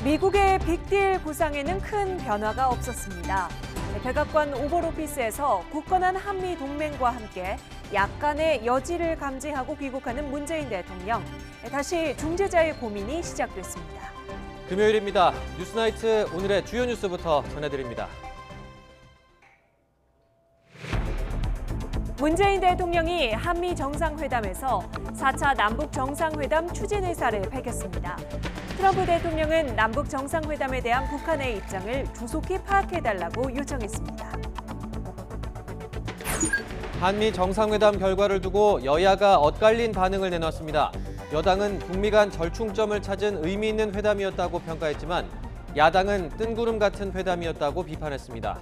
미국의 빅딜 구상에는 큰 변화가 없었습니다. 백악관 오벌 오피스에서 굳건한 한미 동맹과 함께 약간의 여지를 감지하고 귀국하는 문재인 대통령. 다시 중재자의 고민이 시작됐습니다. 금요일입니다. 뉴스나이트 오늘의 주요 뉴스부터 전해드립니다. 문재인 대통령이 한미 정상회담에서 4차 남북 정상회담 추진 의사를 밝혔습니다. 트럼프 대통령은 남북 정상회담에 대한 북한의 입장을 조속히 파악해달라고 요청했습니다. 한미 정상회담 결과를 두고 여야가 엇갈린 반응을 내놨습니다. 여당은 북미 간 절충점을 찾은 의미 있는 회담이었다고 평가했지만 야당은 뜬구름 같은 회담이었다고 비판했습니다.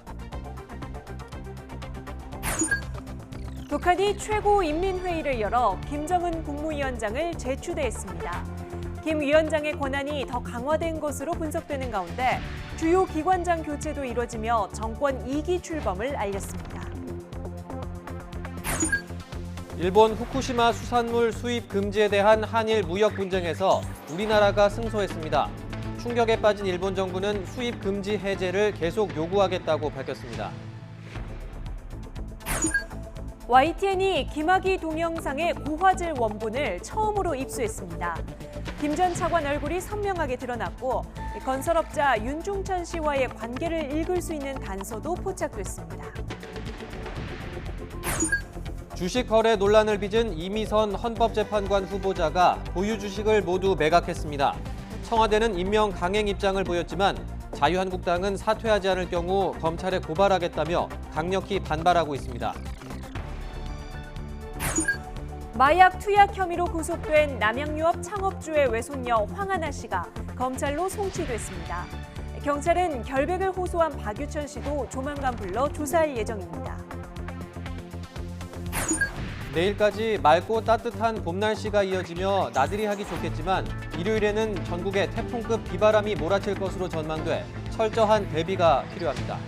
북한이 최고인민회의를 열어 김정은 국무위원장을 재추대했습니다. 김 위원장의 권한이 더 강화된 것으로 분석되는 가운데 주요 기관장 교체도 이뤄지며 정권 2기 출범을 알렸습니다. 일본 후쿠시마 수산물 수입 금지에 대한 한일 무역 분쟁에서 우리나라가 승소했습니다. 충격에 빠진 일본 정부는 수입 금지 해제를 계속 요구하겠다고 밝혔습니다. YTN이 김학의 동영상의 고화질 원본을 처음으로 입수했습니다. 김 전 차관 얼굴이 선명하게 드러났고 건설업자 윤중천 씨와의 관계를 읽을 수 있는 단서도 포착됐습니다. 주식 거래 논란을 빚은 이미선 헌법재판관 후보자가 보유 주식을 모두 매각했습니다. 청와대는 임명 강행 입장을 보였지만 자유한국당은 사퇴하지 않을 경우 검찰에 고발하겠다며 강력히 반발하고 있습니다. 마약 투약 혐의로 구속된 남양유업 창업주의 외손녀 황하나 씨가 검찰로 송치됐습니다. 경찰은 결백을 호소한 박유천 씨도 조만간 불러 조사할 예정입니다. 내일까지 맑고 따뜻한 봄 날씨가 이어지며 나들이 하기 좋겠지만 일요일에는 전국에 태풍급 비바람이 몰아칠 것으로 전망돼 철저한 대비가 필요합니다.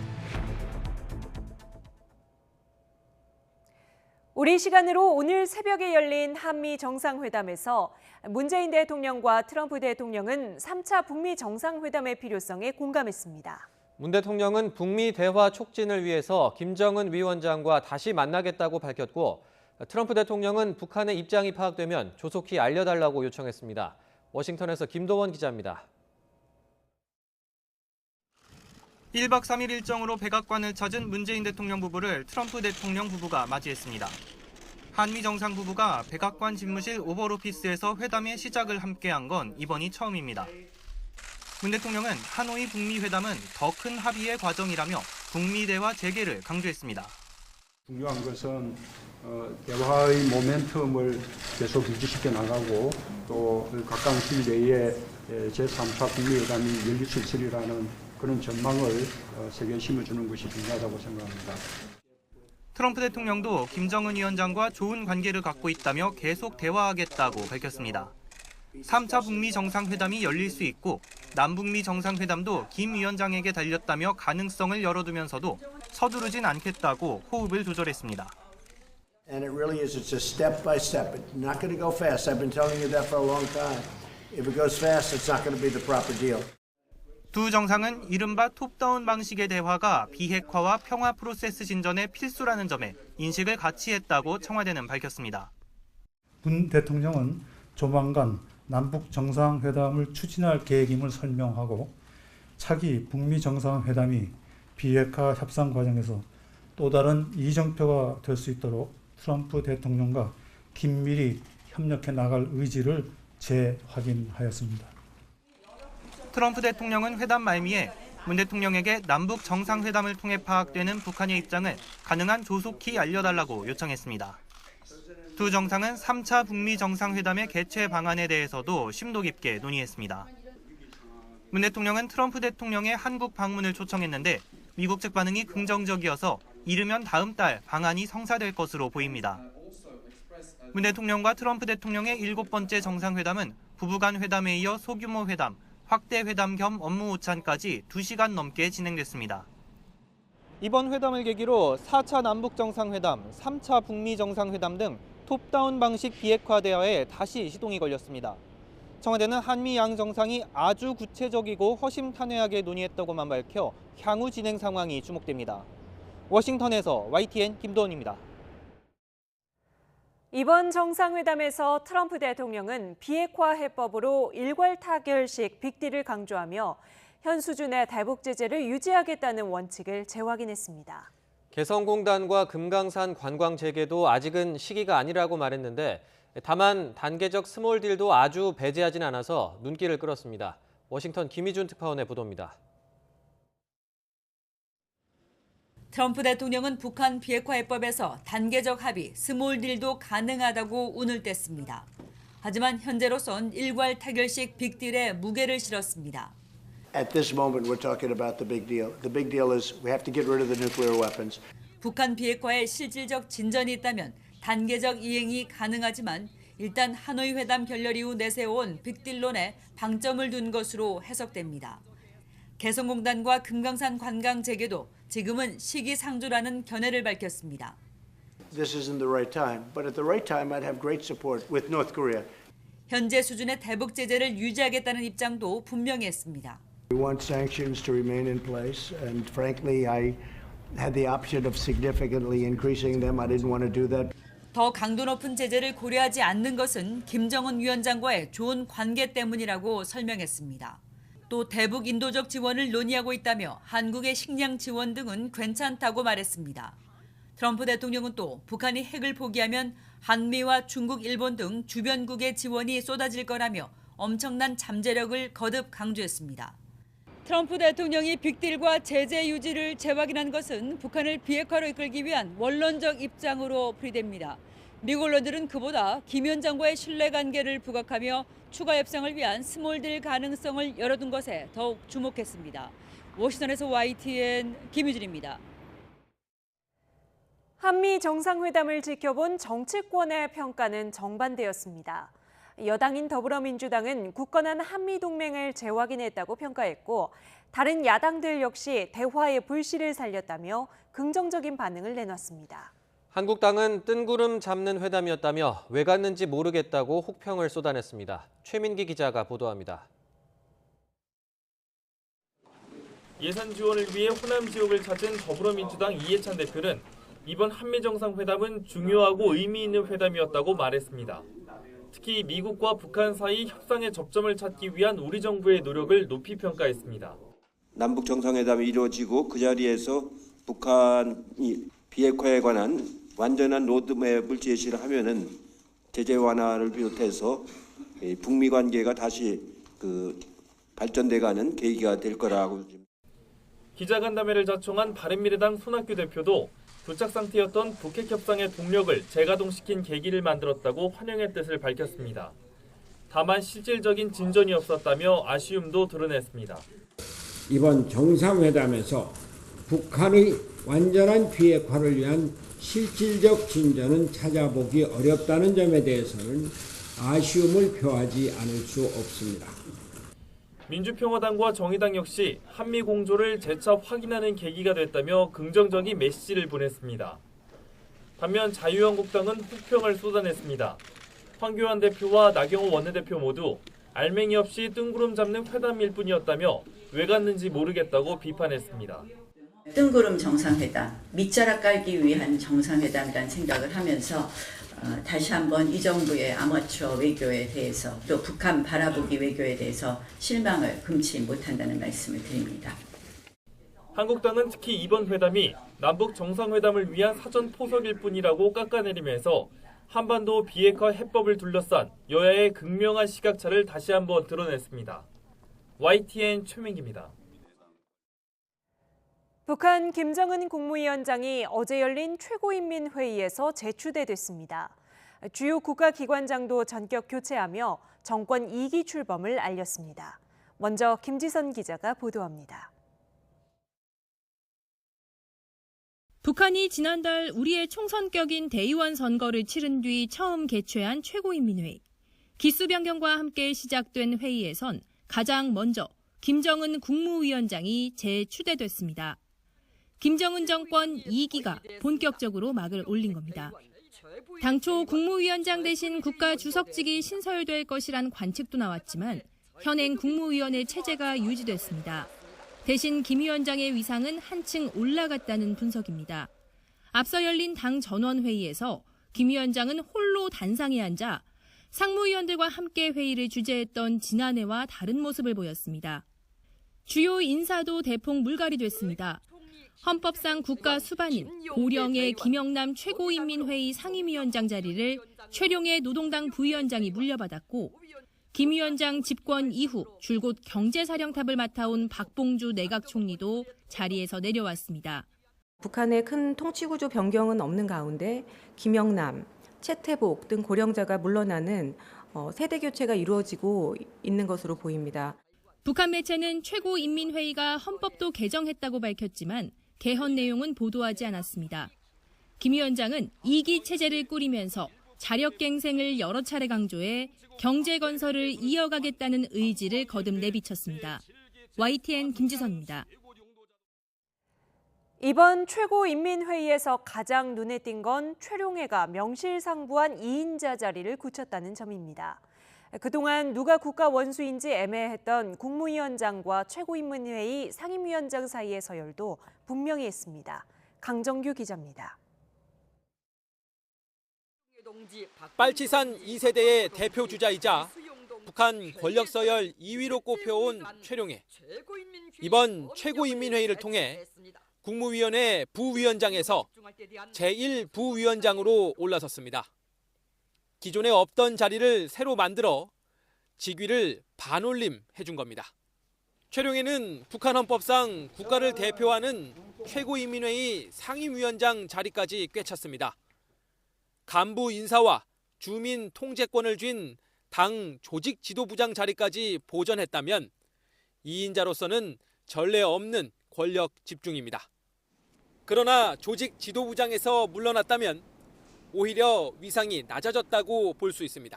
우리 시간으로 오늘 새벽에 열린 한미 정상회담에서 문재인 대통령과 트럼프 대통령은 3차 북미 정상회담의 필요성에 공감했습니다. 문 대통령은 북미 대화 촉진을 위해서 김정은 위원장과 다시 만나겠다고 밝혔고 트럼프 대통령은 북한의 입장이 파악되면 조속히 알려달라고 요청했습니다. 워싱턴에서 김도원 기자입니다. 1박 3일 일정으로 백악관을 찾은 문재인 대통령 부부를 트럼프 대통령 부부가 맞이했습니다. 한미 정상 부부가 백악관 집무실 오벌 오피스에서 회담의 시작을 함께한 건 이번이 처음입니다. 문 대통령은 하노이 북미 회담은 더 큰 합의의 과정이라며 북미 대화 재개를 강조했습니다. 중요한 것은 대화의 모멘텀을 계속 유지시켜 나가고 또 가까운 시일 내에 제3차 북미 회담이 열릴 수 있으리라는 그런 전망을 세계에 심어주는 것이 중요하다고 생각합니다. 트럼프 대통령도 김정은 위원장과 좋은 관계를 갖고 있다며 계속 대화하겠다고 밝혔습니다. 3차 북미 정상회담이 열릴 수 있고 남북미 정상회담도 김 위원장에게 달렸다며 가능성을 열어두면서도 서두르진 않겠다고 호흡을 조절했습니다. And it really is. It's a step by step. It's not going to go fast. I've been telling you that for a long time. If it goes fast, it's not going to be the proper deal. 두 정상은 이른바 톱다운 방식의 대화가 비핵화와 평화 프로세스 진전의 필수라는 점에 인식을 같이 했다고 청와대는 밝혔습니다. 문 대통령은 조만간 남북 정상회담을 추진할 계획임을 설명하고 차기 북미 정상회담이 비핵화 협상 과정에서 또 다른 이정표가 될 수 있도록 트럼프 대통령과 긴밀히 협력해 나갈 의지를 재확인하였습니다. 트럼프 대통령은 회담 말미에 문 대통령에게 남북 정상회담을 통해 파악되는 북한의 입장을 가능한 조속히 알려달라고 요청했습니다. 두 정상은 3차 북미 정상회담의 개최 방안에 대해서도 심도 깊게 논의했습니다. 문 대통령은 트럼프 대통령의 한국 방문을 초청했는데 미국 측 반응이 긍정적이어서 이르면 다음 달 방안이 성사될 것으로 보입니다. 문 대통령과 트럼프 대통령의 7번째 정상회담은 부부간 회담에 이어 소규모 회담, 확대 회담 겸 업무 오찬까지 2시간 넘게 진행됐습니다. 이번 회담을 계기로 4차 남북 정상회담, 3차 북미 정상회담 등 톱다운 방식 비핵화 대화에 다시 시동이 걸렸습니다. 청와대는 한미 양 정상이 아주 구체적이고 허심탄회하게 논의했다고만 밝혀 향후 진행 상황이 주목됩니다. 워싱턴에서 YTN 김도원입니다. 이번 정상회담에서 트럼프 대통령은 비핵화 해법으로 일괄 타결식 빅딜을 강조하며 현 수준의 대북 제재를 유지하겠다는 원칙을 재확인했습니다. 개성공단과 금강산 관광 재개도 아직은 시기가 아니라고 말했는데 다만 단계적 스몰 딜도 아주 배제하진 않아서 눈길을 끌었습니다. 워싱턴 김희준 특파원의 보도입니다. 트럼프 대통령은 북한 비핵화 해법에서 단계적 합의, 스몰 딜도 가능하다고 운을 뗐습니다. 하지만 현재로선 일괄 타결식 빅딜에 무게를 실었습니다. At this moment, we're talking about the big deal. The big deal is we have to get rid of the nuclear weapons. 북한 비핵화에 실질적 진전이 있다면 단계적 이행이 가능하지만 일단 하노이 회담 결렬 이후 내세워온 빅딜론에 방점을 둔 것으로 해석됩니다. 개성공단과 금강산 관광 재개도 지금은 시기상조라는 견해를 밝혔습니다. This isn't the right time, but at the right time, I'd have great support with North Korea. 현재 수준의 대북 제재를 유지하겠다는 입장도 분명히 했습니다. We want sanctions to remain in place, and frankly, I had the option of significantly increasing them. I didn't want to do that. 더 강도 높은 제재를 고려하지 않는 것은 김정은 위원장과의 좋은 관계 때문이라고 설명했습니다. 또 대북 인도적 지원을 논의하고 있다며 한국의 식량 지원 등은 괜찮다고 말했습니다. 트럼프 대통령은 또 북한이 핵을 포기하면 한미와 중국, 일본 등 주변국의 지원이 쏟아질 거라며 엄청난 잠재력을 거듭 강조했습니다. 트럼프 대통령이 빅딜과 제재 유지를 재확인한 것은 북한을 비핵화로 이끌기 위한 원론적 입장으로 풀이됩니다. 미국 언론들은 그보다 김 위원장과의 신뢰관계를 부각하며 추가 협상을 위한 스몰딜 가능성을 열어둔 것에 더욱 주목했습니다. 워싱턴에서 YTN 김유진입니다. 한미 정상회담을 지켜본 정치권의 평가는 정반대였습니다. 여당인 더불어민주당은 굳건한 한미동맹을 재확인했다고 평가했고 다른 야당들 역시 대화의 불씨를 살렸다며 긍정적인 반응을 내놨습니다. 한국당은 뜬구름 잡는 회담이었다며 왜 갔는지 모르겠다고 혹평을 쏟아냈습니다. 최민기 기자가 보도합니다. 예산 지원을 위해 호남 지역을 찾은 더불어민주당 이해찬 대표는 이번 한미 정상회담은 중요하고 의미 있는 회담이었다고 말했습니다. 특히 미국과 북한 사이 협상의 접점을 찾기 위한 우리 정부의 노력을 높이 평가했습니다. 남북 정상회담이 이루어지고 그 자리에서 북한이 비핵화에 관한 완전한 로드맵을 제시를 하면은 제재 완화를 비롯해서 북미 관계가 다시 발전돼가는 계기가 될 거라고. 기자간담회를 자청한 바른미래당 손학규 대표도 교착 상태였던 북핵 협상의 동력을 재가동시킨 계기를 만들었다고 환영의 뜻을 밝혔습니다. 다만 실질적인 진전이 없었다며 아쉬움도 드러냈습니다. 이번 정상회담에서 북한의 완전한 비핵화를 위한 실질적 진전은 찾아보기 어렵다는 점에 대해서는 아쉬움을 표하지 않을 수 없습니다. 민주평화당과 정의당 역시 한미 공조를 재차 확인하는 계기가 됐다며 긍정적인 메시지를 보냈습니다. 반면 자유한국당은 혹평을 쏟아냈습니다. 황교안 대표와 나경원 원내대표 모두 알맹이 없이 뜬구름 잡는 회담일 뿐이었다며 왜 갔는지 모르겠다고 비판했습니다. 뜬구름 정상회담, 밑자락 깔기 위한 정상회담이라는 생각을 하면서 다시 한번 이 정부의 아마추어 외교에 대해서 또 북한 바라보기 외교에 대해서 실망을 금치 못한다는 말씀을 드립니다. 한국당은 특히 이번 회담이 남북 정상회담을 위한 사전 포석일 뿐이라고 깎아내리면서 한반도 비핵화 해법을 둘러싼 여야의 극명한 시각차를 다시 한번 드러냈습니다. YTN 최민기입니다. 북한 김정은 국무위원장이 어제 열린 최고인민회의에서 재추대됐습니다. 주요 국가기관장도 전격 교체하며 정권 2기 출범을 알렸습니다. 먼저 김지선 기자가 보도합니다. 북한이 지난달 우리의 총선격인 대의원 선거를 치른 뒤 처음 개최한 최고인민회의. 기수 변경과 함께 시작된 회의에선 가장 먼저 김정은 국무위원장이 재추대됐습니다. 김정은 정권 2기가 본격적으로 막을 올린 겁니다. 당초 국무위원장 대신 국가주석직이 신설될 것이란 관측도 나왔지만 현행 국무위원회 체제가 유지됐습니다. 대신 김 위원장의 위상은 한층 올라갔다는 분석입니다. 앞서 열린 당 전원회의에서 김 위원장은 홀로 단상에 앉아 상무위원들과 함께 회의를 주재했던 지난해와 다른 모습을 보였습니다. 주요 인사도 대폭 물갈이 됐습니다. 헌법상 국가 수반인 고령의 김영남 최고인민회의 상임위원장 자리를 최룡의 노동당 부위원장이 물려받았고 김 위원장 집권 이후 줄곧 경제사령탑을 맡아온 박봉주 내각총리도 자리에서 내려왔습니다. 북한의 큰 통치구조 변경은 없는 가운데 김영남, 최태복 등 고령자가 물러나는 세대 교체가 이루어지고 있는 것으로 보입니다. 북한 매체는 최고인민회의가 헌법도 개정했다고 밝혔지만 개헌 내용은 보도하지 않았습니다. 김 위원장은 2기 체제를 꾸리면서 자력갱생을 여러 차례 강조해 경제 건설을 이어가겠다는 의지를 거듭 내비쳤습니다. YTN 김지선입니다. 이번 최고인민회의에서 가장 눈에 띈 건 최룡해가 명실상부한 2인자 자리를 굳혔다는 점입니다. 그동안 누가 국가 원수인지 애매했던 국무위원장과 최고인민회의 상임위원장 사이의 서열도 분명히 있습니다. 강정규 기자입니다. 빨치산 2세대의 대표 주자이자 북한 권력 서열 2위로 꼽혀온 최룡해. 이번 최고인민회의를 통해 국무위원회 부위원장에서 제1부위원장으로 올라섰습니다. 기존에 없던 자리를 새로 만들어 직위를 반올림 해준 겁니다. 최룡해는 북한 헌법상 국가를 대표하는 최고인민회의 상임위원장 자리까지 꿰찼습니다. 간부 인사와 주민 통제권을 쥔 당 조직 지도부장 자리까지 보전했다면 2인자로서는 전례 없는 권력 집중입니다. 그러나 조직 지도부장에서 물러났다면 오히려 위상이 낮아졌다고 볼 수 있습니다.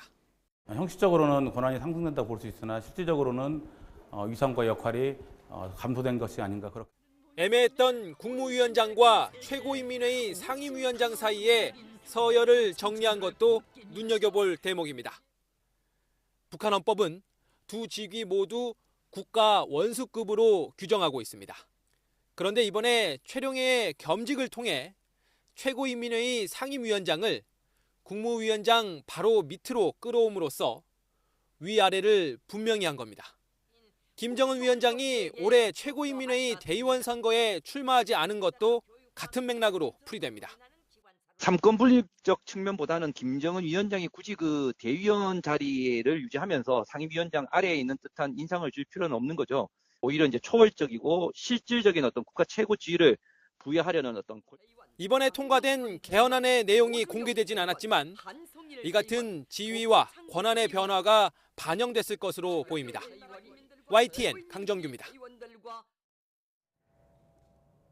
형식적으로는 권한이 상승된다고 볼 수 있으나 실질적으로는 위상과 역할이 감소된 것이 아닌가 그렇게. 애매했던 국무위원장과 최고인민회의 상임위원장 사이에 서열을 정리한 것도 눈여겨볼 대목입니다. 북한 헌법은 두 직위 모두 국가 원수급으로 규정하고 있습니다. 그런데 이번에 최룡해의 겸직을 통해 최고인민회의 상임위원장을 국무위원장 바로 밑으로 끌어옴으로써 위아래를 분명히 한 겁니다. 김정은 위원장이 올해 최고인민회의 대의원 선거에 출마하지 않은 것도 같은 맥락으로 풀이됩니다. 삼권 분립적 측면보다는 김정은 위원장이 굳이 그 대위원 자리를 유지하면서 상임위원장 아래에 있는 듯한 인상을 줄 필요는 없는 거죠. 오히려 이제 초월적이고 실질적인 어떤 국가 최고 지위를 부여하려는 어떤. 이번에 통과된 개헌안의 내용이 공개되진 않았지만 이 같은 지위와 권한의 변화가 반영됐을 것으로 보입니다. YTN 강정규입니다.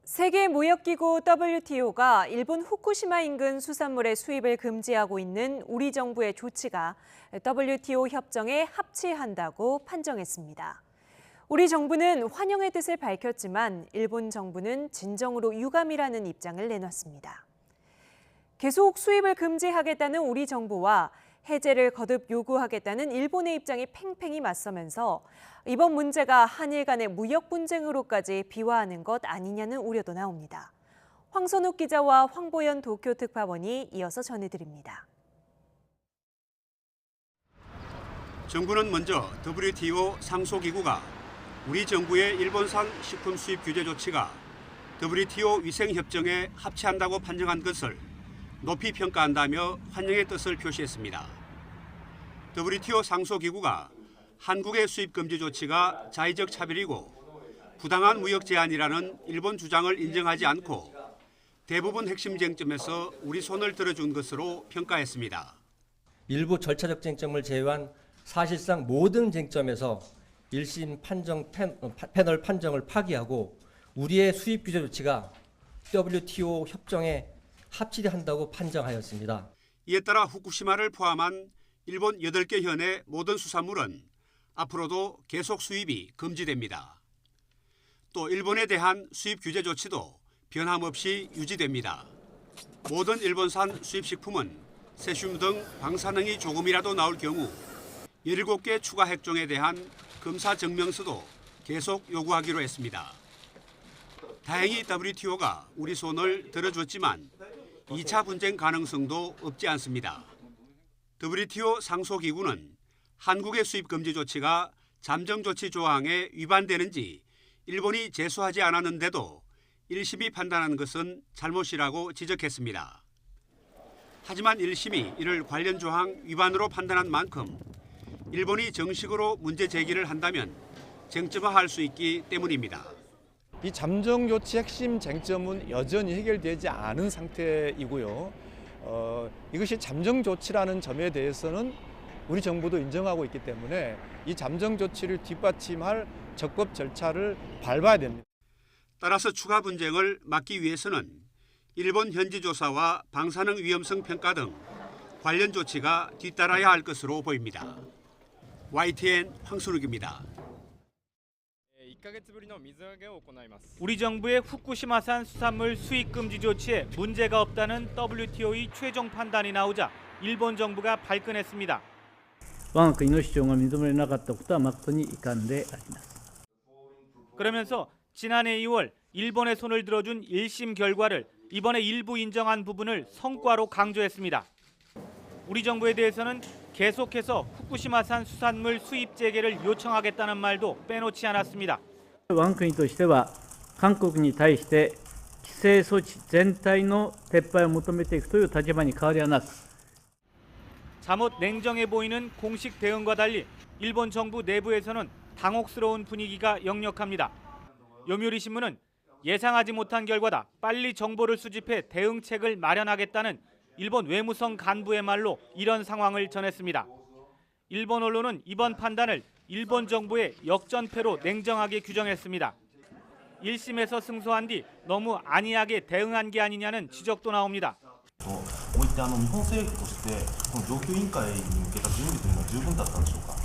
세계무역기구 WTO가 일본 후쿠시마 인근 수산물의 수입을 금지하고 있는 우리 정부의 조치가 WTO 협정에 합치한다고 판정했습니다. 우리 정부는 환영의 뜻을 밝혔지만 일본 정부는 진정으로 유감이라는 입장을 내놨습니다. 계속 수입을 금지하겠다는 우리 정부와 해제를 거듭 요구하겠다는 일본의 입장이 팽팽히 맞서면서 이번 문제가 한일 간의 무역 분쟁으로까지 비화하는 것 아니냐는 우려도 나옵니다. 황선욱 기자와 황보연 도쿄 특파원이 이어서 전해드립니다. 정부는 먼저 WTO 상소기구가 우리 정부의 일본산 식품 수입 규제 조치가 WTO 위생협정에 합치한다고 판정한 것을 높이 평가한다며 환영의 뜻을 표시했습니다. WTO 상소기구가 한국의 수입 금지 조치가 자의적 차별이고 부당한 무역 제한이라는 일본 주장을 인정하지 않고 대부분 핵심 쟁점에서 우리 손을 들어준 것으로 평가했습니다. 일부 절차적 쟁점을 제외한 사실상 모든 쟁점에서 1심 판정 패널 판정을 파기하고 우리의 수입 규제 조치가 WTO 협정에 합치한다고 판정하였습니다. 이에 따라 후쿠시마를 포함한 일본 8개 현의 모든 수산물은 앞으로도 계속 수입이 금지됩니다. 또 일본에 대한 수입 규제 조치도 변함없이 유지됩니다. 모든 일본산 수입식품은 세슘 등 방사능이 조금이라도 나올 경우 17개 추가 핵종에 대한 검사 증명서도 계속 요구하기로 했습니다. 다행히 WTO가 우리 손을 들어줬지만 2차 분쟁 가능성도 없지 않습니다. WTO 상소기구는 한국의 수입 금지 조치가 잠정조치 조항에 위반되는지 일본이 제소하지 않았는데도 1심이 판단한 것은 잘못이라고 지적했습니다. 하지만 1심이 이를 관련 조항 위반으로 판단한 만큼 일본이 정식으로 문제 제기를 한다면 쟁점화할 수 있기 때문입니다. 이 잠정 조치 핵심 쟁점은 여전히 해결되지 않은 상태이고요. 이것이 잠정 조치라는 점에 대해서는 우리 정부도 인정하고 있기 때문에 이 잠정 조치를 뒷받침할 적법 절차를 밟아야 됩니다. 따라서 추가 분쟁을 막기 위해서는 일본 현지 조사와 방사능 위험성 평가 등 관련 조치가 뒤따라야 할 것으로 보입니다. YTN 황순욱입니다. 우리 정부의 후쿠시마산 수산물 수입 금지 조치에 문제가 없다는 WTO의 최종 판단이 나오자 일본 정부가 발끈했습니다. 我が国の主張が認められなかったことは誠に遺憾であります。 그러면서 지난해 2월 일본의 손을 들어준 1심 결과를 이번에 일부 인정한 부분을 성과로 강조했습니다. 우리 정부에 대해서는 계속해서 후쿠시마산 수산물 수입 재개를 요청하겠다는 말도 빼놓지 않았습니다. 我が国としては韓国に対して規制措置全体の撤廃を求めていくという立場に変わりはなく 잠옷 냉정해 보이는 공식 대응과 달리 일본 정부 내부에서는 당혹스러운 분위기가 역력합니다. 요미우리 신문은 예상하지 못한 결과다. 빨리 정보를 수집해 대응책을 마련하겠다는 일본 외무성 간부의 말로 이런 상황을 전했습니다. 일본 언론은 이번 판단을 일본 정부의 역전패로 냉정하게 규정했습니다. 1심에서 승소한 뒤 너무 안이하게 대응한 게 아니냐는 지적도 나옵니다. こういった日本政府としてこの上級委員会に向けた準備というのは十分だったんでしょうか。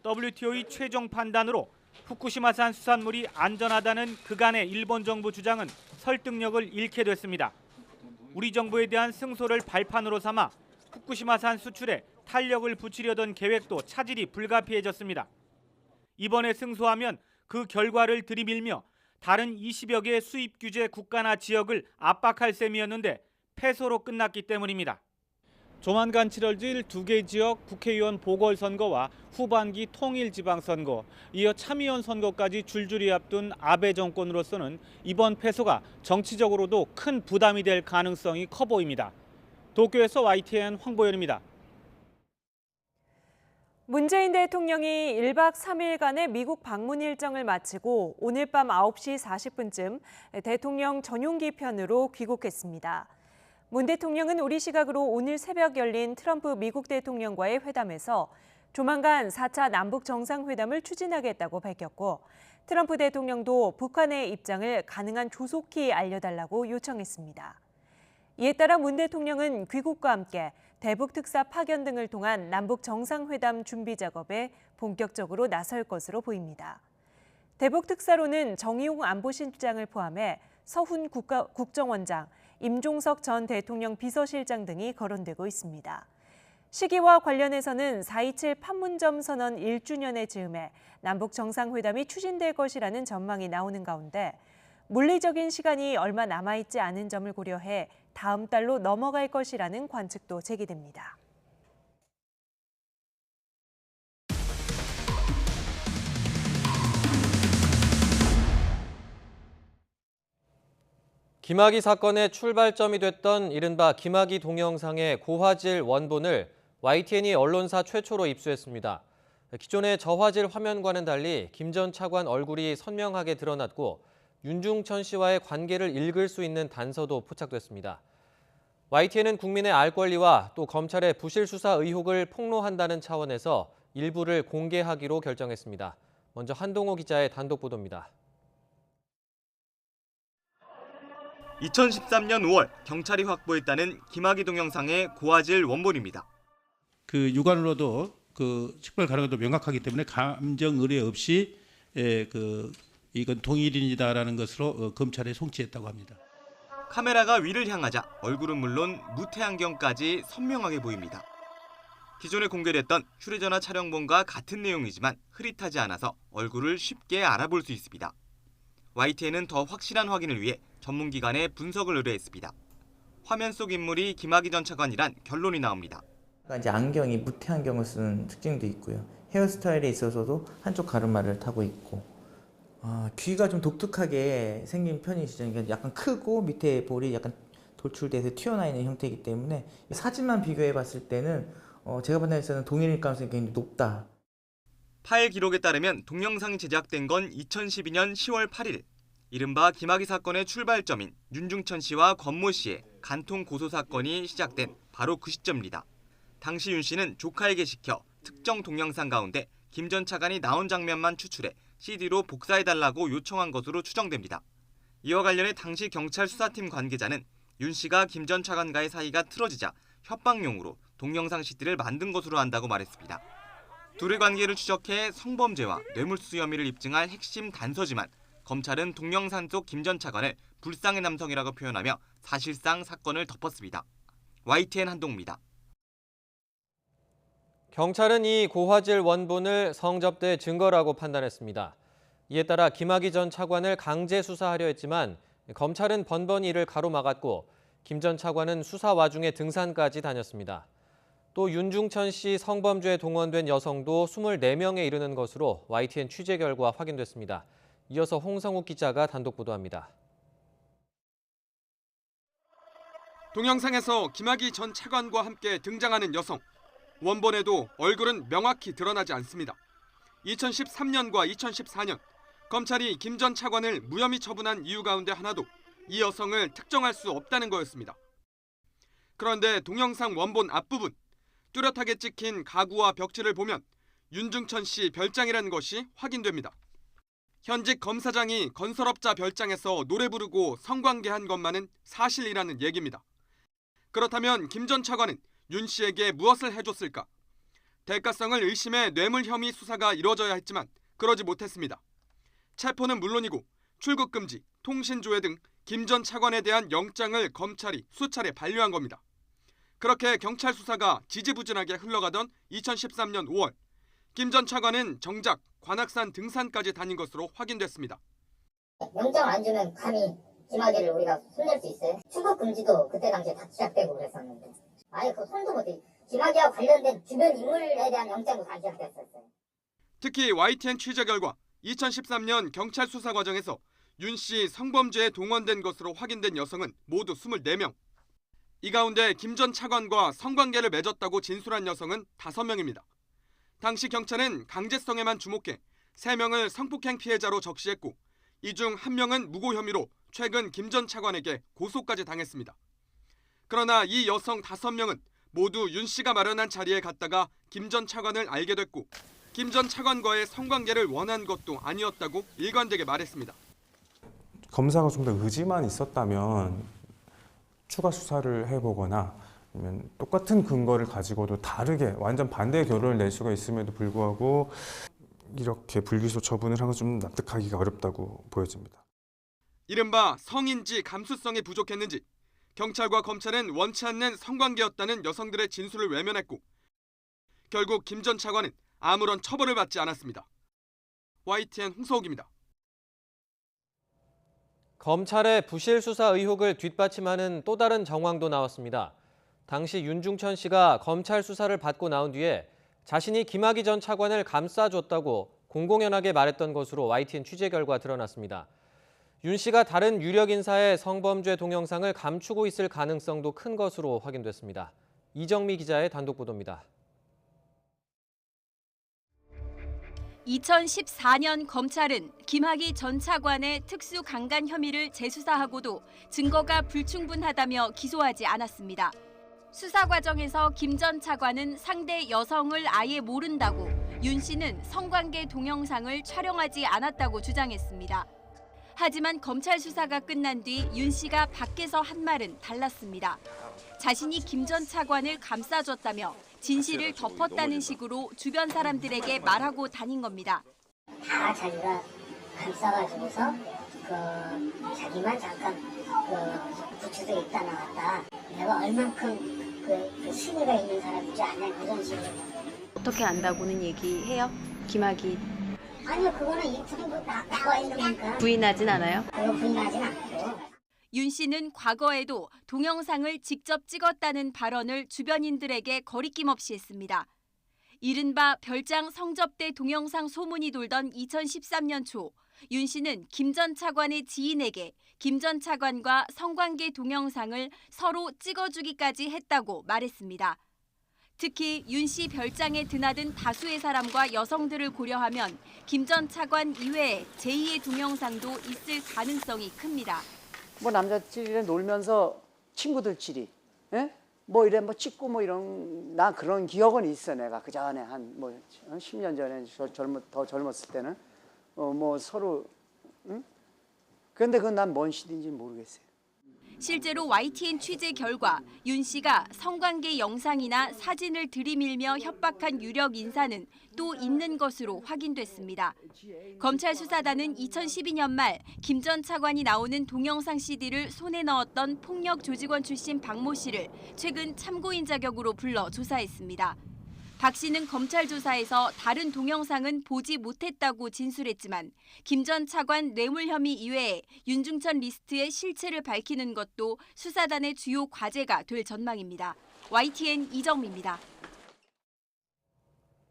WTO의 최종 판단으로 후쿠시마산 수산물이 안전하다는 그간의 일본 정부 주장은 설득력을 잃게 됐습니다. 우리 정부에 대한 승소를 발판으로 삼아 후쿠시마산 수출에 탄력을 붙이려던 계획도 차질이 불가피해졌습니다. 이번에 승소하면 그 결과를 들이밀며 다른 20여 개의 수입 규제 국가나 지역을 압박할 셈이었는데 패소로 끝났기 때문입니다. 조만간 치러질 2개 지역 국회의원 보궐선거와 후반기 통일지방선거, 이어 참의원 선거까지 줄줄이 앞둔 아베 정권으로서는 이번 패소가 정치적으로도 큰 부담이 될 가능성이 커 보입니다. 도쿄에서 YTN 황보현입니다. 문재인 대통령이 1박 3일간의 미국 방문 일정을 마치고 오늘 밤 9시 40분쯤 대통령 전용기 편으로 귀국했습니다. 문 대통령은 우리 시각으로 오늘 새벽 열린 트럼프 미국 대통령과의 회담에서 조만간 4차 남북 정상회담을 추진하겠다고 밝혔고 트럼프 대통령도 북한의 입장을 가능한 조속히 알려달라고 요청했습니다. 이에 따라 문 대통령은 귀국과 함께 대북 특사 파견 등을 통한 남북 정상회담 준비 작업에 본격적으로 나설 것으로 보입니다. 대북 특사로는 정의용 안보실장을 포함해 서훈 국정원장, 임종석 전 대통령 비서실장 등이 거론되고 있습니다. 시기와 관련해서는 4.27 판문점 선언 1주년에 즈음해 남북 정상회담이 추진될 것이라는 전망이 나오는 가운데 물리적인 시간이 얼마 남아있지 않은 점을 고려해 다음 달로 넘어갈 것이라는 관측도 제기됩니다. 김학의 사건의 출발점이 됐던 이른바 김학의 동영상의 고화질 원본을 YTN이 언론사 최초로 입수했습니다. 기존의 저화질 화면과는 달리 김 전 차관 얼굴이 선명하게 드러났고 윤중천 씨와의 관계를 읽을 수 있는 단서도 포착됐습니다. YTN은 국민의 알 권리와 또 검찰의 부실 수사 의혹을 폭로한다는 차원에서 일부를 공개하기로 결정했습니다. 먼저 한동호 기자의 단독 보도입니다. 2013년 5월 경찰이 확보했다는 김학의 동영상의 고화질 원본입니다. 그 육안으로도 그 식별 가능성도 명확하기 때문에 감정 의뢰 없이 이건 동일인이다라는 것으로 검찰에 송치했다고 합니다. 카메라가 위를 향하자 얼굴은 물론 무태안경까지 선명하게 보입니다. 기존에 공개됐던 휴대전화 촬영본과 같은 내용이지만 흐릿하지 않아서 얼굴을 쉽게 알아볼 수 있습니다. YTN은 더 확실한 확인을 위해 전문기관에 분석을 의뢰했습니다. 화면 속 인물이 김학의 전 차관이란 결론이 나옵니다. 이제 안경이 무태 안경을 쓰는 특징도 있고요. 헤어스타일에 있어서도 한쪽 가르마를 타고 있고, 귀가 좀 독특하게 생긴 편이시죠. 그러니까 약간 크고 밑에 볼이 약간 돌출돼서 튀어나와 있는 형태이기 때문에 사진만 비교해봤을 때는 제가 판단할 때는 동일일 가능성이 굉장히 높다. 파일 기록에 따르면 동영상이 제작된 건 2012년 10월 8일. 이른바 김학의 사건의 출발점인 윤중천 씨와 권모 씨의 간통 고소 사건이 시작된 바로 그 시점입니다. 당시 윤 씨는 조카에게 시켜 특정 동영상 가운데 김 전 차관이 나온 장면만 추출해 CD로 복사해달라고 요청한 것으로 추정됩니다. 이와 관련해 당시 경찰 수사팀 관계자는 윤 씨가 김 전 차관과의 사이가 틀어지자 협박용으로 동영상 CD를 만든 것으로 안다고 말했습니다. 둘의 관계를 추적해 성범죄와 뇌물수수 혐의를 입증할 핵심 단서지만 검찰은 동영상 속 김 전 차관을 불쌍의 남성이라고 표현하며 사실상 사건을 덮었습니다. YTN 한동우입니다. 경찰은 이 고화질 원본을 성접대 증거라고 판단했습니다. 이에 따라 김학의 전 차관을 강제 수사하려 했지만 검찰은 번번이 이를 가로막았고 김 전 차관은 수사 와중에 등산까지 다녔습니다. 또 윤중천 씨 성범죄에 동원된 여성도 24명에 이르는 것으로 YTN 취재 결과 확인됐습니다. 이어서 홍성욱 기자가 단독 보도합니다. 동영상에서 김학의 전 차관과 함께 등장하는 여성. 원본에도 얼굴은 명확히 드러나지 않습니다. 2013년과 2014년 검찰이 김 전 차관을 무혐의 처분한 이유 가운데 하나도 이 여성을 특정할 수 없다는 거였습니다. 그런데 동영상 원본 앞부분, 뚜렷하게 찍힌 가구와 벽지를 보면 윤중천 씨 별장이라는 것이 확인됩니다. 현직 검사장이 건설업자 별장에서 노래 부르고 성관계한 것만은 사실이라는 얘기입니다. 그렇다면 김 전 차관은 윤 씨에게 무엇을 해줬을까? 대가성을 의심해 뇌물 혐의 수사가 이뤄져야 했지만 그러지 못했습니다. 체포는 물론이고 출국 금지, 통신 조회 등 김 전 차관에 대한 영장을 검찰이 수차례 반려한 겁니다. 그렇게 경찰 수사가 지지부진하게 흘러가던 2013년 5월, 김 전 차관은 정작 관악산 등산까지 다닌 것으로 확인됐습니다. 영장 안 주면 감히 김학의를 우리가 손댈 수 있어요? 출국 금지도 그때 당시에 다 시작되고 그랬었는데. 아예 그 손도 못해. 김학의와 관련된 주변 인물에 대한 영장도 다 시작됐었어요. 특히 YTN 취재 결과 2013년 경찰 수사 과정에서 윤 씨 성범죄에 동원된 것으로 확인된 여성은 모두 24명. 이 가운데 김 전 차관과 성관계를 맺었다고 진술한 여성은 5명입니다. 당시 경찰은 강제성에만 주목해 3명을 성폭행 피해자로 적시했고 이 중 1명은 무고 혐의로 최근 김 전 차관에게 고소까지 당했습니다. 그러나 이 여성 5명은 모두 윤 씨가 마련한 자리에 갔다가 김 전 차관을 알게 됐고 김 전 차관과의 성관계를 원한 것도 아니었다고 일관되게 말했습니다. 검사가 좀 더 의지만 있었다면 추가 수사를 해보거나 아니면 똑같은 근거를 가지고도 다르게 완전 반대의 결론을 낼 수가 있음에도 불구하고 이렇게 불기소 처분을 한 건 좀 납득하기가 어렵다고 보여집니다. 이른바 성인지 감수성이 부족했는지 경찰과 검찰은 원치 않는 성관계였다는 여성들의 진술을 외면했고 결국 김 전 차관은 아무런 처벌을 받지 않았습니다. YTN 홍서욱입니다. 검찰의 부실 수사 의혹을 뒷받침하는 또 다른 정황도 나왔습니다. 당시 윤중천 씨가 검찰 수사를 받고 나온 뒤에 자신이 김학의 전 차관을 감싸줬다고 공공연하게 말했던 것으로 YTN 취재 결과 드러났습니다. 윤 씨가 다른 유력 인사의 성범죄 동영상을 감추고 있을 가능성도 큰 것으로 확인됐습니다. 이정미 기자의 단독 보도입니다. 2014년 검찰은 김학의 전 차관의 특수 강간 혐의를 재수사하고도 증거가 불충분하다며 기소하지 않았습니다. 수사 과정에서 김 전 차관은 상대 여성을 아예 모른다고 윤 씨는 성관계 동영상을 촬영하지 않았다고 주장했습니다. 하지만 검찰 수사가 끝난 뒤 윤 씨가 밖에서 한 말은 달랐습니다. 자신이 김 전 차관을 감싸줬다며 진실을 덮었다는 식으로 주변 사람들에게 말하고 다닌 겁니다. 다 자기가 감싸가지고서 자기만 잠깐 구치소에 있다 나왔다. 내가 얼만큼 그 신의가 있는 사람인지 아냐 그런 식으로. 어떻게 안다고는 얘기해요? 김학이 아니요, 그거는 인터뷰 나와 있는 거니까. 부인하진 않아요? 그거 부인하진 않고. 윤 씨는 과거에도 동영상을 직접 찍었다는 발언을 주변인들에게 거리낌 없이 했습니다. 이른바 별장 성접대 동영상 소문이 돌던 2013년 초, 윤 씨는 김 전 차관의 지인에게 김 전 차관과 성관계 동영상을 서로 찍어주기까지 했다고 말했습니다. 특히 윤 씨 별장에 드나든 다수의 사람과 여성들을 고려하면 김 전 차관 이외에 제2의 동영상도 있을 가능성이 큽니다. 뭐 남자끼리 놀면서 친구들끼리, 예? 뭐 이래 뭐 찍고 뭐 이런 나 그런 기억은 있어. 내가 그 전에 한 뭐 10년 전에 더 젊었을 때는 뭐 서로, 응? 그런데 그건 난 뭔 시대인지 모르겠어요. 실제로 YTN 취재 결과 윤 씨가 성관계 영상이나 사진을 들이밀며 협박한 유력 인사는 또 있는 것으로 확인됐습니다. 검찰 수사단은 2012년 말 김 전 차관이 나오는 동영상 CD를 손에 넣었던 폭력 조직원 출신 박모 씨를 최근 참고인 자격으로 불러 조사했습니다. 박 씨는 검찰 조사에서 다른 동영상은 보지 못했다고 진술했지만 김 전 차관 뇌물 혐의 이외에 윤중천 리스트의 실체를 밝히는 것도 수사단의 주요 과제가 될 전망입니다. YTN 이정미입니다.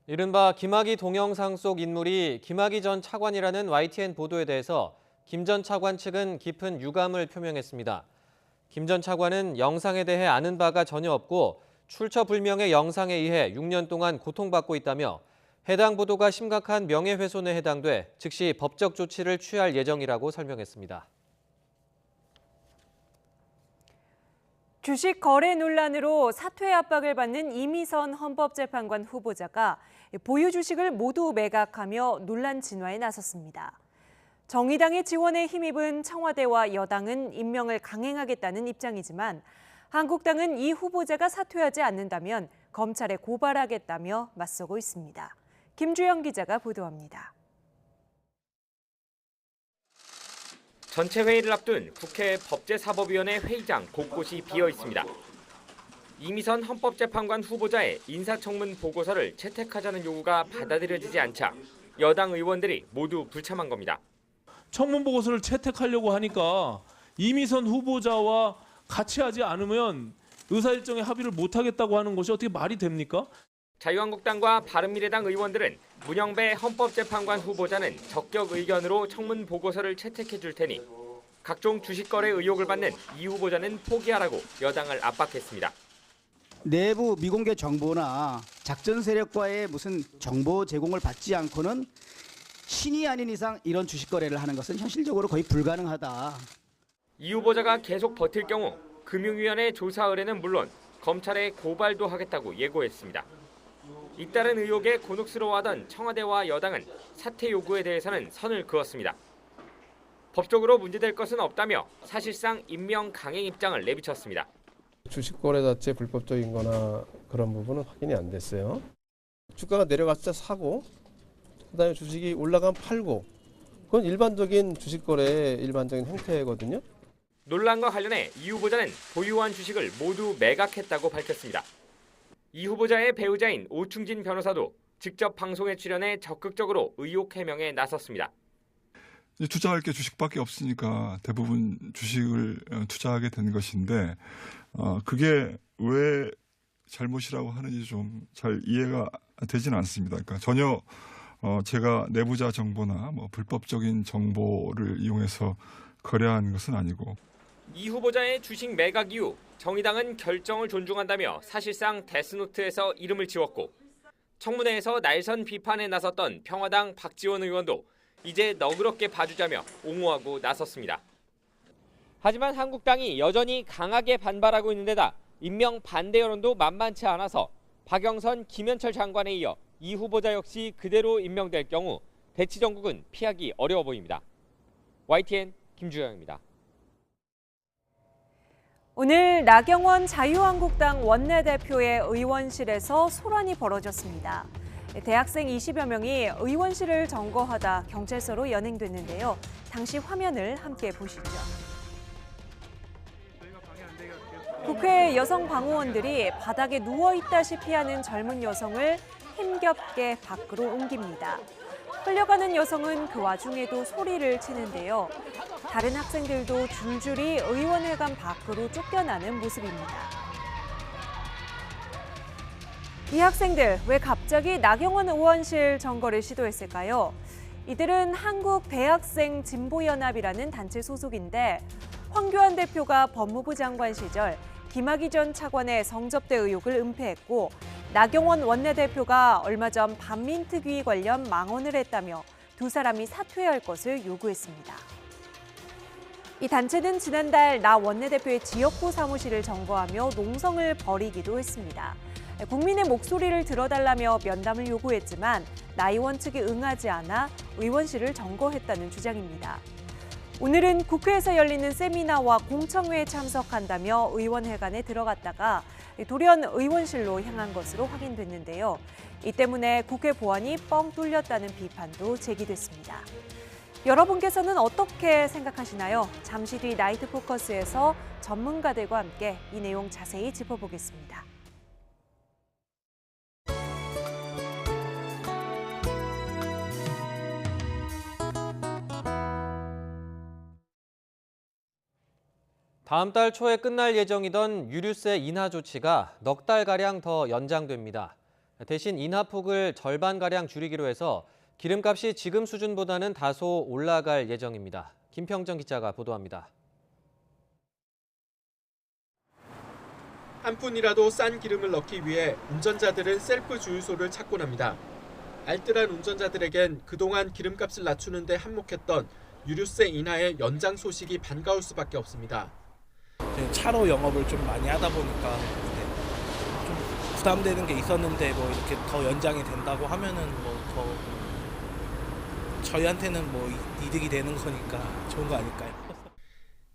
이른바 김학의 동영상 속 인물이 김학의 전 차관이라는 YTN 보도에 대해서 김 전 차관 측은 깊은 유감을 표명했습니다. 김 전 차관은 영상에 대해 아는 바가 전혀 없고 출처불명의 영상에 의해 6년 동안 고통받고 있다며 해당 보도가 심각한 명예훼손에 해당돼 즉시 법적 조치를 취할 예정이라고 설명했습니다. 주식 거래 논란으로 사퇴 압박을 받는 이미선 헌법재판관 후보자가 보유 주식을 모두 매각하며 논란 진화에 나섰습니다. 정의당의 지원에 힘입은 청와대와 여당은 임명을 강행하겠다는 입장이지만 한국당은 이 후보자가 사퇴하지 않는다면 검찰에 고발하겠다며 맞서고 있습니다. 김주영 기자가 보도합니다. 전체 회의를 앞둔 국회 법제사법위원회 회의장 곳곳이 비어 있습니다. 이미선 헌법재판관 후보자의 인사청문 보고서를 채택하자는 요구가 받아들여지지 않자 여당 의원들이 모두 불참한 겁니다. 청문 보고서를 채택하려고 하니까 이미선 후보자와 같이 하지 않으면 의사일정에 합의를 못하겠다고 하는 것이 어떻게 말이 됩니까? 자유한국당과 바른미래당 의원들은 문영배 헌법재판관 후보자는 적격 의견으로 청문 보고서를 채택해 줄 테니 각종 주식 거래 의혹을 받는 이 후보자는 포기하라고 여당을 압박했습니다. 내부 미공개 정보나 작전 세력과의 무슨 정보 제공을 받지 않고는 신이 아닌 이상 이런 주식 거래를 하는 것은 현실적으로 거의 불가능하다. 이 후보자가 계속 버틸 경우 금융위원회 조사 의뢰는 물론 검찰에 고발도 하겠다고 예고했습니다. 잇따른 의혹에 곤혹스러워하던 청와대와 여당은 사퇴 요구에 대해서는 선을 그었습니다. 법적으로 문제될 것은 없다며 사실상 임명 강행 입장을 내비쳤습니다. 주식 거래 자체 불법적인 거나 그런 부분은 확인이 안 됐어요. 주가가 내려갔을 때 사고 그다음에 주식이 올라가면 팔고 그건 일반적인 주식 거래의 일반적인 형태거든요. 논란과 관련해 이 후보자는 보유한 주식을 모두 매각했다고 밝혔습니다. 이 후보자의 배우자인 오충진 변호사도 직접 방송에 출연해 적극적으로 의혹 해명에 나섰습니다. 투자할 게 주식밖에 없으니까 대부분 주식을 투자하게 된 것인데 그게 왜 잘못이라고 하는지 좀 잘 이해가 되지는 않습니다. 그러니까 전혀 제가 내부자 정보나 뭐 불법적인 정보를 이용해서 거래한 것은 아니고. 이 후보자의 주식 매각 이후 정의당은 결정을 존중한다며 사실상 데스노트에서 이름을 지웠고 청문회에서 날선 비판에 나섰던 평화당 박지원 의원도 이제 너그럽게 봐주자며 옹호하고 나섰습니다. 하지만 한국당이 여전히 강하게 반발하고 있는 데다 임명 반대 여론도 만만치 않아서 박영선, 김현철 장관에 이어 이 후보자 역시 그대로 임명될 경우 대치 정국은 피하기 어려워 보입니다. YTN 김주영입니다. 오늘 나경원 자유한국당 원내대표의 의원실에서 소란이 벌어졌습니다. 대학생 20여 명이 의원실을 점거하다 경찰서로 연행됐는데요. 당시 화면을 함께 보시죠. 국회 여성 방호원들이 바닥에 누워있다시피 하는 젊은 여성을 힘겹게 밖으로 옮깁니다. 끌려가는 여성은 그 와중에도 소리를 치는데요. 다른 학생들도 줄줄이 의원회관 밖으로 쫓겨나는 모습입니다. 이 학생들 왜 갑자기 나경원 의원실 점거를 시도했을까요? 이들은 한국대학생진보연합이라는 단체 소속인데 황교안 대표가 법무부 장관 시절 김학의 전 차관의 성접대 의혹을 은폐했고 나경원 원내대표가 얼마 전 반민특위 관련 망언을 했다며 두 사람이 사퇴할 것을 요구했습니다. 이 단체는 지난달 나 원내대표의 지역구 사무실을 점거하며 농성을 벌이기도 했습니다. 국민의 목소리를 들어달라며 면담을 요구했지만 나 의원 측이 응하지 않아 의원실을 점거했다는 주장입니다. 오늘은 국회에서 열리는 세미나와 공청회에 참석한다며 의원회관에 들어갔다가 돌연 의원실로 향한 것으로 확인됐는데요. 이 때문에 국회 보안이 뻥 뚫렸다는 비판도 제기됐습니다. 여러분께서는 어떻게 생각하시나요? 잠시 뒤 나이트 포커스에서 전문가들과 함께 이 내용 자세히 짚어보겠습니다. 다음 달 초에 끝날 예정이던 유류세 인하 조치가 넉 달가량 더 연장됩니다. 대신 인하폭을 절반가량 줄이기로 해서 기름값이 지금 수준보다는 다소 올라갈 예정입니다. 김평정 기자가 보도합니다. 한 푼이라도 싼 기름을 넣기 위해 운전자들은 셀프 주유소를 찾곤 합니다. 알뜰한 운전자들에겐 그동안 기름값을 낮추는 데 한몫했던 유류세 인하의 연장 소식이 반가울 수밖에 없습니다. 차로 영업을 좀 많이 하다 보니까 좀 부담되는 게 있었는데 뭐 이렇게 더 연장이 된다고 하면은 뭐 더 저희한테는 뭐 이득이 되는 거니까 좋은 거 아닐까요?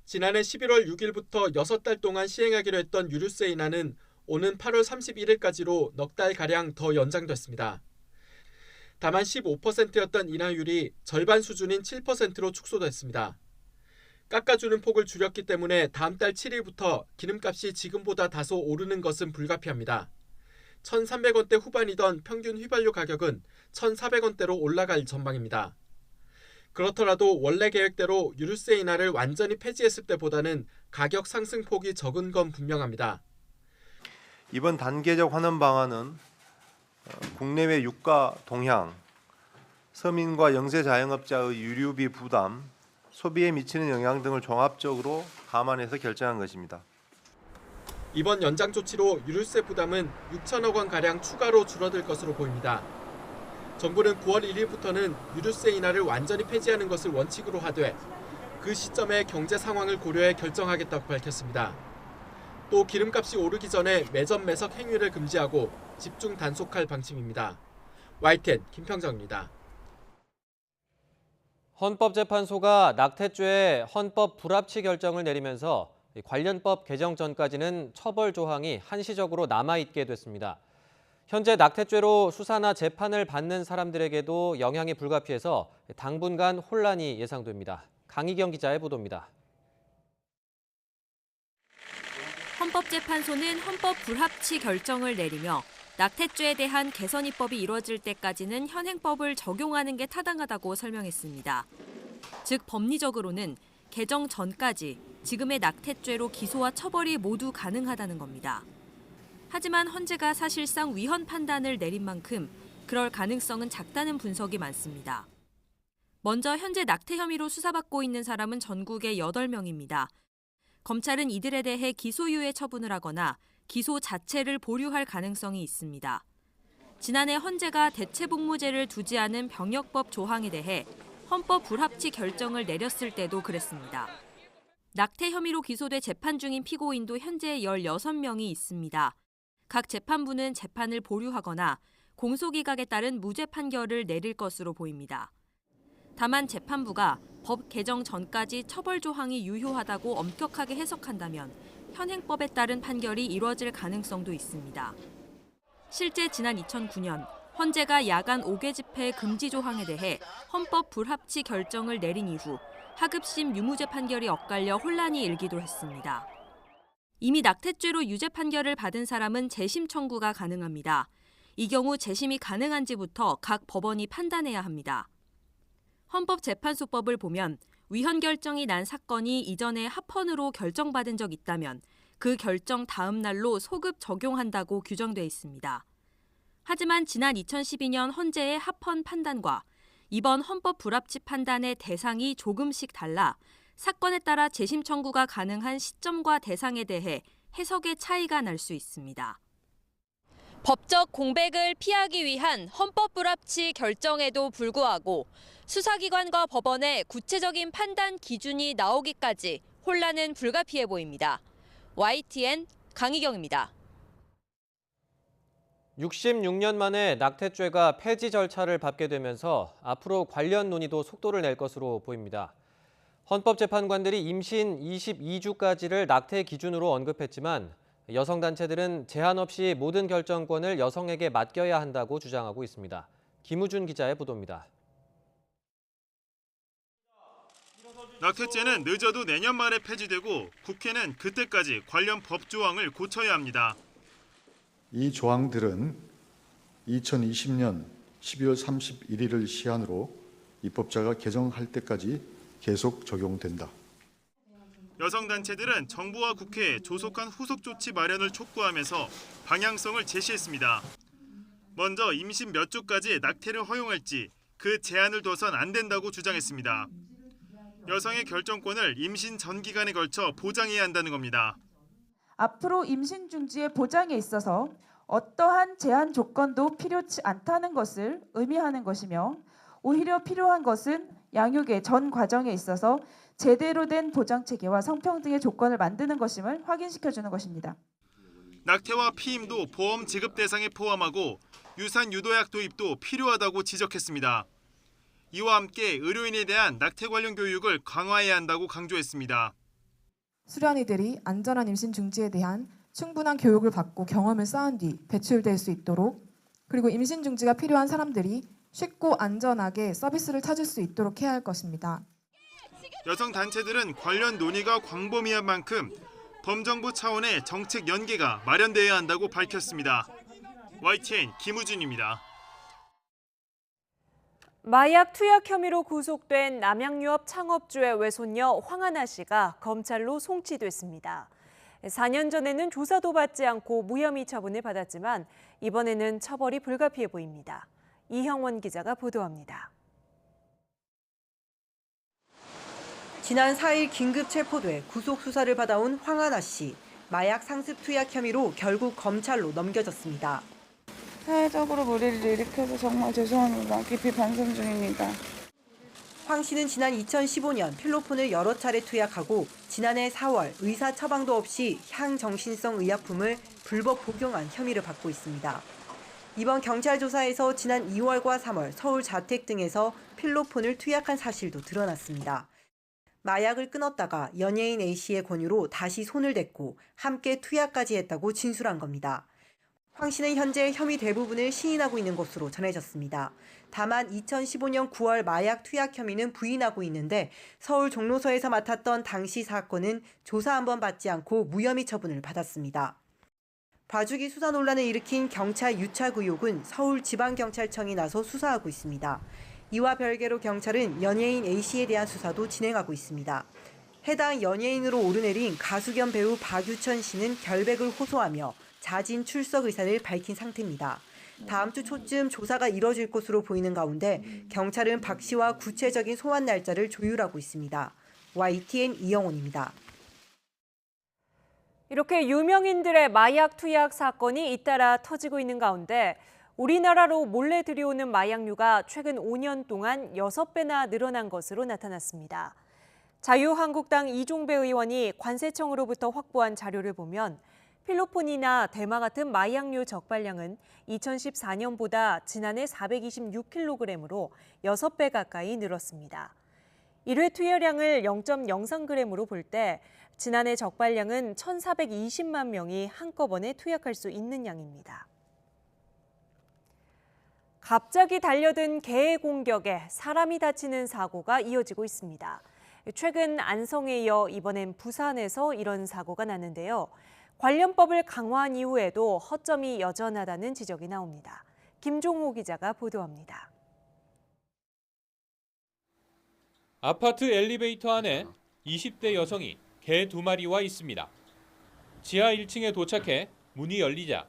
지난해 11월 6일부터 6달 동안 시행하기로 했던 유류세 인하는 오는 8월 31일까지로 넉 달가량 더 연장됐습니다. 다만 15%였던 인하율이 절반 수준인 7%로 축소됐습니다. 깎아주는 폭을 줄였기 때문에 다음 달 7일부터 기름값이 지금보다 다소 오르는 것은 불가피합니다. 1,300원대 후반이던 평균 휘발유 가격은 1,400원대로 올라갈 전망입니다. 그렇더라도 원래 계획대로 유류세 인하를 완전히 폐지했을 때보다는 가격 상승폭이 적은 건 분명합니다. 이번 단계적 환원 방안은 국내외 유가 동향, 서민과 영세 자영업자의 유류비 부담, 소비에 미치는 영향 등을 종합적으로 감안해서 결정한 것입니다. 이번 연장 조치로 유류세 부담은 6천억 원가량 추가로 줄어들 것으로 보입니다. 정부는 9월 1일부터는 유류세 인하를 완전히 폐지하는 것을 원칙으로 하되 그 시점에 경제 상황을 고려해 결정하겠다고 밝혔습니다. 또 기름값이 오르기 전에 매점 매석 행위를 금지하고 집중 단속할 방침입니다. YTN 김평정입니다. 헌법재판소가 낙태죄의 헌법 불합치 결정을 내리면서 관련법 개정 전까지는 처벌 조항이 한시적으로 남아있게 됐습니다. 현재 낙태죄로 수사나 재판을 받는 사람들에게도 영향이 불가피해서 당분간 혼란이 예상됩니다. 강희경 기자의 보도입니다. 헌법재판소는 헌법 불합치 결정을 내리며 낙태죄에 대한 개선 입법이 이루어질 때까지는 현행법을 적용하는 게 타당하다고 설명했습니다. 즉 법리적으로는 개정 전까지 지금의 낙태죄로 기소와 처벌이 모두 가능하다는 겁니다. 하지만 헌재가 사실상 위헌 판단을 내린 만큼 그럴 가능성은 작다는 분석이 많습니다. 먼저 현재 낙태 혐의로 수사받고 있는 사람은 전국에 8명입니다. 검찰은 이들에 대해 기소유예 처분을 하거나 기소 자체를 보류할 가능성이 있습니다. 지난해 헌재가 대체복무제를 두지 않은 병역법 조항에 대해 헌법 불합치 결정을 내렸을 때도 그랬습니다. 낙태 혐의로 기소돼 재판 중인 피고인도 현재 16명이 있습니다. 각 재판부는 재판을 보류하거나 공소기각에 따른 무죄 판결을 내릴 것으로 보입니다. 다만 재판부가 법 개정 전까지 처벌 조항이 유효하다고 엄격하게 해석한다면 현행법에 따른 판결이 이루어질 가능성도 있습니다. 실제 지난 2009년 헌재가 야간 5개 집회 금지 조항에 대해 헌법 불합치 결정을 내린 이후 하급심 유무죄 판결이 엇갈려 혼란이 일기도 했습니다. 이미 낙태죄로 유죄 판결을 받은 사람은 재심 청구가 가능합니다. 이 경우 재심이 가능한지부터 각 법원이 판단해야 합니다. 헌법재판소법을 보면 위헌 결정이 난 사건이 이전에 합헌으로 결정받은 적 있다면 그 결정 다음 날로 소급 적용한다고 규정돼 있습니다. 하지만 지난 2012년 헌재의 합헌 판단과 이번 헌법 불합치 판단의 대상이 조금씩 달라 사건에 따라 재심 청구가 가능한 시점과 대상에 대해 해석의 차이가 날 수 있습니다. 법적 공백을 피하기 위한 헌법 불합치 결정에도 불구하고 수사기관과 법원의 구체적인 판단 기준이 나오기까지 혼란은 불가피해 보입니다. YTN 강희경입니다. 66년 만에 낙태죄가 폐지 절차를 밟게 되면서 앞으로 관련 논의도 속도를 낼 것으로 보입니다. 헌법재판관들이 임신 22주까지를 낙태 기준으로 언급했지만 여성단체들은 제한 없이 모든 결정권을 여성에게 맡겨야 한다고 주장하고 있습니다. 김우준 기자의 보도입니다. 낙태죄는 늦어도 내년 말에 폐지되고 국회는 그때까지 관련 법 조항을 고쳐야 합니다. 이 조항들은 2020년 12월 31일을 시한으로 입법자가 개정할 때까지 계속 적용된다. 여성단체들은 정부와 국회에 조속한 후속 조치 마련을 촉구하면서 방향성을 제시했습니다. 먼저 임신 몇 주까지 낙태를 허용할지 그 제한을 둬선 안 된다고 주장했습니다. 여성의 결정권을 임신 전 기간에 걸쳐 보장해야 한다는 겁니다. 앞으로 임신 중지의 보장에 있어서 어떠한 제한 조건도 필요치 않다는 것을 의미하는 것이며 오히려 필요한 것은 양육의 전 과정에 있어서 제대로 된 보장 체계와 성평등의 조건을 만드는 것임을 확인시켜주는 것입니다. 낙태와 피임도 보험 지급 대상에 포함하고 유산 유도약 도입도 필요하다고 지적했습니다. 이와 함께 의료인에 대한 낙태 관련 교육을 강화해야 한다고 강조했습니다. 수련이들이 안전한 임신 중지에 대한 충분한 교육을 받고 경험을 쌓은 뒤 배출될 수 있도록, 그리고 임신 중지가 필요한 사람들이 쉽고 안전하게 서비스를 찾을 수 있도록 해야 할 것입니다. 여성 단체들은 관련 논의가 광범위한 만큼 범정부 차원의 정책 연계가 마련돼야 한다고 밝혔습니다. YTN 김우준입니다. 마약 투약 혐의로 구속된 남양유업 창업주의 외손녀 황하나 씨가 검찰로 송치됐습니다. 4년 전에는 조사도 받지 않고 무혐의 처분을 받았지만 이번에는 처벌이 불가피해 보입니다. 이형원 기자가 보도합니다. 지난 4일 긴급 체포돼 구속 수사를 받아온 황하나 씨. 마약 상습 투약 혐의로 결국 검찰로 넘겨졌습니다. 사회적으로 무리를 일으켜서 정말 죄송합니다. 깊이 반성 중입니다. 황 씨는 지난 2015년 필로폰을 여러 차례 투약하고 지난해 4월 의사 처방도 없이 향정신성 의약품을 불법 복용한 혐의를 받고 있습니다. 이번 경찰 조사에서 지난 2월과 3월 서울 자택 등에서 필로폰을 투약한 사실도 드러났습니다. 마약을 끊었다가 연예인 A씨의 권유로 다시 손을 댔고 함께 투약까지 했다고 진술한 겁니다. 황 씨는 현재 혐의 대부분을 시인하고 있는 것으로 전해졌습니다. 다만 2015년 9월 마약 투약 혐의는 부인하고 있는데 서울 종로서에서 맡았던 당시 사건은 조사 한 번 받지 않고 무혐의 처분을 받았습니다. 봐주기 수사 논란을 일으킨 경찰 유착 의혹은 서울지방경찰청이 나서 수사하고 있습니다. 이와 별개로 경찰은 연예인 A씨에 대한 수사도 진행하고 있습니다. 해당 연예인으로 오르내린 가수 겸 배우 박유천 씨는 결백을 호소하며 자진 출석 의사를 밝힌 상태입니다. 다음 주 초쯤 조사가 이뤄질 것으로 보이는 가운데 경찰은 박 씨와 구체적인 소환 날짜를 조율하고 있습니다. YTN 이영훈입니다. 이렇게 유명인들의 마약 투약 사건이 잇따라 터지고 있는 가운데 우리나라로 몰래 들여오는 마약류가 최근 5년 동안 6배나 늘어난 것으로 나타났습니다. 자유한국당 이종배 의원이 관세청으로부터 확보한 자료를 보면 필로폰이나 대마 같은 마약류 적발량은 2014년보다 지난해 426kg으로 6배 가까이 늘었습니다. 1회 투여량을 0.03g으로 볼 때 지난해 적발량은 1,420만 명이 한꺼번에 투약할 수 있는 양입니다. 갑자기 달려든 개의 공격에 사람이 다치는 사고가 이어지고 있습니다. 최근 안성에 이어 이번엔 부산에서 이런 사고가 났는데요. 관련법을 강화한 이후에도 허점이 여전하다는 지적이 나옵니다. 김종호 기자가 보도합니다. 아파트 엘리베이터 안에 20대 여성이 개 2마리와 있습니다. 지하 1층에 도착해 문이 열리자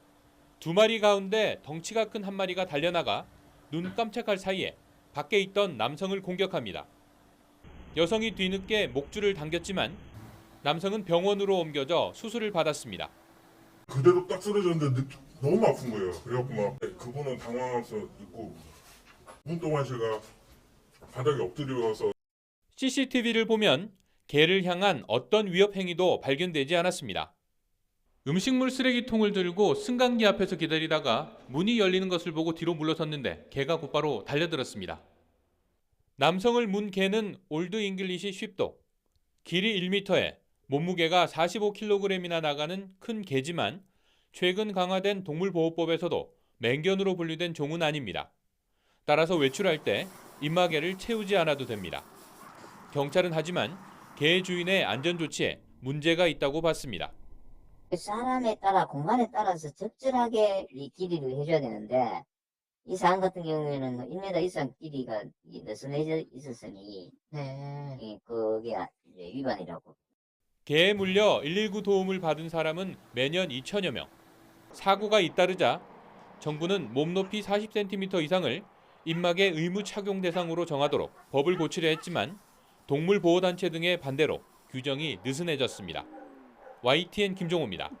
2마리 가운데 덩치가 큰 한 마리가 달려나가 눈 깜짝할 사이에 밖에 있던 남성을 공격합니다. 여성이 뒤늦게 목줄을 당겼지만 남성은 병원으로 옮겨져 수술을 받았습니다. 그대로 딱 쓰러졌는데 너무 아픈 거예요. 그래갖고 막 그분은 당황해서 있고 운동화 제가 바닥에 엎드려서 CCTV를 보면 개를 향한 어떤 위협 행위도 발견되지 않았습니다. 음식물 쓰레기통을 들고 승강기 앞에서 기다리다가 문이 열리는 것을 보고 뒤로 물러섰는데 개가 곧바로 달려들었습니다. 남성을 문 개는 올드 잉글리시 쉽독, 길이 1m에 몸무게가 45kg이나 나가는 큰 개지만 최근 강화된 동물보호법에서도 맹견으로 분류된 종은 아닙니다. 따라서 외출할 때 입마개를 채우지 않아도 됩니다. 경찰은 하지만 개 주인의 안전 조치에 문제가 있다고 봤습니다. 사람에 따라 공간에 따라서 적절하게 이 길이를 해줘야 되는데 이 사람 같은 경우에는 1m 이상 길이가 느슨해져 있었으니 그게 이제 위반이라고. 개에 물려 119 도움을 받은 사람은 매년 2천여 명. 사고가 잇따르자 정부는 몸 높이 40cm 이상을 입마개 의무 착용 대상으로 정하도록 법을 고치려 했지만 동물보호단체 등의 반대로 규정이 느슨해졌습니다. YTN 김종호입니다.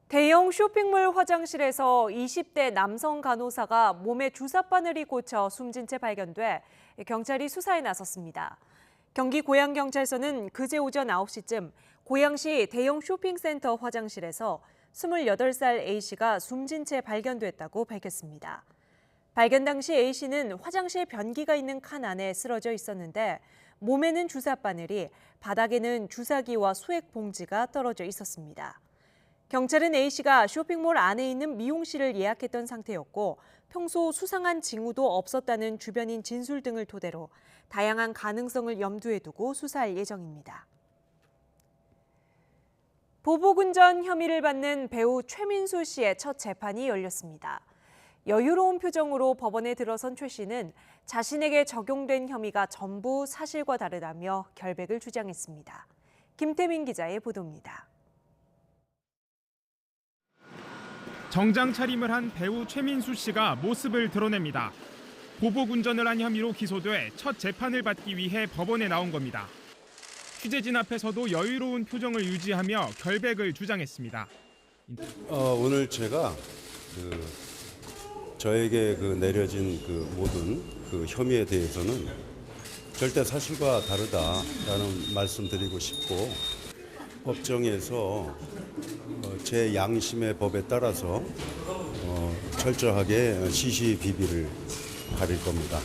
대형 쇼핑몰 화장실에서 20대 남성 간호사가 몸에 주사바늘이 꽂혀 숨진 채 발견돼 경찰이 수사에 나섰습니다. 경기 고양경찰서는 그제 오전 9시쯤 고양시 대형 쇼핑센터 화장실에서 28살 A씨가 숨진 채 발견됐다고 밝혔습니다. 발견 당시 A씨는 화장실 변기가 있는 칸 안에 쓰러져 있었는데 몸에는 주사바늘이, 바닥에는 주사기와 수액 봉지가 떨어져 있었습니다. 경찰은 A씨가 쇼핑몰 안에 있는 미용실을 예약했던 상태였고 평소 수상한 징후도 없었다는 주변인 진술 등을 토대로 다양한 가능성을 염두에 두고 수사할 예정입니다. 보복운전 혐의를 받는 배우 최민수 씨의 첫 재판이 열렸습니다. 여유로운 표정으로 법원에 들어선 최 씨는 자신에게 적용된 혐의가 전부 사실과 다르다며 결백을 주장했습니다. 김태민 기자의 보도입니다. 정장 차림을 한 배우 최민수 씨가 모습을 드러냅니다. 보복운전을 한 혐의로 기소돼 첫 재판을 받기 위해 법원에 나온 겁니다. 취재진 앞에서도 여유로운 표정을 유지하며 결백을 주장했습니다. 오늘 제가 저에게 내려진 모든 혐의에 대해서는 절대 사실과 다르다라는 말씀드리고 싶고 법정에서 제 양심의 법에 따라서 철저하게 시시비비를 가릴 겁니다.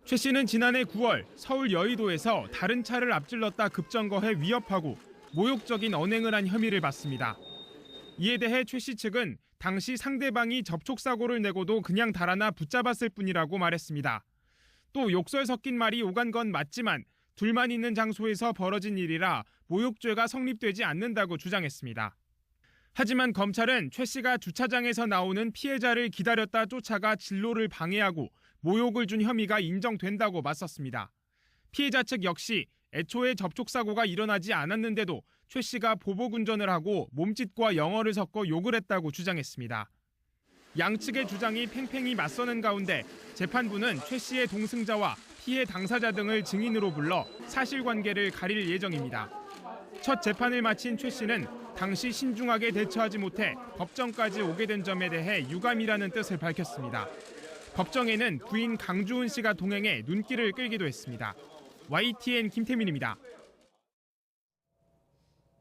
최 씨는 지난해 9월 서울 여의도에서 다른 차를 앞질렀다 급정거해 위협하고 모욕적인 언행을 한 혐의를 받습니다. 이에 대해 최 씨 측은 당시 상대방이 접촉사고를 내고도 그냥 달아나 붙잡았을 뿐이라고 말했습니다. 또 욕설 섞인 말이 오간 건 맞지만 둘만 있는 장소에서 벌어진 일이라 모욕죄가 성립되지 않는다고 주장했습니다. 하지만 검찰은 최 씨가 주차장에서 나오는 피해자를 기다렸다 쫓아가 진로를 방해하고 모욕을 준 혐의가 인정된다고 맞섰습니다. 피해자 측 역시 애초에 접촉사고가 일어나지 않았는데도 최 씨가 보복운전을 하고 몸짓과 영어를 섞어 욕을 했다고 주장했습니다. 양측의 주장이 팽팽히 맞서는 가운데 재판부는 최 씨의 동승자와 피해 당사자 등을 증인으로 불러 사실관계를 가릴 예정입니다. 첫 재판을 마친 최 씨는 당시 신중하게 대처하지 못해 법정까지 오게 된 점에 대해 유감이라는 뜻을 밝혔습니다. 법정에는 부인 강주은 씨가 동행해 눈길을 끌기도 했습니다. YTN 김태민입니다.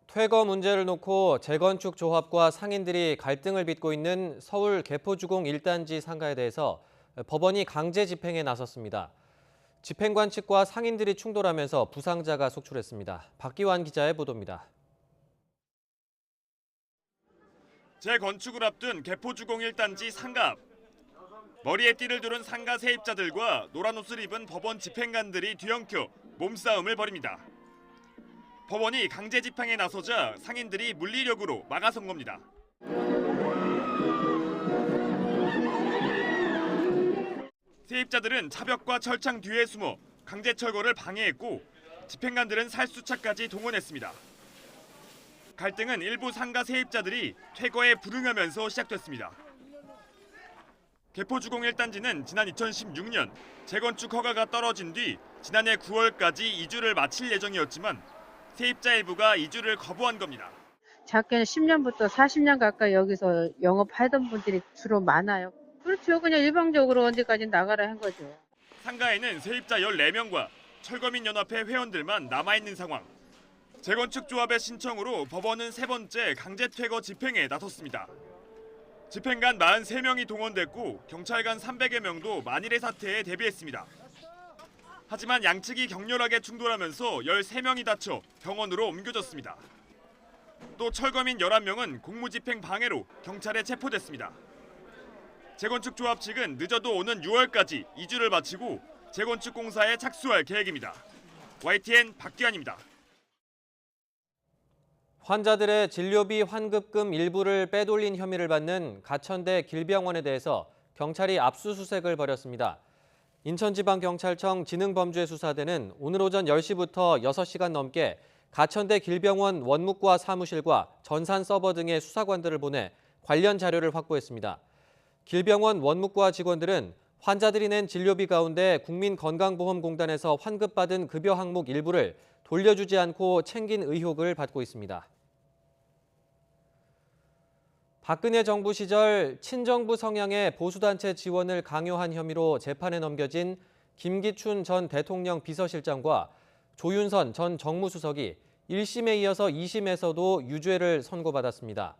퇴거 문제를 놓고 재건축 조합과 상인들이 갈등을 빚고 있는 서울 개포주공 1단지 상가에 대해서 법원이 강제 집행에 나섰습니다. 집행관 측과 상인들이 충돌하면서 부상자가 속출했습니다. 박기환 기자의 보도입니다. 재건축을 앞둔 개포주공 1단지 상가. 머리에 띠를 두른 상가 세입자들과 노란 옷을 입은 법원 집행관들이 뒤엉켜 몸싸움을 벌입니다. 법원이 강제 집행에 나서자 상인들이 물리력으로 막아선 겁니다. 세입자들은 차벽과 철창 뒤에 숨어 강제 철거를 방해했고 집행관들은 살수차까지 동원했습니다. 갈등은 일부 상가 세입자들이 퇴거에 불응하면서 시작됐습니다. 개포주공 1단지는 지난 2016년 재건축 허가가 떨어진 뒤 지난해 9월까지 이주를 마칠 예정이었지만 세입자 일부가 이주를 거부한 겁니다. 작게는 10년부터 40년 가까이 여기서 영업하던 분들이 주로 많아요. 그렇죠. 그냥 일방적으로 언제까지 나가라 한 거죠. 상가에는 세입자 14명과 철거민연합회 회원들만 남아있는 상황. 재건축 조합의 신청으로 법원은 세 번째 강제 퇴거 집행에 나섰습니다. 집행관 43명이 동원됐고 경찰관 300여 명도 만일의 사태에 대비했습니다. 하지만 양측이 격렬하게 충돌하면서 13명이 다쳐 병원으로 옮겨졌습니다. 또 철거민 11명은 공무집행 방해로 경찰에 체포됐습니다. 재건축 조합 측은 늦어도 오는 6월까지 이주를 마치고 재건축 공사에 착수할 계획입니다. YTN 박기환입니다. 환자들의 진료비 환급금 일부를 빼돌린 혐의를 받는 가천대 길병원에 대해서 경찰이 압수수색을 벌였습니다. 인천지방경찰청 지능범죄수사대는 오늘 오전 10시부터 6시간 넘게 가천대 길병원 원무과 사무실과 전산 서버 등의 수사관들을 보내 관련 자료를 확보했습니다. 길병원 원무과 직원들은 환자들이 낸 진료비 가운데 국민건강보험공단에서 환급받은 급여 항목 일부를 돌려주지 않고 챙긴 의혹을 받고 있습니다. 박근혜 정부 시절 친정부 성향의 보수단체 지원을 강요한 혐의로 재판에 넘겨진 김기춘 전 대통령 비서실장과 조윤선 전 정무수석이 1심에 이어서 2심에서도 유죄를 선고받았습니다.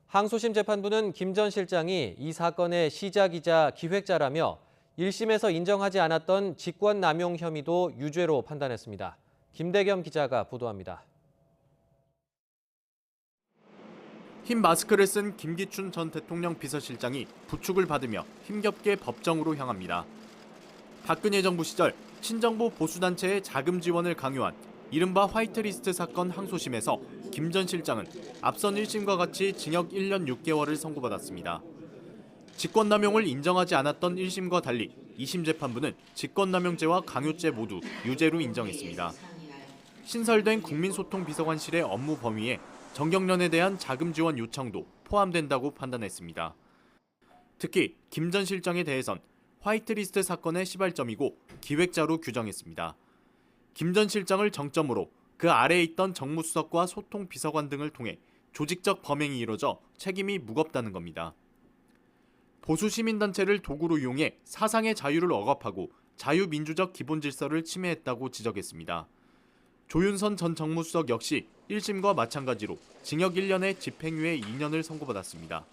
항소심 재판부는 김 전 실장이 이 사건의 시작이자 기획자라며 1심에서 인정하지 않았던 직권남용 혐의도 유죄로 판단했습니다. 김대겸 기자가 보도합니다. 흰 마스크를 쓴 김기춘 전 대통령 비서실장이 부축을 받으며 힘겹게 법정으로 향합니다. 박근혜 정부 시절 친정부 보수단체의 자금 지원을 강요한 이른바 화이트리스트 사건 항소심에서 김 전 실장은 앞선 1심과 같이 징역 1년 6개월을 선고받았습니다. 직권남용을 인정하지 않았던 1심과 달리 2심 재판부는 직권남용죄와 강요죄 모두 유죄로 인정했습니다. 신설된 국민소통비서관실의 업무 범위에 정경련에 대한 자금 지원 요청도 포함된다고 판단했습니다. 특히 김 전 실장에 대해선 화이트리스트 사건의 시발점이고 기획자로 규정했습니다. 김 전 실장을 정점으로 그 아래에 있던 정무수석과 소통비서관 등을 통해 조직적 범행이 이뤄져 책임이 무겁다는 겁니다. 보수 시민단체를 도구로 이용해 사상의 자유를 억압하고 자유민주적 기본 질서를 침해했다고 지적했습니다. 조윤선 전 정무수석 역시 1심과 마찬가지로 징역 1년에 집행유예 2년을 선고받았습니다.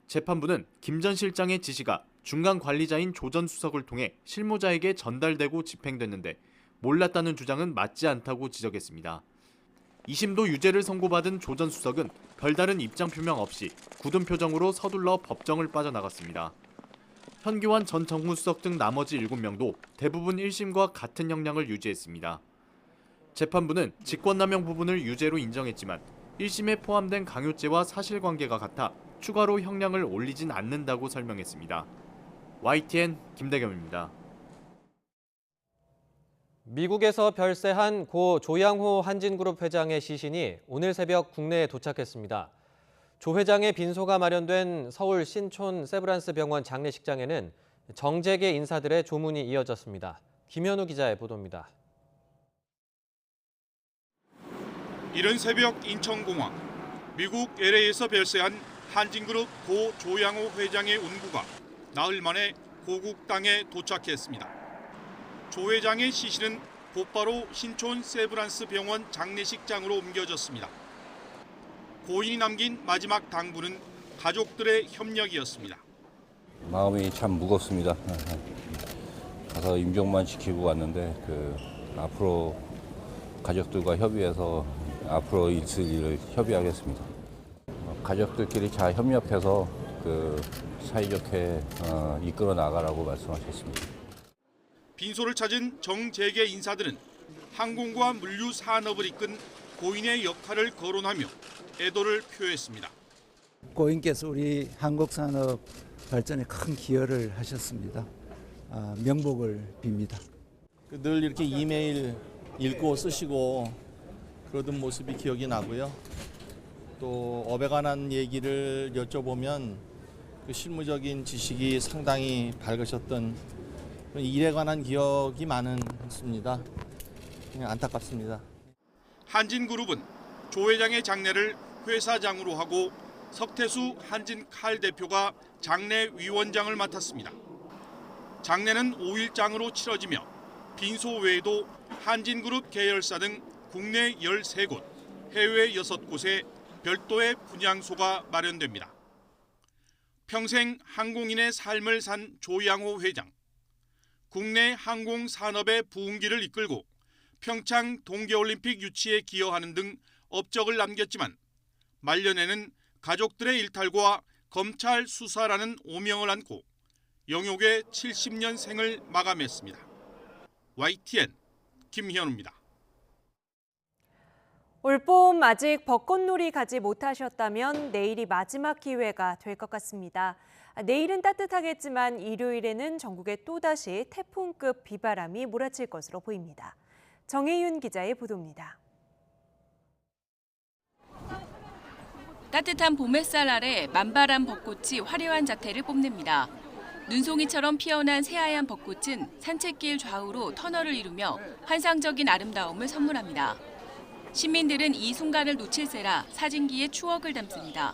재판부는 김 전 실장의 지시가 중간 관리자인 조 전 수석을 통해 실무자에게 전달되고 집행됐는데 몰랐다는 주장은 맞지 않다고 지적했습니다. 2심도 유죄를 선고받은 조 전 수석은 별다른 입장 표명 없이 굳은 표정으로 서둘러 법정을 빠져나갔습니다. 현기환 전 정무수석 등 나머지 7명도 대부분 1심과 같은 형량을 유지했습니다. 재판부는 직권남용 부분을 유죄로 인정했지만 1심에 포함된 강요죄와 사실관계가 같아 추가로 형량을 올리진 않는다고 설명했습니다. YTN 김대겸입니다. 미국에서 별세한 고 조양호 한진그룹 회장의 시신이 오늘 새벽 국내에 도착했습니다. 조 회장의 빈소가 마련된 서울 신촌 세브란스 병원 장례식장에는 정재계 인사들의 조문이 이어졌습니다. 김현우 기자의 보도입니다. 이른 새벽 인천공항, 미국 LA에서 별세한 한진그룹 고 조양호 회장의 운구가 나흘 만에 고국 땅에 도착했습니다. 조 회장의 시신은 곧바로 신촌 세브란스 병원 장례식장으로 옮겨졌습니다. 고인이 남긴 마지막 당부는 가족들의 협력이었습니다. 마음이 참 무겁습니다. 가서 임종만 지키고 왔는데 앞으로 가족들과 협의해서 앞으로 있을 일을 협의하겠습니다. 가족들끼리 잘 협력해서 사이좋게 이끌어 나가라고 말씀하셨습니다. 빈소를 찾은 정재계 인사들은 항공과 물류 산업을 이끈 고인의 역할을 거론하며 애도를 표했습니다. 고인께서 우리 한국 산업 발전에 큰 기여를 하셨습니다. 명복을 빕니다. 늘 이렇게 이메일 읽고 쓰시고 그러던 모습이 기억이 나고요. 또 업에 관한 얘기를 여쭤보면 그 실무적인 지식이 상당히 밝으셨던 일에 관한 기억이 많습니다. 그냥 안타깝습니다. 한진그룹은 조 회장의 장례를 회사장으로 하고 석태수 한진칼 대표가 장례 위원장을 맡았습니다. 장례는 5일장으로 치러지며 빈소 외에도 한진그룹 계열사 등 국내 13곳, 해외 6곳에 별도의 분향소가 마련됩니다. 평생 항공인의 삶을 산 조양호 회장. 국내 항공산업의 부흥기를 이끌고 평창 동계올림픽 유치에 기여하는 등 업적을 남겼지만 말년에는 가족들의 일탈과 검찰 수사라는 오명을 안고 영역의 70년 생을 마감했습니다. YTN 김현우입니다. 올봄 아직 벚꽃놀이 가지 못하셨다면 내일이 마지막 기회가 될 것 같습니다. 내일은 따뜻하겠지만 일요일에는 전국에 또다시 태풍급 비바람이 몰아칠 것으로 보입니다. 정혜윤 기자의 보도입니다. 따뜻한 봄 햇살 아래 만발한 벚꽃이 화려한 자태를 뽐냅니다. 눈송이처럼 피어난 새하얀 벚꽃은 산책길 좌우로 터널을 이루며 환상적인 아름다움을 선물합니다. 시민들은 이 순간을 놓칠세라 사진기에 추억을 담습니다.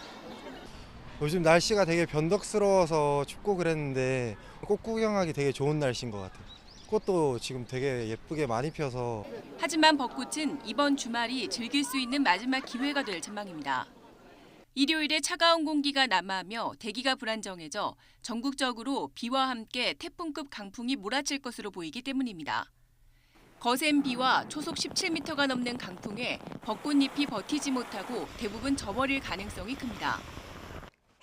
요즘 날씨가 되게 변덕스러워서 춥고 그랬는데 꽃 구경하기 되게 좋은 날씨인 것 같아요. 꽃도 지금 되게 예쁘게 많이 펴서. 하지만 벚꽃은 이번 주말이 즐길 수 있는 마지막 기회가 될 전망입니다. 일요일에 차가운 공기가 남하하며 대기가 불안정해져 전국적으로 비와 함께 태풍급 강풍이 몰아칠 것으로 보이기 때문입니다. 거센 비와 초속 17m가 넘는 강풍에 벚꽃잎이 버티지 못하고 대부분 져버릴 가능성이 큽니다.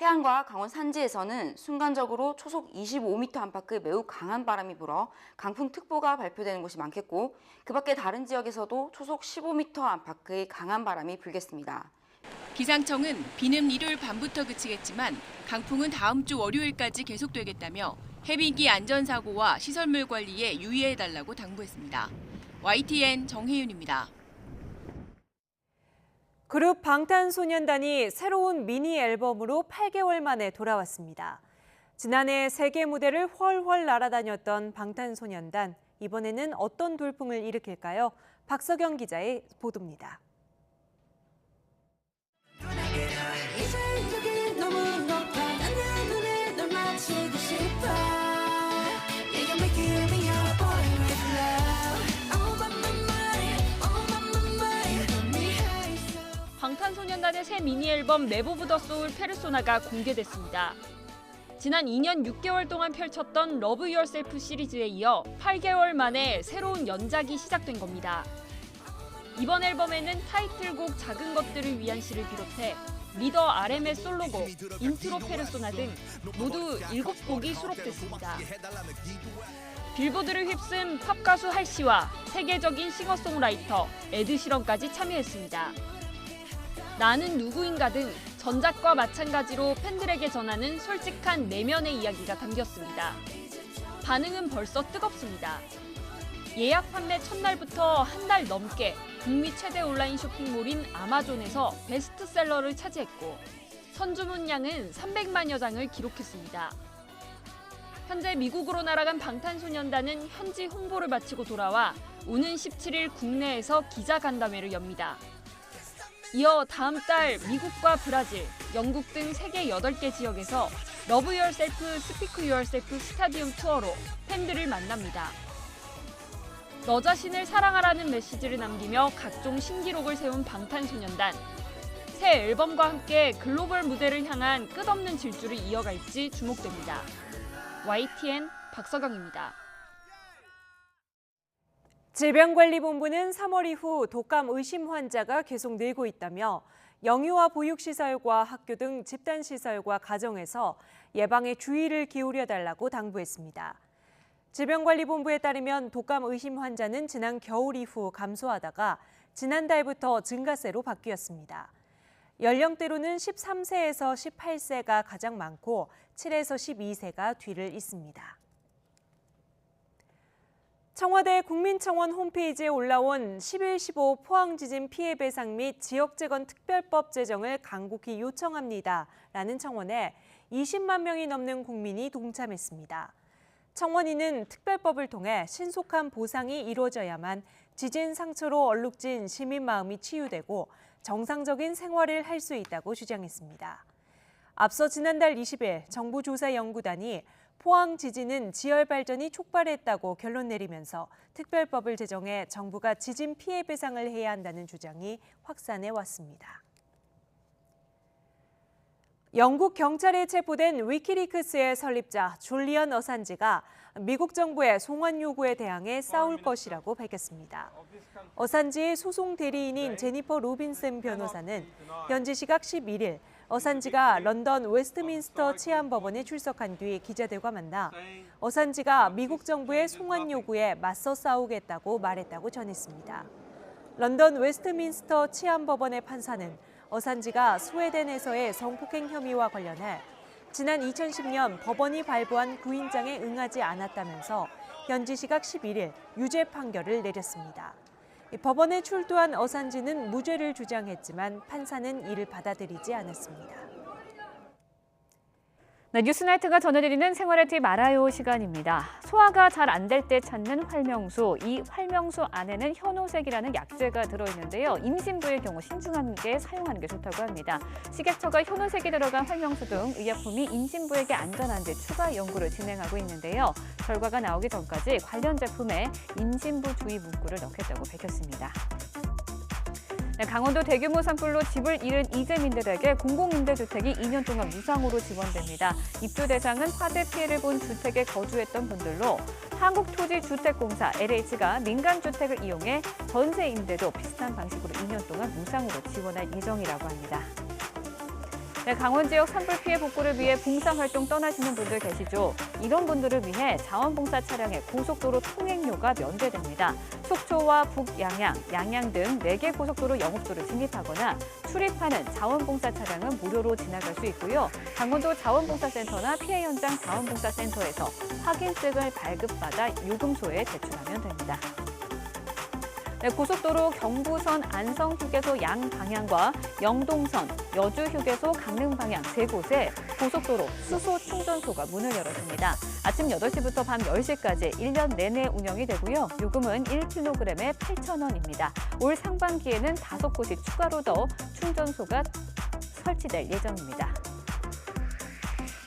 해안과 강원 산지에서는 순간적으로 초속 25m 안팎의 매우 강한 바람이 불어 강풍특보가 발표되는 곳이 많겠고 그 밖에 다른 지역에서도 초속 15m 안팎의 강한 바람이 불겠습니다. 기상청은 비는 일요일 밤부터 그치겠지만 강풍은 다음 주 월요일까지 계속되겠다며 해빙기 안전사고와 시설물 관리에 유의해달라고 당부했습니다. YTN 정혜윤입니다. 그룹 방탄소년단이 새로운 미니 앨범으로 8개월 만에 돌아왔습니다. 지난해 세계 무대를 훨훨 날아다녔던 방탄소년단, 이번에는 어떤 돌풍을 일으킬까요? 박석영 기자의 보도입니다. 방탄소년단의 새 미니 앨범 네버 오브 더 소울 페르소나가 공개됐습니다. 지난 2년 6개월 동안 펼쳤던 러브 유얼셀프 시리즈에 이어 8개월 만에 새로운 연작이 시작된 겁니다. 이번 앨범에는 타이틀곡 작은 것들을 위한 시를 비롯해 리더 RM의 솔로곡, 인트로 페르소나 등 모두 7곡이 수록됐습니다. 빌보드를 휩쓴 팝 가수 할씨와 세계적인 싱어송라이터 에드시런까지 참여했습니다. 나는 누구인가 등 전작과 마찬가지로 팬들에게 전하는 솔직한 내면의 이야기가 담겼습니다. 반응은 벌써 뜨겁습니다. 예약 판매 첫날부터 한 달 넘게 북미 최대 온라인 쇼핑몰인 아마존에서 베스트셀러를 차지했고 선주문량은 300만여 장을 기록했습니다. 현재 미국으로 날아간 방탄소년단은 현지 홍보를 마치고 돌아와 오는 17일 국내에서 기자간담회를 엽니다. 이어 다음 달 미국과 브라질, 영국 등 세계 8개 지역에서 러브 유얼셀프, 스피크 유얼셀프 스타디움 투어로 팬들을 만납니다. 너 자신을 사랑하라는 메시지를 남기며 각종 신기록을 세운 방탄소년단. 새 앨범과 함께 글로벌 무대를 향한 끝없는 질주를 이어갈지 주목됩니다. YTN 박서경입니다. 질병관리본부는 3월 이후 독감 의심 환자가 계속 늘고 있다며 영유아 보육시설과 학교 등 집단시설과 가정에서 예방에 주의를 기울여 달라고 당부했습니다. 질병관리본부에 따르면 독감 의심 환자는 지난 겨울 이후 감소하다가 지난달부터 증가세로 바뀌었습니다. 연령대로는 13세에서 18세가 가장 많고 7에서 12세가 뒤를 잇습니다. 청와대 국민청원 홈페이지에 올라온 11.15 포항지진 피해배상 및 지역재건 특별법 제정을 간곡히 요청합니다. 라는 청원에 20만 명이 넘는 국민이 동참했습니다. 청원인은 특별법을 통해 신속한 보상이 이루어져야만 지진 상처로 얼룩진 시민 마음이 치유되고 정상적인 생활을 할 수 있다고 주장했습니다. 앞서 지난달 20일 정부조사연구단이 포항 지진은 지열 발전이 촉발했다고 결론 내리면서 특별법을 제정해 정부가 지진 피해 배상을 해야 한다는 주장이 확산해 왔습니다. 영국 경찰에 체포된 위키리크스의 설립자 줄리언 어산지가 미국 정부의 송환 요구에 대항해 싸울 것이라고 밝혔습니다. 어산지의 소송 대리인인 제니퍼 로빈슨 변호사는 현지 시각 11일 어산지가 런던 웨스트민스터 치안법원에 출석한 뒤 기자들과 만나 어산지가 미국 정부의 송환 요구에 맞서 싸우겠다고 말했다고 전했습니다. 런던 웨스트민스터 치안법원의 판사는 어산지가 스웨덴에서의 성폭행 혐의와 관련해 지난 2010년 법원이 발부한 구인장에 응하지 않았다면서 현지 시각 11일 유죄 판결을 내렸습니다. 법원에 출두한 어산지는 무죄를 주장했지만 판사는 이를 받아들이지 않았습니다. 네, 뉴스나이트가 전해드리는 생활의 팁 알아요 시간입니다. 소화가 잘 안 될 때 찾는 활명수. 이 활명수 안에는 현오색이라는 약재가 들어있는데요. 임신부의 경우 신중하게 사용하는 게 좋다고 합니다. 식약처가 현오색이 들어간 활명수 등 의약품이 임신부에게 안전한지 추가 연구를 진행하고 있는데요. 결과가 나오기 전까지 관련 제품에 임신부 주의 문구를 넣겠다고 밝혔습니다. 네, 강원도 대규모 산불로 집을 잃은 이재민들에게 공공임대주택이 2년 동안 무상으로 지원됩니다. 입주 대상은 화재 피해를 본 주택에 거주했던 분들로 한국토지주택공사 LH가 민간주택을 이용해 전세 임대도 비슷한 방식으로 2년 동안 무상으로 지원할 예정이라고 합니다. 네, 강원 지역 산불 피해 복구를 위해 봉사활동 떠나시는 분들 계시죠? 이런 분들을 위해 자원봉사 차량의 고속도로 통행료가 면제됩니다. 속초와 북양양, 양양 등 4개 고속도로 영업소를 진입하거나 출입하는 자원봉사 차량은 무료로 지나갈 수 있고요. 강원도 자원봉사센터나 피해 현장 자원봉사센터에서 확인증을 발급받아 요금소에 제출하면 됩니다. 네, 고속도로 경부선 안성휴게소 양방향과 영동선 여주휴게소 강릉방향 3곳에 고속도로 수소 충전소가 문을 열었습니다. 아침 8시부터 밤 10시까지 1년 내내 운영이 되고요. 요금은 1kg에 8,000원입니다. 올 상반기에는 5곳이 추가로 더 충전소가 설치될 예정입니다.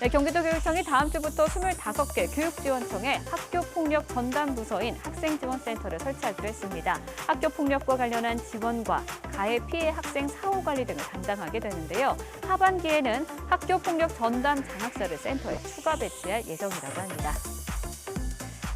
네, 경기도교육청이 다음 주부터 25개 교육지원청에 학교폭력 전담부서인 학생지원센터를 설치하기로 했습니다. 학교폭력과 관련한 지원과 가해 피해 학생 사후 관리 등을 담당하게 되는데요. 하반기에는 학교폭력 전담 장학사를 센터에 추가 배치할 예정이라고 합니다.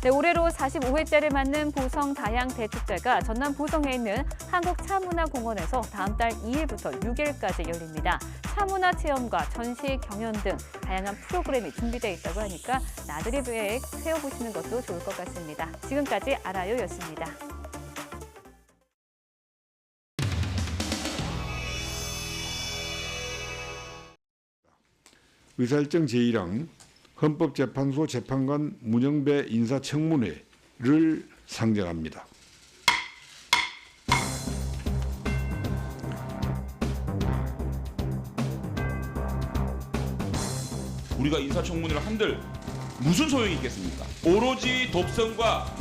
네, 올해로 45회째를 맞는 보성 다양 대축제가 전남 보성에 있는 한국차문화공원에서 다음 달 2일부터 6일까지 열립니다. 차문화 체험과 전시 경연 등 다양한 프로그램이 준비되어 있다고 하니까 나들이 계획 세워보시는 것도 좋을 것 같습니다. 지금까지 알아요였습니다. 의사일정 제1항 헌법재판소 재판관 문영배 인사청문회를 상정합니다. 우리가 인사청문회를 한들 무슨 소용이 있겠습니까? 오로지 dob선과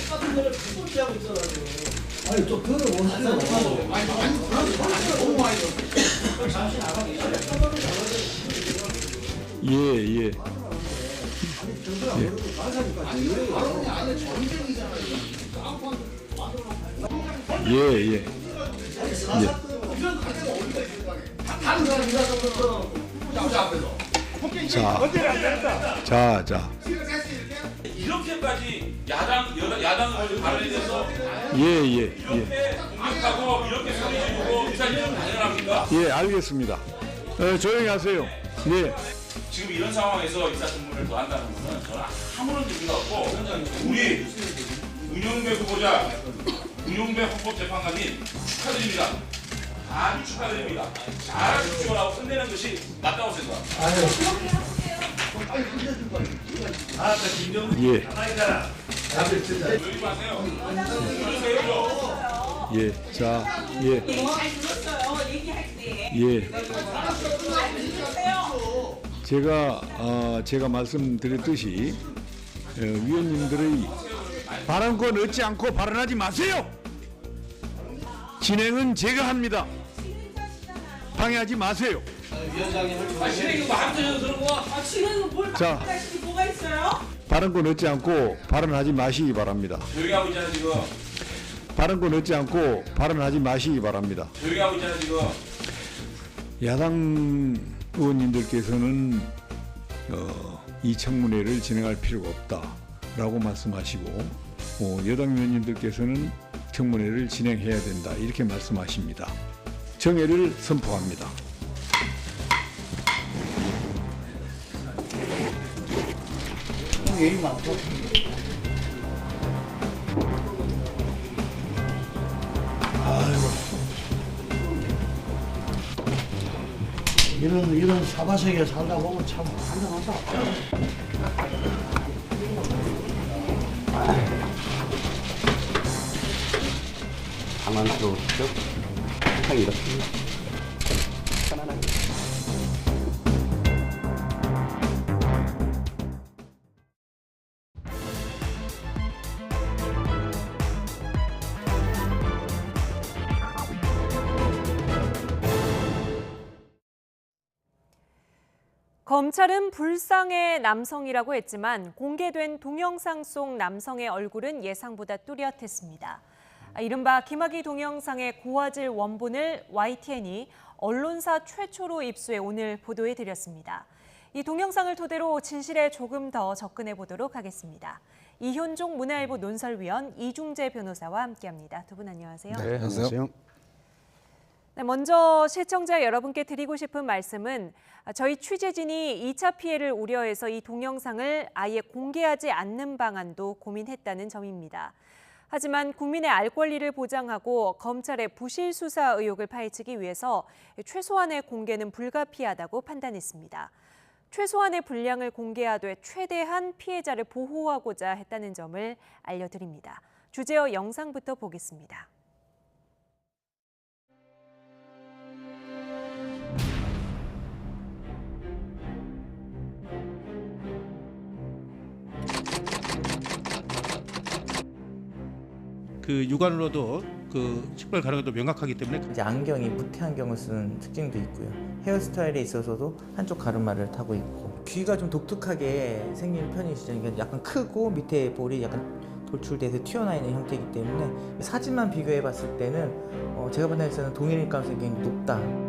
똑같은 거를 푸시하고 있어가지고 아니 좀 들어보세요. 너무 많이 잠시 나가게. 예. 예. 자. 이렇게까지 야당을 발언해서 예. 이렇게 공격하고 이렇게 소리 지르고 기사님 당연합니까? 예, 알겠습니다. 조용히 하세요. 네. 지금 이런 상황에서 인사청문회를 더 한다는 것은 저는 아무런 의미가 없고 우리 은용배 후보자, 은용배 헌법재판관님 축하드립니다. 아주 축하드립니다. 잘하십시오 라고 끝내는 것이 맞다고 생각합니다. 예. 조용히 마세요. 예. 자, 예. 예. 제가 말씀드렸듯이 위원님들의 발언권 얻지 않고 발언하지 마세요. 진행은 제가 합니다. 방해하지 마세요. 자, 발언권 얻지 않고 발언하지 마시기 바랍니다. 조용히 하고 있잖아 지금. 발언권 얻지 않고 발언하지 마시기 바랍니다. 조용히 하고 있잖아 지금. 야당 의원님들께서는 이 청문회를 진행할 필요가 없다라고 말씀하시고 여당 의원님들께서는 청문회를 진행해야 된다 이렇게 말씀하십니다. 정회를 선포합니다. 이런 사바세계에 살다 보면 참 한잔한다. 당황스러우시죠? 항상 이렇습니다. 편안하게. 검찰은 불상의 남성이라고 했지만 공개된 동영상 속 남성의 얼굴은 예상보다 뚜렷했습니다. 이른바 김학의 동영상의 고화질 원본을 YTN이 언론사 최초로 입수해 오늘 보도해드렸습니다. 이 동영상을 토대로 진실에 조금 더 접근해 보도록 하겠습니다. 이현종 문화일보 논설위원 이중재 변호사와 함께합니다. 두 분 안녕하세요. 네, 안녕하세요. 네, 먼저 시청자 여러분께 드리고 싶은 말씀은 저희 취재진이 2차 피해를 우려해서 이 동영상을 아예 공개하지 않는 방안도 고민했다는 점입니다. 하지만 국민의 알 권리를 보장하고 검찰의 부실 수사 의혹을 파헤치기 위해서 최소한의 공개는 불가피하다고 판단했습니다. 최소한의 분량을 공개하되 최대한 피해자를 보호하고자 했다는 점을 알려드립니다. 주제어 영상부터 보겠습니다. 그 육안으로도 그 식별 가능성도 명확하기 때문에 이제 안경이 무태 안경을 쓰는 특징도 있고요. 헤어스타일에 있어서도 한쪽 가르마를 타고 있고 귀가 좀 독특하게 생긴 편이시죠. 그러니까 약간 크고 밑에 볼이 약간 돌출돼서 튀어나와 있는 형태이기 때문에 사진만 비교해 봤을 때는 제가 본 데서는 동일일 가능성이 굉장히 높다.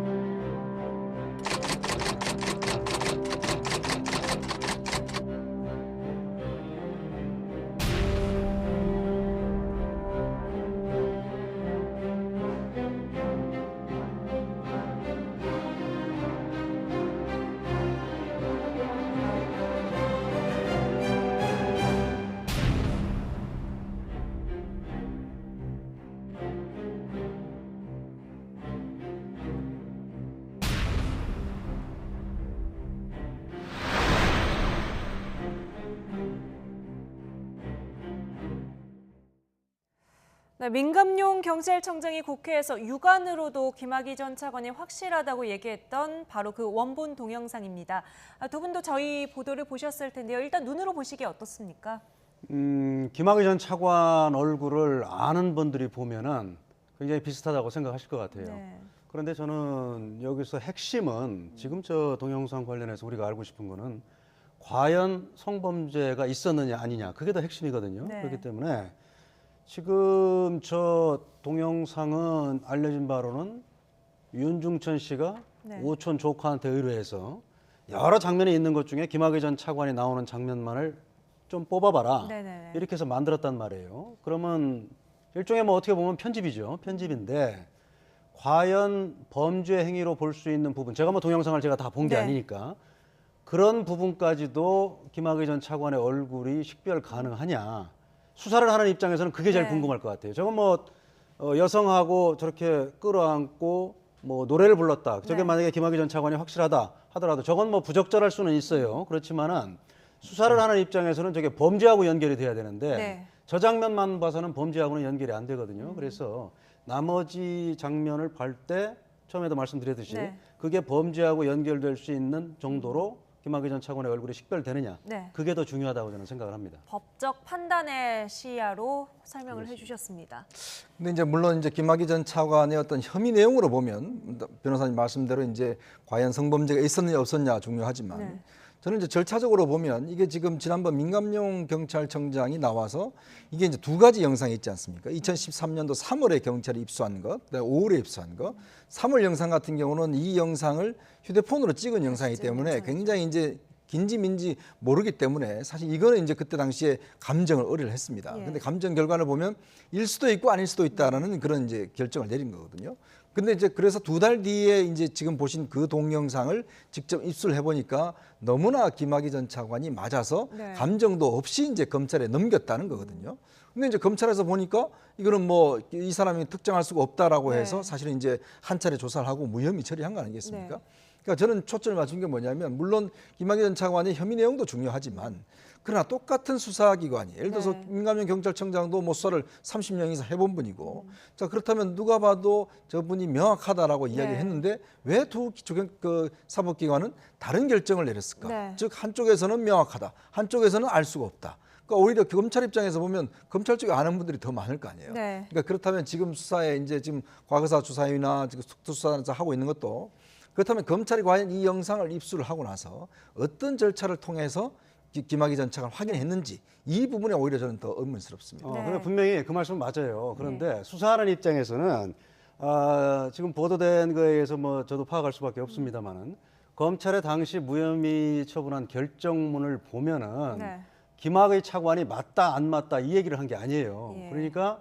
네, 민감용 경찰청장이 국회에서 육안으로도 김학의 전 차관이 확실하다고 얘기했던 바로 그 원본 동영상입니다. 두 분도 저희 보도를 보셨을 텐데요. 일단 눈으로 보시기에 어떻습니까? 김학의 전 차관 얼굴을 아는 분들이 보면은 굉장히 비슷하다고 생각하실 것 같아요. 네. 그런데 저는 여기서 핵심은 지금 저 동영상 관련해서 우리가 알고 싶은 거는 과연 성범죄가 있었느냐 아니냐 그게 더 핵심이거든요. 네. 그렇기 때문에 지금 저 동영상은 알려진 바로는 윤중천 씨가 네. 오촌 조카한테 의뢰해서 여러 장면이 있는 것 중에 김학의 전 차관이 나오는 장면만을 좀 뽑아봐라. 네네. 이렇게 해서 만들었단 말이에요. 그러면 일종의 뭐 어떻게 보면 편집이죠. 편집인데 과연 범죄 행위로 볼 수 있는 부분, 제가 뭐 동영상을 제가 다 본 게 네. 아니니까 그런 부분까지도 김학의 전 차관의 얼굴이 식별 가능하냐. 수사를 하는 입장에서는 그게 제일 네. 궁금할 것 같아요. 저건 뭐 여성하고 저렇게 끌어안고 뭐 노래를 불렀다. 저게 네. 만약에 김학의 전 차관이 확실하다 하더라도 저건 뭐 부적절할 수는 있어요. 그렇지만은 수사를 하는 입장에서는 저게 범죄하고 연결이 돼야 되는데 네. 저 장면만 봐서는 범죄하고는 연결이 안 되거든요. 그래서 나머지 장면을 볼 때 처음에도 말씀드렸듯이 네. 그게 범죄하고 연결될 수 있는 정도로 김학의 전 차관의 얼굴이 식별되느냐. 네. 그게 더 중요하다고 저는 생각을 합니다. 법적 판단의 시야로 설명을 해주셨습니다. 근데 이제 물론 이제 김학의 전 차관의 어떤 혐의 내용으로 보면 변호사님 말씀대로 이제 과연 성범죄가 있었느냐 없었냐 중요하지만 네. 저는 이제 절차적으로 보면 이게 지금 지난번 민감용 경찰청장이 나와서 이게 이제 두 가지 영상이 있지 않습니까? 2013년도 3월에 경찰이 입수한 것, 그다음에 5월에 입수한 것. 3월 영상 같은 경우는 이 영상을 휴대폰으로 찍은 영상이기 때문에 굉장히 이제 긴지 민지 모르기 때문에 사실 이거는 이제 그때 당시에 감정을 의뢰를 했습니다. 근데 감정 결과를 보면 일 수도 있고 아닐 수도 있다라는 그런 이제 결정을 내린 거거든요. 근데 이제 그래서 2달 뒤에 이제 지금 보신 그 동영상을 직접 입수를 해보니까 너무나 김학의 전 차관이 맞아서 네. 감정도 없이 이제 검찰에 넘겼다는 거거든요. 근데 이제 검찰에서 보니까 이거는 뭐 이 사람이 특정할 수가 없다라고 네. 해서 사실은 이제 한 차례 조사를 하고 무혐의 처리한 거 아니겠습니까? 네. 그러니까 저는 초점을 맞춘 게 뭐냐면 물론 김학의 전 차관의 혐의 내용도 중요하지만 그러나 똑같은 수사기관이 예를 들어서 네. 민감용 경찰청장도 뭐 수사를 30년 이상 해본 분이고 자 그렇다면 누가 봐도 저분이 명확하다라고 이야기를 네. 했는데 왜 두 그 사법기관은 다른 결정을 내렸을까? 네. 즉 한쪽에서는 명확하다, 한쪽에서는 알 수가 없다. 그러니까 오히려 검찰 입장에서 보면 검찰 쪽에 아는 분들이 더 많을 거 아니에요. 네. 그러니까 그렇다면 지금 수사에 이제 지금 과거사 주사위나 지금 특수수사에서 하고 있는 것도 그렇다면 검찰이 과연 이 영상을 입수를 하고 나서 어떤 절차를 통해서 김학의 전 차관을 확인했는지 이 부분에 오히려 저는 더 의문스럽습니다. 그래 분명히 그 말씀 맞아요. 그런데 수사하는 입장에서는 지금 보도된 거에 의해서 뭐 저도 파악할 수밖에 없습니다만은 검찰의 당시 무혐의 처분한 결정문을 보면은 네. 김학의 차관이 맞다 안 맞다 이 얘기를 한 게 아니에요. 그러니까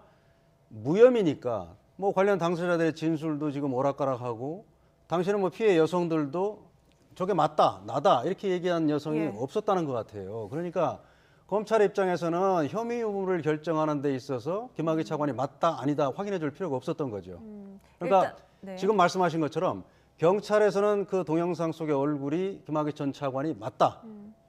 무혐의니까 뭐 관련 당사자들의 진술도 지금 오락가락하고 당시에는 뭐 피해 여성들도 저게 맞다 나다 이렇게 얘기한 여성이 없었다는 것 같아요. 그러니까 검찰 입장에서는 혐의 유무를 결정하는 데 있어서 김학의 차관이 맞다 아니다 확인해 줄 필요가 없었던 거죠. 그러니까 일단, 네. 지금 말씀하신 것처럼 경찰에서는 그 동영상 속의 얼굴이 김학의 전 차관이 맞다.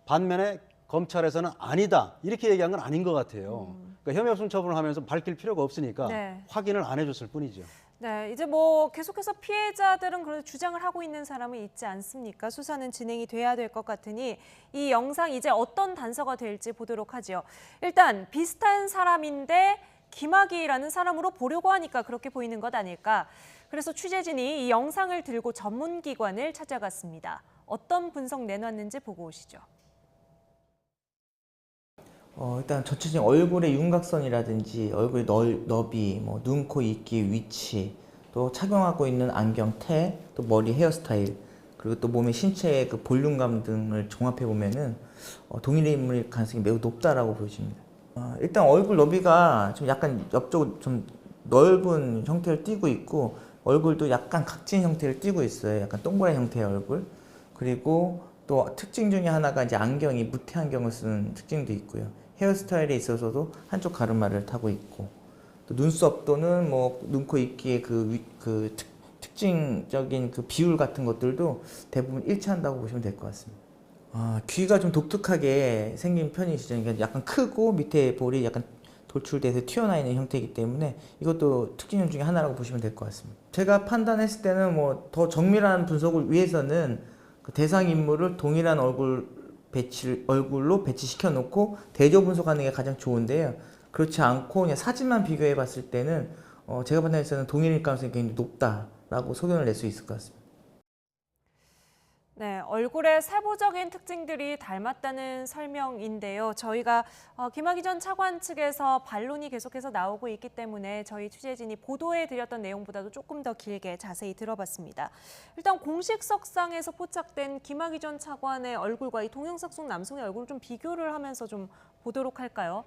반면에 검찰에서는 아니다. 이렇게 얘기한 건 아닌 것 같아요. 그러니까 혐의 없음 처분을 하면서 밝힐 필요가 없으니까 네. 확인을 안 해줬을 뿐이죠. 네, 이제 뭐 계속해서 피해자들은 그런 주장을 하고 있는 사람은 있지 않습니까? 수사는 진행이 돼야 될 것 같으니 이 영상 이제 어떤 단서가 될지 보도록 하죠. 일단 비슷한 사람인데 김학의라는 사람으로 보려고 하니까 그렇게 보이는 것 아닐까. 그래서 취재진이 이 영상을 들고 전문기관을 찾아갔습니다. 어떤 분석 내놨는지 보고 오시죠. 일단 전체적인 얼굴의 윤곽선이라든지 얼굴의 너비, 뭐 눈, 코, 입기 위치, 또 착용하고 있는 안경테, 또 머리 헤어스타일, 그리고 또 몸의 신체의 그 볼륨감 등을 종합해 보면은 동일의 인물일 가능성이 매우 높다라고 보여집니다. 일단 얼굴 너비가 좀 약간 옆쪽으로 좀 넓은 형태를 띠고 있고 얼굴도 약간 각진 형태를 띠고 있어요. 약간 동그란 형태의 얼굴. 그리고 또 특징 중에 하나가 이제 안경이 무태 안경을 쓰는 특징도 있고요. 헤어스타일에 있어서도 한쪽 가르마를 타고 있고 또 눈썹도는 뭐 눈, 코, 입기의 특징적인 그 비율 같은 것들도 대부분 일치한다고 보시면 될 것 같습니다. 귀가 좀 독특하게 생긴 편이시죠. 그러니까 약간 크고 밑에 볼이 약간 돌출돼서 튀어나와 있는 형태이기 때문에 이것도 특징 중에 하나라고 보시면 될 것 같습니다. 제가 판단했을 때는 뭐 더 정밀한 분석을 위해서는 그 대상 인물을 동일한 얼굴로 배치시켜 놓고 대조 분석하는 게 가장 좋은데요. 그렇지 않고 그냥 사진만 비교해 봤을 때는 제가 판단했을 때는 동일일 가능성이 굉장히 높다라고 소견을 낼 수 있을 것 같습니다. 네, 얼굴의 세부적인 특징들이 닮았다는 설명인데요. 저희가 김학의 전 차관 측에서 반론이 계속해서 나오고 있기 때문에 저희 취재진이 보도해드렸던 내용보다도 조금 더 길게 자세히 들어봤습니다. 일단 공식석상에서 포착된 김학의 전 차관의 얼굴과 이 동영상 속 남성의 얼굴을 좀 비교를 하면서 좀 보도록 할까요?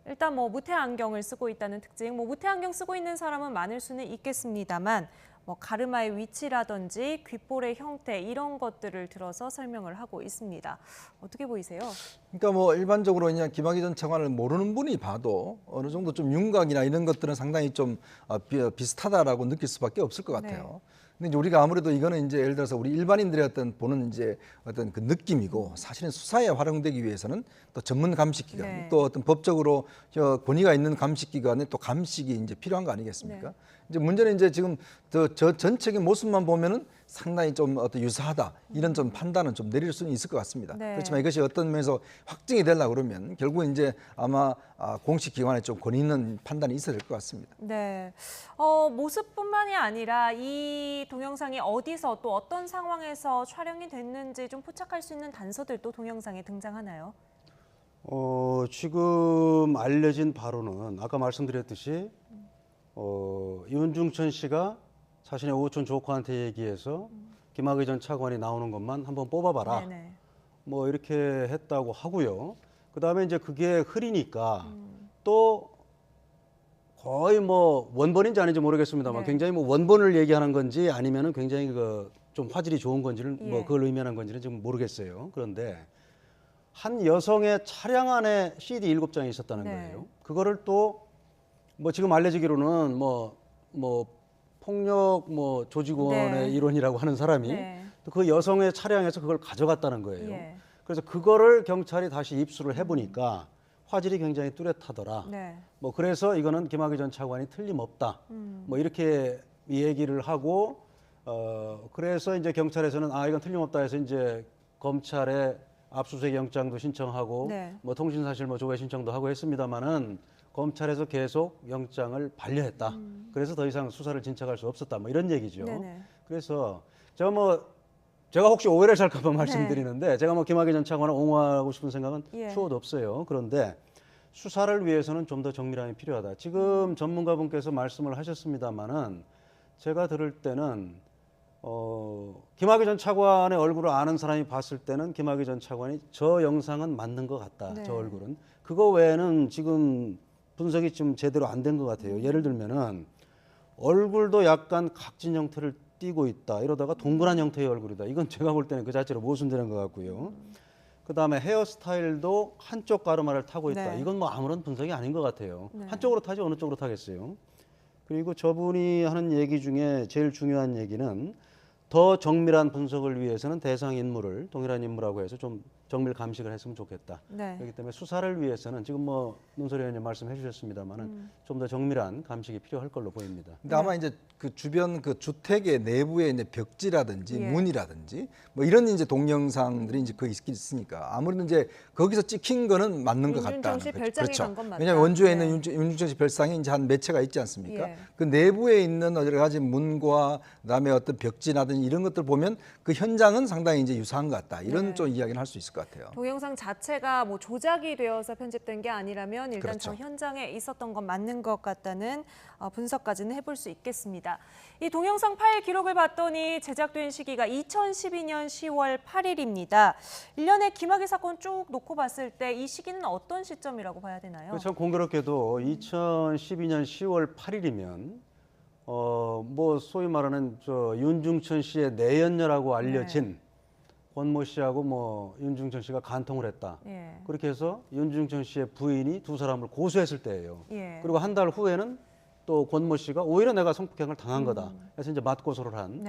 일단 뭐 무태 안경을 쓰고 있다는 특징, 뭐 무태 안경 쓰고 있는 사람은 많을 수는 있겠습니다만 뭐 가르마의 위치라든지 귓볼의 형태 이런 것들을 들어서 설명을 하고 있습니다. 어떻게 보이세요? 그러니까 뭐 일반적으로 그냥 김학의 전 차관을 모르는 분이 봐도 어느 정도 좀 윤곽이나 이런 것들은 상당히 좀 비슷하다라고 느낄 수밖에 없을 것 같아요. 근데 이제 우리가 아무래도 이거는 이제 예를 들어서 우리 일반인들의 보는 이제 어떤 그 느낌이고 사실은 수사에 활용되기 위해서는 또 전문 감식기관 또 어떤 법적으로 권위가 있는 감식기관에 또 감식이 이제 필요한 거 아니겠습니까? 이제 문제는 이제 지금 저 전체적인 모습만 보면은 상당히 좀 어떤 유사하다 이런 좀 판단은 좀 내릴 수는 있을 것 같습니다. 그렇지만 이것이 어떤 면에서 확증이 되려고 그러면 결국 이제 아마 공식 기관에 좀 권위 있는 판단이 있어야 될 것 같습니다. 네, 모습뿐만이 아니라 이 동영상이 어디서 또 어떤 상황에서 촬영이 됐는지 좀 포착할 수 있는 단서들도 동영상에 등장하나요? 지금 알려진 바로는 아까 말씀드렸듯이 윤중천 씨가 자신의 오촌 조카한테 얘기해서 김학의 전 차관이 나오는 것만 한번 뽑아봐라. 뭐 이렇게 했다고 하고요. 그다음에 이제 그게 흐리니까 또 거의 뭐 원본인지 아닌지 모르겠습니다만 굉장히 뭐 원본을 얘기하는 건지 아니면은 굉장히 좀 화질이 좋은 건지를 뭐 그걸 의미하는 건지는 지금 모르겠어요. 그런데 한 여성의 차량 안에 CD 7장이 있었다는 거예요. 그거를 또 뭐 지금 알려지기로는 뭐 폭력 조직원의 일원이라고 하는 사람이 또 그 여성의 차량에서 그걸 가져갔다는 거예요. 그래서 그거를 경찰이 다시 입수를 해보니까 화질이 굉장히 뚜렷하더라. 뭐 그래서 이거는 김학의 전 차관이 틀림없다. 뭐 이렇게 얘기를 하고 그래서 이제 경찰에서는 이건 틀림없다 해서 이제 검찰에 압수수색 영장도 신청하고 뭐 통신사실 조회 신청도 하고 했습니다마는 검찰에서 계속 영장을 반려했다. 그래서 더 이상 수사를 진척할 수 없었다. 뭐 이런 얘기죠. 그래서 제가 혹시 오해를 살까 봐 말씀드리는데 제가 뭐 김학의 전 차관을 옹호하고 싶은 생각은 추호도 없어요. 그런데 수사를 위해서는 좀 더 정밀함이 필요하다. 지금 전문가분께서 말씀을 하셨습니다마는 제가 들을 때는 김학의 전 차관의 얼굴을 아는 사람이 봤을 때는 김학의 전 차관이 저 영상은 맞는 것 같다. 저 얼굴은. 그거 외에는 지금 분석이 좀 제대로 안 된 것 같아요. 예를 들면은 얼굴도 약간 각진 형태를 띠고 있다. 이러다가 동그란 형태의 얼굴이다. 이건 제가 볼 때는 그 자체로 모순되는 것 같고요. 그다음에 헤어스타일도 한쪽 가르마를 타고 있다. 이건 뭐 아무런 분석이 아닌 것 같아요. 한쪽으로 타지 어느 쪽으로 타겠어요. 그리고 저분이 하는 얘기 중에 제일 중요한 얘기는 더 정밀한 분석을 위해서는 대상 인물을 동일한 인물하고 해서 좀 정밀 감식을 했으면 좋겠다. 그렇기 때문에 수사를 위해서는 지금 뭐 문소리 의원님 말씀해 주셨습니다만은 좀 더 정밀한 감식이 필요할 걸로 보입니다. 근데 아마 이제 그 주변 그 주택의 내부에 이제 벽지라든지 문이라든지 뭐 이런 이제 동영상들이 이제 거기 있으니까 아무래도 이제 거기서 찍힌 거는 맞는 것 같다. 그렇죠. 왜냐하면 원주에 있는 윤중천 씨 별상에 이제 한 몇 채가 있지 않습니까? 그 내부에 있는 여러 가지 문과 그다음에 어떤 벽지라든지 이런 것들 보면 그 현장은 상당히 이제 유사한 것 같다. 이런 좀 이야기는 할 수 있을 것 같아요. 동영상 자체가 뭐 조작이 되어서 편집된 게 아니라면 일단 저 현장에 있었던 건 맞는 것 같다는 분석까지는 해볼 수 있겠습니다. 이 동영상 파일 기록을 봤더니 제작된 시기가 2012년 10월 8일입니다. 1년의 김학의 사건 쭉 놓고 봤을 때 이 시기는 어떤 시점이라고 봐야 되나요? 참 공교롭게도 2012년 10월 8일이면 뭐 소위 말하는 윤중천 씨의 내연녀라고 알려진 권모 씨하고 뭐 윤중천 씨가 간통을 했다. 그렇게 해서 윤중천 씨의 부인이 두 사람을 고소했을 때예요. 그리고 한 달 후에는 또 권모 씨가 오히려 내가 성폭행을 당한 거다. 그래서 이제 맞고소를 한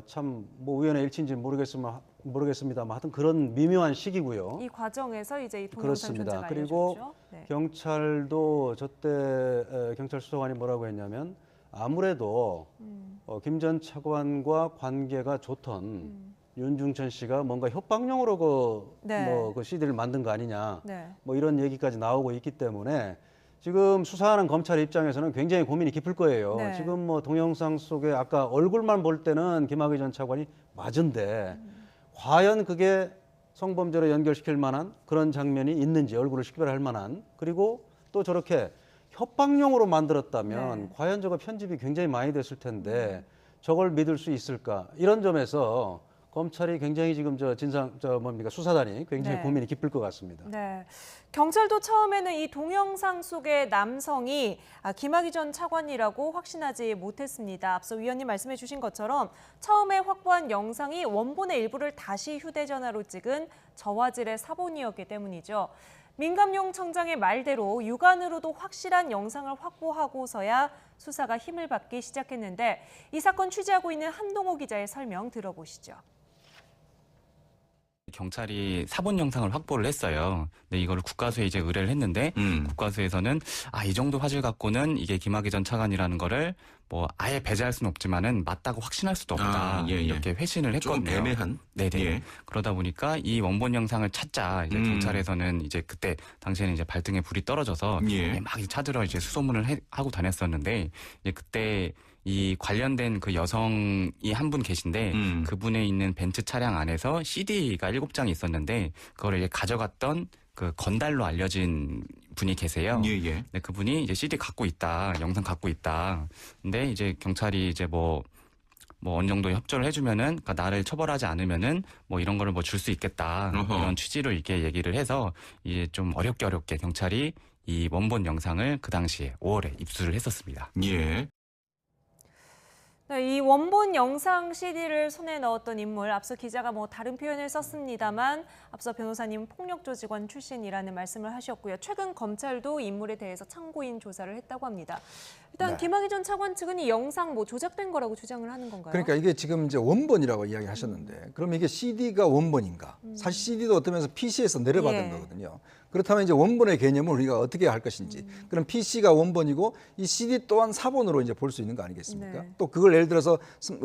참 뭐 우연의 일치인지는 모르겠습니다만 하여튼 그런 미묘한 시기고요. 이 과정에서 이제 이 동영상 존재가 그리고 알려졌죠. 경찰도 저때 경찰 수사관이 뭐라고 했냐면 아무래도 김 전 차관과 관계가 좋던 윤중천 씨가 뭔가 협박용으로 그 CD를 만든 거 아니냐 뭐 이런 얘기까지 나오고 있기 때문에 지금 수사하는 검찰 입장에서는 굉장히 고민이 깊을 거예요. 지금 뭐 동영상 속에 아까 얼굴만 볼 때는 김학의 전 차관이 맞은데 과연 그게 성범죄로 연결시킬 만한 그런 장면이 있는지 얼굴을 식별할 만한 그리고 또 저렇게 협박용으로 만들었다면 과연 저거 편집이 굉장히 많이 됐을 텐데 저걸 믿을 수 있을까 이런 점에서 검찰이 굉장히 지금 수사단이 굉장히 네. 고민이 깊을 것 같습니다. 네. 경찰도 처음에는 이 동영상 속의 남성이 김학의 전 차관이라고 확신하지 못했습니다. 앞서 위원님 말씀해 주신 것처럼 처음에 확보한 영상이 원본의 일부를 다시 휴대전화로 찍은 저화질의 사본이었기 때문이죠. 민감용 청장의 말대로 육안으로도 확실한 영상을 확보하고서야 수사가 힘을 받기 시작했는데 이 사건 취재하고 있는 한동호 기자의 설명 들어보시죠. 경찰이 사본 영상을 확보를 했어요. 근데 이거를 국가수에 이제 의뢰를 했는데 국가수에서는 이 정도 화질 갖고는 이게 김학의 전 차관이라는 거를 뭐 아예 배제할 수는 없지만은 맞다고 확신할 수도 없다. 이렇게 회신을 했거든요. 좀 애매한. 네네. 예. 그러다 보니까 이 원본 영상을 찾자. 이제 경찰에서는 이제 그때 당시에는 이제 발등에 불이 떨어져서 막 찾으러 이제 수소문을 하고 다녔었는데 이제 그때 이 관련된 그 여성이 한 분 계신데 그분에 있는 벤츠 차량 안에서 CD가 7장이 있었는데 그거를 이제 가져갔던 그 건달로 알려진 분이 계세요. 근데 그분이 이제 CD 갖고 있다, 영상 갖고 있다. 근데 이제 경찰이 이제 뭐 어느 정도 협조를 해주면은, 그러니까 나를 처벌하지 않으면은 뭐 이런 거를 뭐 줄 수 있겠다. 이런 취지로 이렇게 얘기를 해서 이제 좀 어렵게 경찰이 이 원본 영상을 그 당시에 5월에 입수를 했었습니다. 네, 이 원본 영상 CD를 손에 넣었던 인물, 앞서 기자가 뭐 다른 표현을 썼습니다만 앞서 변호사님 폭력조직원 출신이라는 말씀을 하셨고요. 최근 검찰도 인물에 대해서 참고인 조사를 했다고 합니다. 일단 김학의 전 차관 측은 이 영상 뭐 조작된 거라고 주장을 하는 건가요? 그러니까 이게 지금 이제 원본이라고 이야기하셨는데, 그럼 이게 CD가 원본인가? 사실 CD도 어떤 면에서 PC에서 내려받은 거거든요. 그렇다면 이제 원본의 개념을 우리가 어떻게 할 것인지. 그럼 PC가 원본이고 이 CD 또한 사본으로 이제 볼 수 있는 거 아니겠습니까? 또 그걸 예를 들어서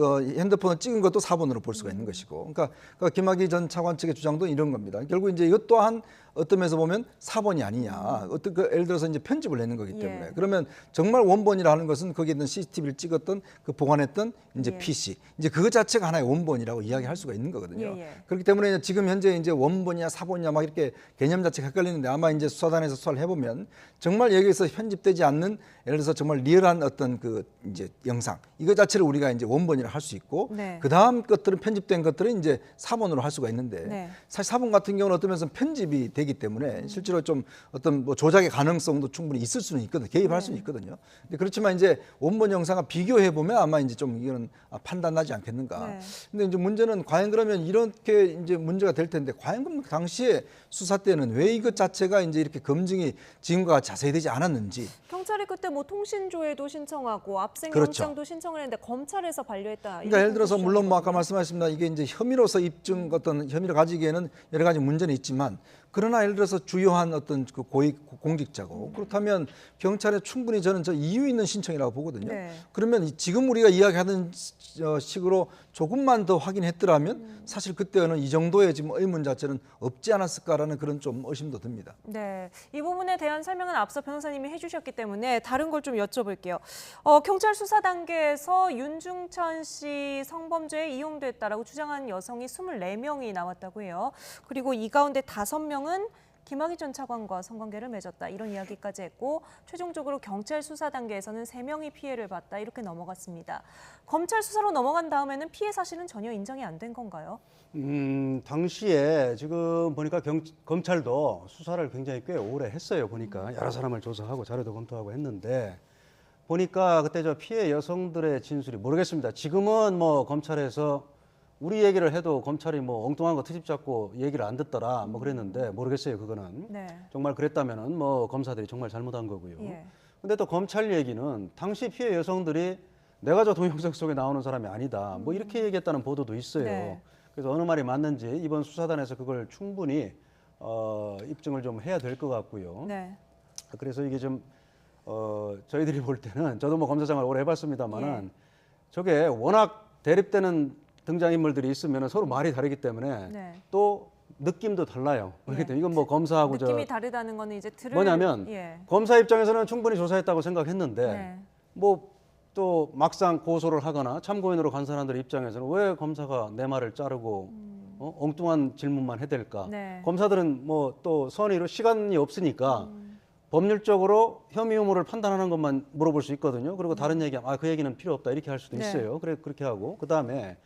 핸드폰을 찍은 것도 사본으로 볼 수가 있는 것이고. 그러니까 김학의 전 차관 측의 주장도 이런 겁니다. 결국 이제 이것 또한 어떤 면에서 보면 사본이 아니냐. 예를 들어서 이제 편집을 내는 거기 때문에. 그러면 정말 원본이라 하는 것은 거기에 있는 CCTV를 찍었던 그 보관했던 이제 PC. 이제 그것 자체가 하나의 원본이라고 이야기할 수가 있는 거거든요. 그렇기 때문에 지금 현재 이제 원본이냐 사본이냐 막 이렇게 개념 자체가 헷갈리는데, 아마 이제 수사단에서 수사를 해보면 정말 여기에서 편집되지 않는, 예를 들어서 정말 리얼한 어떤 그 이제 영상, 이거 자체를 우리가 이제 원본이라 할 수 있고, 그 다음 것들은 편집된 것들은 이제 사본으로 할 수가 있는데, 사실 사본 같은 경우는 어떤 면에서 편집이 되기 때문에 실제로 좀 어떤 뭐 조작의 가능성도 충분히 있을 수는 있거든요. 개입할 수는 있거든요. 근데 그렇지만 이제 원본 영상과 비교해 보면 아마 이제 좀 이거는 판단나지 않겠는가. 근데 이제 문제는 과연 그러면 이렇게 이제 문제가 될 텐데, 과연 그럼 당시에 수사 때는 왜 이것 자체가 이제 이렇게 검증이 지금과 자세히 되지 않았는지. 경찰이 그때 뭐 통신조회도 신청하고 압생영장도 신청을 했는데 검찰에서 반려했다. 그러니까 예를 들어서 물론 뭐 아까 말씀하셨습니다. 이게 이제 혐의로서 입증 어떤 혐의를 가지기에는 여러 가지 문제는 있지만, 그러나 예를 들어서 주요한 어떤 그 고위 공직자고, 그렇다면 경찰에 충분히 저는 이유 있는 신청이라고 보거든요. 그러면 지금 우리가 이야기하는 식으로 조금만 더 확인했더라면 사실 그때는 이 정도의 지금 의문 자체는 없지 않았을까라는 그런 좀 의심도 듭니다. 네, 이 부분에 대한 설명은 앞서 변호사님이 해주셨기 때문에 다른 걸 좀 여쭤볼게요. 경찰 수사 단계에서 윤중천 씨 성범죄에 이용됐다라고 주장하는 여성이 24명이 나왔다고 해요. 그리고 이 가운데 5명은 김학의 전 차관과 성관계를 맺었다, 이런 이야기까지 했고, 최종적으로 경찰 수사 단계에서는 3명이 피해를 봤다, 이렇게 넘어갔습니다. 검찰 수사로 넘어간 다음에는 피해 사실은 전혀 인정이 안 된 건가요? 당시에 지금 보니까 검찰도 수사를 굉장히 꽤 오래 했어요. 보니까 여러 사람을 조사하고 자료도 검토하고 했는데, 보니까 그때 저 피해 여성들의 진술이 모르겠습니다. 지금은 뭐 검찰에서 우리 얘기를 해도 검찰이 뭐 엉뚱한 거 트집 잡고 얘기를 안 듣더라 뭐 그랬는데, 모르겠어요. 그거는 정말 그랬다면은 뭐 검사들이 정말 잘못한 거고요. 근데 또 검찰 얘기는 당시 피해 여성들이 내가 저 동영상 속에 나오는 사람이 아니다, 뭐 이렇게 얘기했다는 보도도 있어요. 그래서 어느 말이 맞는지 이번 수사단에서 그걸 충분히 입증을 좀 해야 될 것 같고요. 그래서 이게 좀 저희들이 볼 때는, 저도 뭐 검사장을 오래 해봤습니다만은 저게 워낙 대립되는 등장인물들이 있으면 서로 말이 다르기 때문에 또 느낌도 달라요. 그렇기 때문에 이건 뭐 검사하고 느낌이 다르다는 거는 이제 뭐냐면 검사 입장에서는 충분히 조사했다고 생각했는데 뭐 또 막상 고소를 하거나 참고인으로 간 사람들 입장에서는 왜 검사가 내 말을 자르고 엉뚱한 질문만 해댈까. 검사들은 뭐 또 선의로 시간이 없으니까 법률적으로 혐의 유무를 판단하는 것만 물어볼 수 있거든요. 그리고 다른 얘기하면 그 얘기는 필요 없다, 이렇게 할 수도 있어요. 그래, 그렇게 하고, 그다음에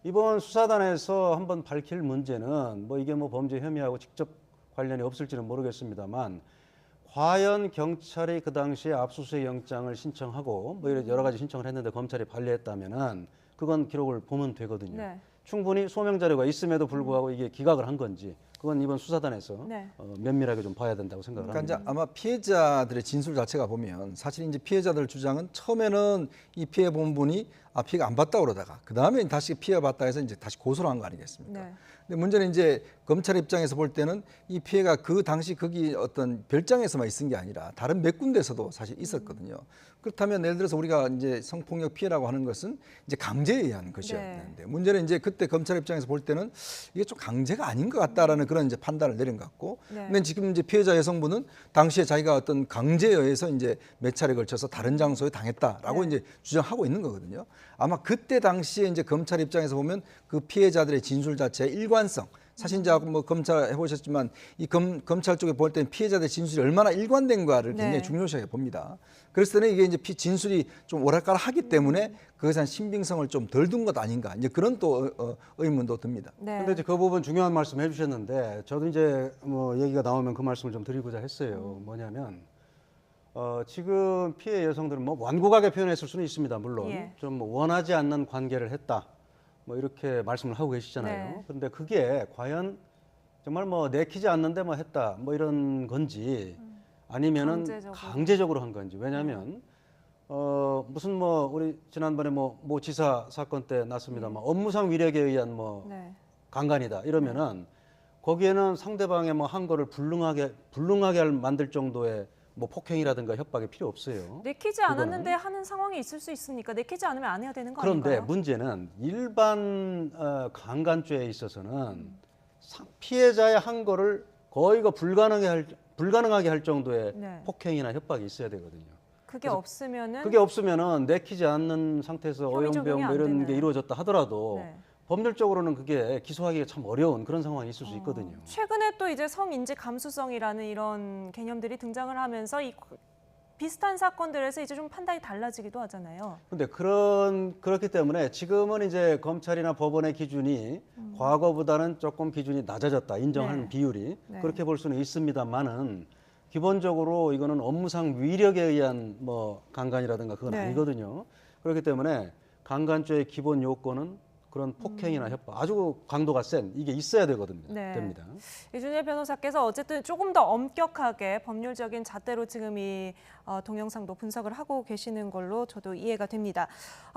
이번 수사단에서 한번 밝힐 문제는 뭐 이게 뭐 범죄 혐의하고 직접 관련이 없을지는 모르겠습니다만 과연 경찰이 그 당시에 압수수색 영장을 신청하고 뭐 여러 가지 신청을 했는데 검찰이 반려했다면은 그건 기록을 보면 되거든요. 네. 충분히 소명 자료가 있음에도 불구하고 이게 기각을 한 건지 그건 이번 수사단에서 네. 면밀하게 좀 봐야 된다고 생각을 그러니까 합니다. 이제 아마 피해자들의 진술 자체가 보면 사실 이제 피해자들 주장은 처음에는 이 피해 본 분이 피해가 안 받다 그러다가 그 다음에 다시 피해 받다 해서 이제 다시 고소를 한 거 아니겠습니까? 네. 근데 문제는 이제 검찰 입장에서 볼 때는 이 피해가 그 당시 거기 어떤 별장에서만 있은 게 아니라 다른 몇 군데서도 사실 있었거든요. 그렇다면 예를 들어서 우리가 이제 성폭력 피해라고 하는 것은 이제 강제에 의한 것이었는데 문제는 이제 그때 검찰 입장에서 볼 때는 이게 좀 강제가 아닌 것 같다라는 그런 이제 판단을 내린 것 같고, 근데 지금 이제 피해자 여성분은 당시에 자기가 어떤 강제에 의해서 이제 몇 차례 걸쳐서 다른 장소에 당했다라고 이제 주장하고 있는 거거든요. 아마 그때 당시에 이제 검찰 입장에서 보면 그 피해자들의 진술 자체의 일관성, 사실 이제 뭐 검찰 해보셨지만 이 검찰 쪽에 볼 때는 피해자들의 진술이 얼마나 일관된가를 굉장히 중요시하게 봅니다. 그래서 이게 이제 진술이 좀 오락가락하기 때문에 그것에 대한 신빙성을 좀 덜 둔 것 아닌가 이제 그런 또 의문도 듭니다. 근데 이제 그 부분 중요한 말씀 해주셨는데 저도 이제 뭐 얘기가 나오면 그 말씀을 좀 드리고자 했어요. 뭐냐면 지금 피해 여성들은 뭐 완곡하게 표현했을 수는 있습니다. 물론 좀 뭐 원하지 않는 관계를 했다. 뭐 이렇게 말씀을 하고 계시잖아요. 그런데 그게 과연 정말 뭐 내키지 않는데 뭐 했다 뭐 이런 건지 아니면은 강제적으로 한 건지. 왜냐하면 무슨 뭐 우리 지난번에 뭐 지사 사건 때 났습니다만 업무상 위력에 의한 뭐 강간이다 이러면은 거기에는 상대방의 뭐 한 거를 불능하게 만들 정도의 뭐 폭행이라든가 협박이 필요 없어요. 내키지 않았는데 하는 상황이 있을 수 있으니까 내키지 않으면 안 해야 되는 거 그런데 아닌가요? 문제는 일반 강간죄에 있어서는 피해자의 한 거를 거의 불가능하게 할 정도의 폭행이나 협박이 있어야 되거든요. 그게 없으면은 내키지 않는 상태에서 어영부영 뭐 이런 게 이루어졌다 하더라도 법률적으로는 그게 기소하기가 참 어려운 그런 상황이 있을 수 있거든요. 최근에 또 이제 성인지 감수성이라는 이런 개념들이 등장을 하면서 이 비슷한 사건들에서 이제 좀 판단이 달라지기도 하잖아요. 근데 그렇기 때문에 지금은 이제 검찰이나 법원의 기준이 과거보다는 조금 기준이 낮아졌다 인정하는 비율이 그렇게 볼 수는 있습니다만은 기본적으로 이거는 업무상 위력에 의한 뭐 강간이라든가 그건 아니거든요. 그렇기 때문에 강간죄의 기본 요건은 그런 폭행이나 협박, 아주 강도가 센 이게 있어야 됩니다. 이준일 변호사께서 어쨌든 조금 더 엄격하게 법률적인 잣대로 지금 이 동영상도 분석을 하고 계시는 걸로 저도 이해가 됩니다.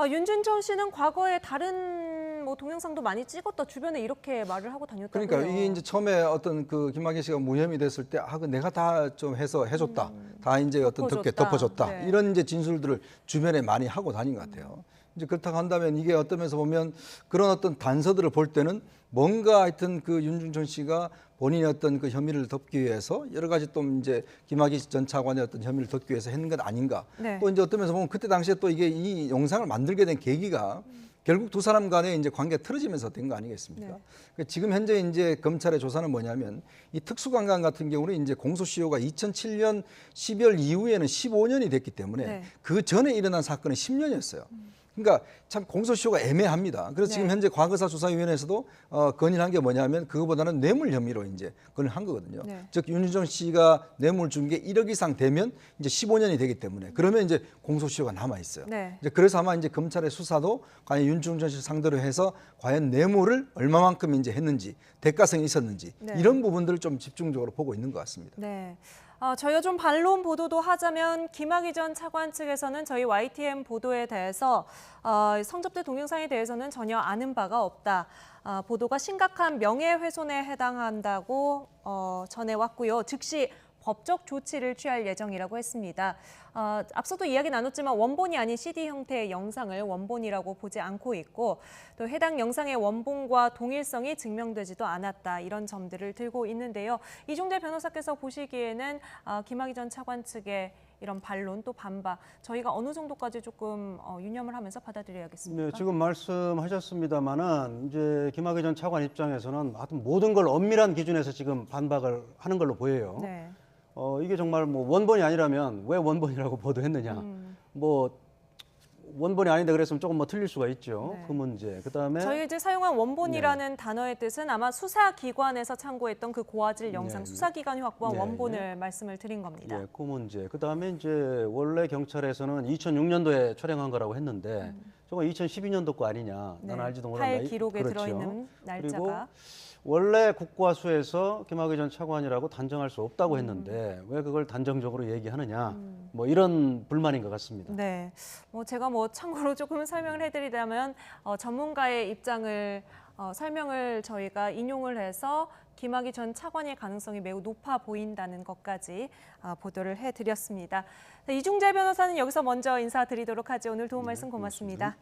윤준천 씨는 과거에 다른 뭐 동영상도 많이 찍었다 주변에 이렇게 말을 하고 다녔다고요. 그러니까 이게 이제 처음에 어떤 그 김학의 씨가 무혐의 됐을 때 그 내가 다 좀 해서 해줬다, 다 이제 어떤 덮어줬다 이런 이제 진술들을 주변에 많이 하고 다닌 것 같아요. 이제 그렇다고 한다면 이게 어떤 면에서 보면 그런 어떤 단서들을 볼 때는 뭔가 하여튼 그 윤준천 씨가 본인의 어떤 그 혐의를 덮기 위해서 여러 가지 또 이제 김학의 전 차관의 어떤 혐의를 덮기 위해서 했는 것 아닌가. 또 이제 어떤 면에서 보면 그때 당시에 또 이게 이 영상을 만들게 된 계기가 결국 두 사람 간의 이제 관계가 틀어지면서 된 거 아니겠습니까? 그러니까 지금 현재 이제 검찰의 조사는 뭐냐면 이 특수강간 같은 경우는 이제 공소시효가 2007년 12월 이후에는 15년이 됐기 때문에 그 전에 일어난 사건은 10년이었어요. 그러니까 참 공소시효가 애매합니다. 그래서 지금 현재 과거사조사위원회에서도 건의한 게 뭐냐면 그거보다는 뇌물 혐의로 이제 건의한 거거든요. 즉 윤준천 씨가 뇌물 준 게 1억 이상 되면 이제 15년이 되기 때문에 그러면 이제 공소시효가 남아 있어요. 이제 그래서 아마 이제 검찰의 수사도 과연 윤준천 씨 상대로 해서 과연 뇌물을 얼마만큼 이제 했는지 대가성이 있었는지 이런 부분들을 좀 집중적으로 보고 있는 것 같습니다. 저희가 좀 반론 보도도 하자면 김학의 전 차관 측에서는 저희 YTN 보도에 대해서 성접대 동영상에 대해서는 전혀 아는 바가 없다. 보도가 심각한 명예훼손에 해당한다고 전해왔고요. 즉시 법적 조치를 취할 예정이라고 했습니다. 앞서도 이야기 나눴지만 원본이 아닌 CD 형태의 영상을 원본이라고 보지 않고 있고 또 해당 영상의 원본과 동일성이 증명되지도 않았다. 이런 점들을 들고 있는데요. 이종재 변호사께서 보시기에는 김학의 전 차관 측의 이런 반론 또 반박 저희가 어느 정도까지 조금 유념을 하면서 받아들여야겠습니까? 네, 지금 말씀하셨습니다만은 이제 김학의 전 차관 입장에서는 하여튼 모든 걸 엄밀한 기준에서 지금 반박을 하는 걸로 보여요. 이게 정말 뭐 원본이 아니라면 왜 원본이라고 보도했느냐. 뭐 원본이 아닌데 그랬으면 조금 뭐 틀릴 수가 있죠. 네. 그 문제. 그다음에 저희 이제 사용한 원본이라는 단어의 뜻은 아마 수사기관에서 참고했던 그 고화질 영상 수사기관이 확보한 원본을 말씀을 드린 겁니다. 예, 그 문제. 그다음에 이제 원래 경찰에서는 2006년도에 촬영한 거라고 했는데 저거 2012년도 거 아니냐. 네. 나는 알지도 못한다. 파일 기록에 그렇죠. 들어있는 날짜가. 그리고 원래 국과수에서 김학의 전 차관이라고 단정할 수 없다고 했는데 왜 그걸 단정적으로 얘기하느냐. 뭐 이런 불만인 것 같습니다. 네, 제가 참고로 조금 설명을 해드리자면 전문가의 입장을 설명을 저희가 인용을 해서 김학의 전 차관의 가능성이 매우 높아 보인다는 것까지 보도를 해드렸습니다. 네, 이중재 변호사는 여기서 먼저 인사드리도록 하죠. 오늘 도움 말씀 고맙습니다.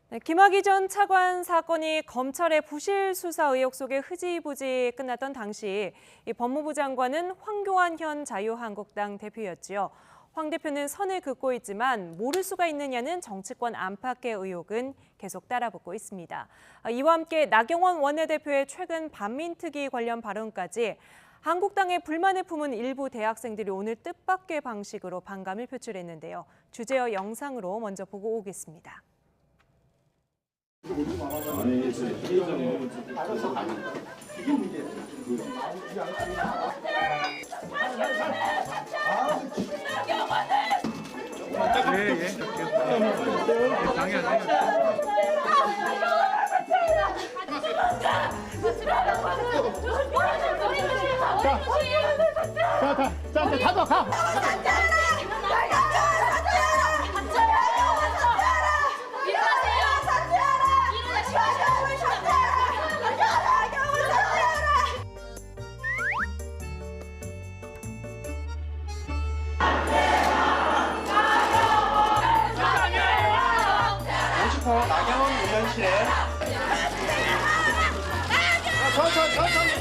네, 김학의 전 차관 사건이 검찰의 부실 수사 의혹 속에 흐지부지 끝났던 당시 이 법무부 장관은 황교안 현 자유한국당 대표였지요. 황 대표는 선을 긋고 있지만 모를 수가 있느냐는 정치권 안팎의 의혹은 계속 따라붙고 있습니다. 이와 함께 나경원 원내대표의 최근 반민특위 관련 발언까지 한국당의 불만을 품은 일부 대학생들이 오늘 뜻밖의 방식으로 반감을 표출했는데요. 주제어 영상으로 먼저 보고 오겠습니다. 나경원 의원실에 천천히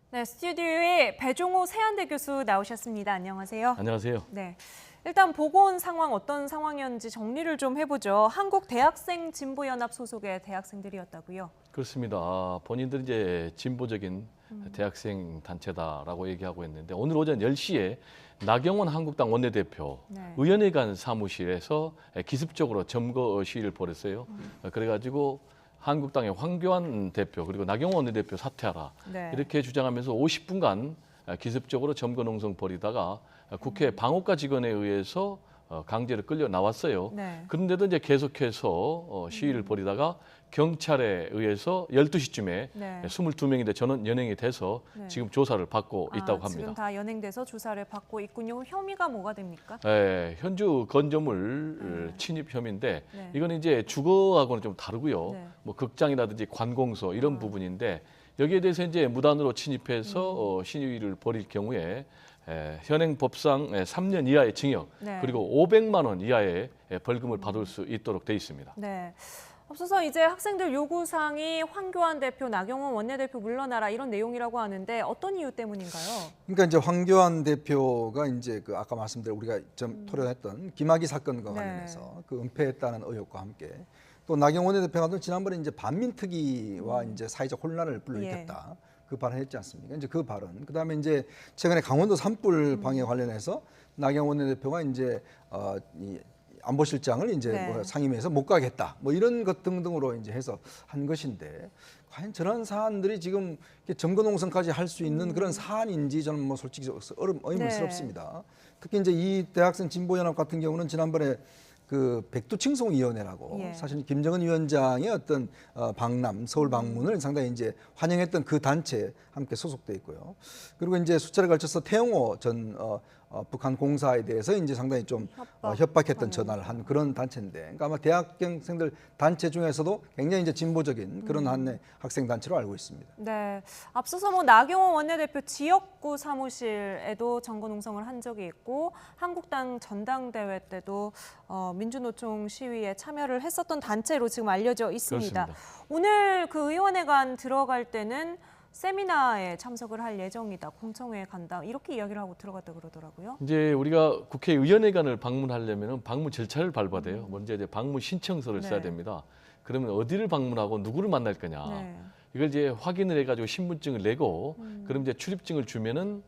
네, 스튜디오에 배종호 세한대 교수 나오셨습니다. 안녕하세요. 안녕하세요. 네, 일단 보고 온 상황 어떤 상황이었는지 정리를 좀 해보죠. 한국 대학생 진보연합 소속의 대학생들이었다고요? 그렇습니다. 본인들이 이제 진보적인 대학생 단체다라고 얘기하고 있는데 오늘 오전 10시에 나경원 한국당 원내대표 의원회관 사무실에서 기습적으로 점거 시위를 벌였어요. 그래가지고 한국당의 황교안 대표 그리고 나경원 원내대표 사퇴하라 이렇게 주장하면서 50분간 기습적으로 점거 농성 벌이다가 국회 방호과 직원에 의해서 강제로 끌려 나왔어요. 그런데도 이제 계속해서 시위를 벌이다가 경찰에 의해서 12시쯤에 22명인데 전원 연행이 돼서 지금 조사를 받고 있다고 합니다. 지금 다 연행돼서 조사를 받고 있군요. 혐의가 뭐가 됩니까? 현주 건조물 침입 혐의인데 이건 이제 주거하고는 좀 다르고요. 뭐 극장이라든지 관공서 이런 부분인데 여기에 대해서 이제 무단으로 침입해서 시위를 벌일 경우에 현행 법상 3년 이하의 징역 그리고 500만 원 이하의 벌금을 받을 수 있도록 돼 있습니다. 네. 앞서서 이제 학생들 요구사항이 황교안 대표, 나경원 원내대표 물러나라 이런 내용이라고 하는데 어떤 이유 때문인가요? 그러니까 이제 황교안 대표가 이제 그 아까 말씀드린 우리가 좀 토론했던 김학의 사건과 관련해서 그 은폐했다는 의혹과 함께 또 나경원 원내대표가 지난번에 이제 반민특위와 이제 사회적 혼란을 불러일으켰다. 그 발언했지 않습니까? 이제 그 발언. 그다음에 이제 최근에 강원도 산불 방해 관련해서 나경원 원내대표가 이제 이 안보실장을 이제 뭐 상임위에서 못 가겠다. 뭐 이런 것 등등으로 이제 해서 한 것인데 과연 저런 사안들이 지금 점거 농성까지 할 수 있는 그런 사안인지 저는 뭐 솔직히 의문스럽습니다. 특히 이제 이 대학생 진보연합 같은 경우는 지난번에 그 백두칭송위원회라고 사실 김정은 위원장의 어떤 방남 서울 방문을 상당히 이제 환영했던 그 단체에 함께 소속돼 있고요. 그리고 이제 수차례 걸쳐서 태영호 전 북한 공사에 대해서 이제 상당히 좀 협박했던 전화를 한 그런 단체인데, 그러니까 아마 대학생들 단체 중에서도 굉장히 이제 진보적인 그런 한 학생 단체로 알고 있습니다. 네, 앞서서 뭐 나경원 원내대표 지역구 사무실에도 점거 농성을 한 적이 있고 한국당 전당대회 때도 민주노총 시위에 참여를 했었던 단체로 지금 알려져 있습니다. 그렇습니다. 오늘 그 의원회관 들어갈 때는 세미나에 참석을 할 예정이다. 공청회에 간다. 이렇게 이야기를 하고 들어갔다 그러더라고요. 이제 우리가 국회의원회관을 방문하려면 방문 절차를 밟아야 돼요. 먼저 이제 방문 신청서를 써야 됩니다. 그러면 어디를 방문하고 누구를 만날 거냐. 이걸 이제 확인을 해가지고 신분증을 내고 그럼 이제 출입증을 주면은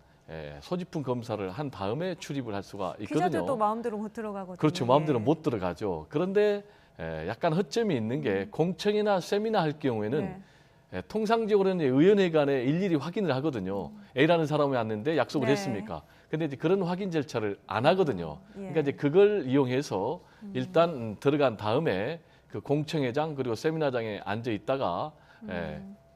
소지품 검사를 한 다음에 출입을 할 수가 있거든요. 기자들도 마음대로 못 들어가거든요. 그렇죠. 마음대로 못 들어가죠. 그런데 약간 허점이 있는 게 공청회나 세미나 할 경우에는 통상적으로는 의원회관에 일일이 확인을 하거든요. A라는 사람이 왔는데 약속을 했습니까? 근데 이제 그런 확인 절차를 안 하거든요. 그러니까 이제 그걸 이용해서 일단 들어간 다음에 그 공청회장 그리고 세미나장에 앉아 있다가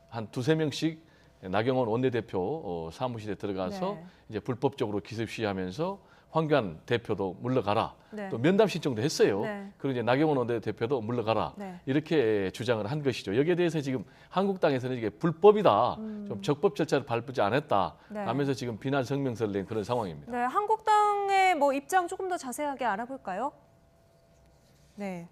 한 두세 명씩 나경원 원내대표 사무실에 들어가서 이제 불법적으로 기습 시위하면서 황교안 대표도 물러가라. 또 면담 신청도 했어요. 그리고 이제 나경원 원내대표도 물러가라. 이렇게 주장을 한 것이죠. 여기에 대해서 지금 한국당에서는 이게 불법이다. 좀 적법 절차를 밟지 않았다. 하면서 지금 비난 성명서를 낸 그런 상황입니다. 네, 한국당의 뭐 입장 조금 더 자세하게 알아볼까요? 네.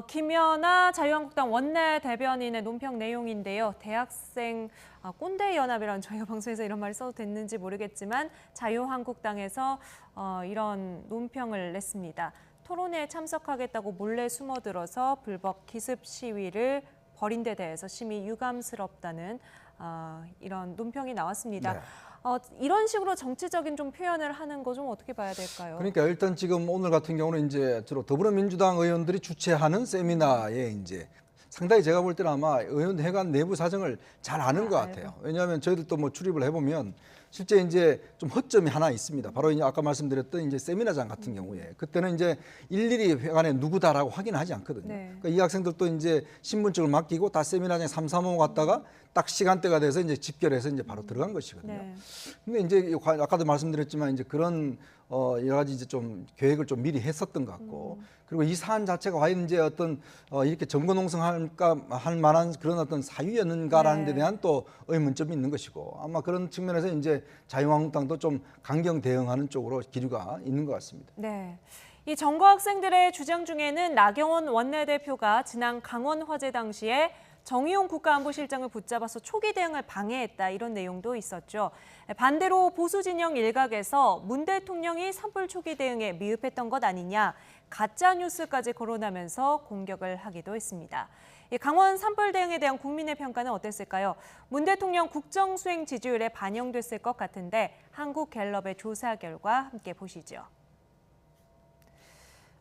김연아 자유한국당 원내대변인의 논평 내용인데요. 대학생 꼰대 연합이라는 저희가 방송에서 이런 말을 써도 됐는지 모르겠지만 자유한국당에서 이런 논평을 냈습니다. 토론회에 참석하겠다고 몰래 숨어들어서 불법 기습 시위를 벌인 데 대해서 심히 유감스럽다는 이런 논평이 나왔습니다. 네. 이런 식으로 정치적인 좀 표현을 하는 거 좀 어떻게 봐야 될까요? 그러니까 일단 지금 오늘 같은 경우는 이제 주로 더불어민주당 의원들이 주최하는 세미나에 이제 상당히 제가 볼 때는 아마 의원회관 내부 사정을 잘 아는 것 같아요. 왜냐하면 저희들도 뭐 출입을 해보면 실제 이제 좀 허점이 하나 있습니다. 바로 이제 아까 말씀드렸던 이제 세미나장 같은 경우에 그때는 이제 일일이 회관에 누구다라고 확인하지 않거든요. 그러니까 이 학생들도 이제 신분증을 맡기고 다 세미나장에 삼삼오오 갔다가 딱 시간대가 돼서 이제 집결해서 이제 바로 들어간 것이거든요. 근데 이제 아까도 말씀드렸지만 이제 그런 여러 가지 이제 좀 계획을 좀 미리 했었던 것 같고 그리고 이 사안 자체가 과연 이제 어떤 이렇게 정권농성할까 할 만한 그런 어떤 사유였는가라는 데 대한 또 의문점이 있는 것이고 아마 그런 측면에서 이제 자유한국당도 좀 강경 대응하는 쪽으로 기류가 있는 것 같습니다. 네. 이 정거 학생들의 주장 중에는 나경원 원내대표가 지난 강원 화재 당시에 정의용 국가안보실장을 붙잡아서 초기 대응을 방해했다 이런 내용도 있었죠. 반대로 보수 진영 일각에서 문 대통령이 산불 초기 대응에 미흡했던 것 아니냐 가짜 뉴스까지 거론하면서 공격을 하기도 했습니다. 강원 산불 대응에 대한 국민의 평가는 어땠을까요? 문 대통령 국정 수행 지지율에 반영됐을 것 같은데 한국갤럽의 조사 결과 함께 보시죠.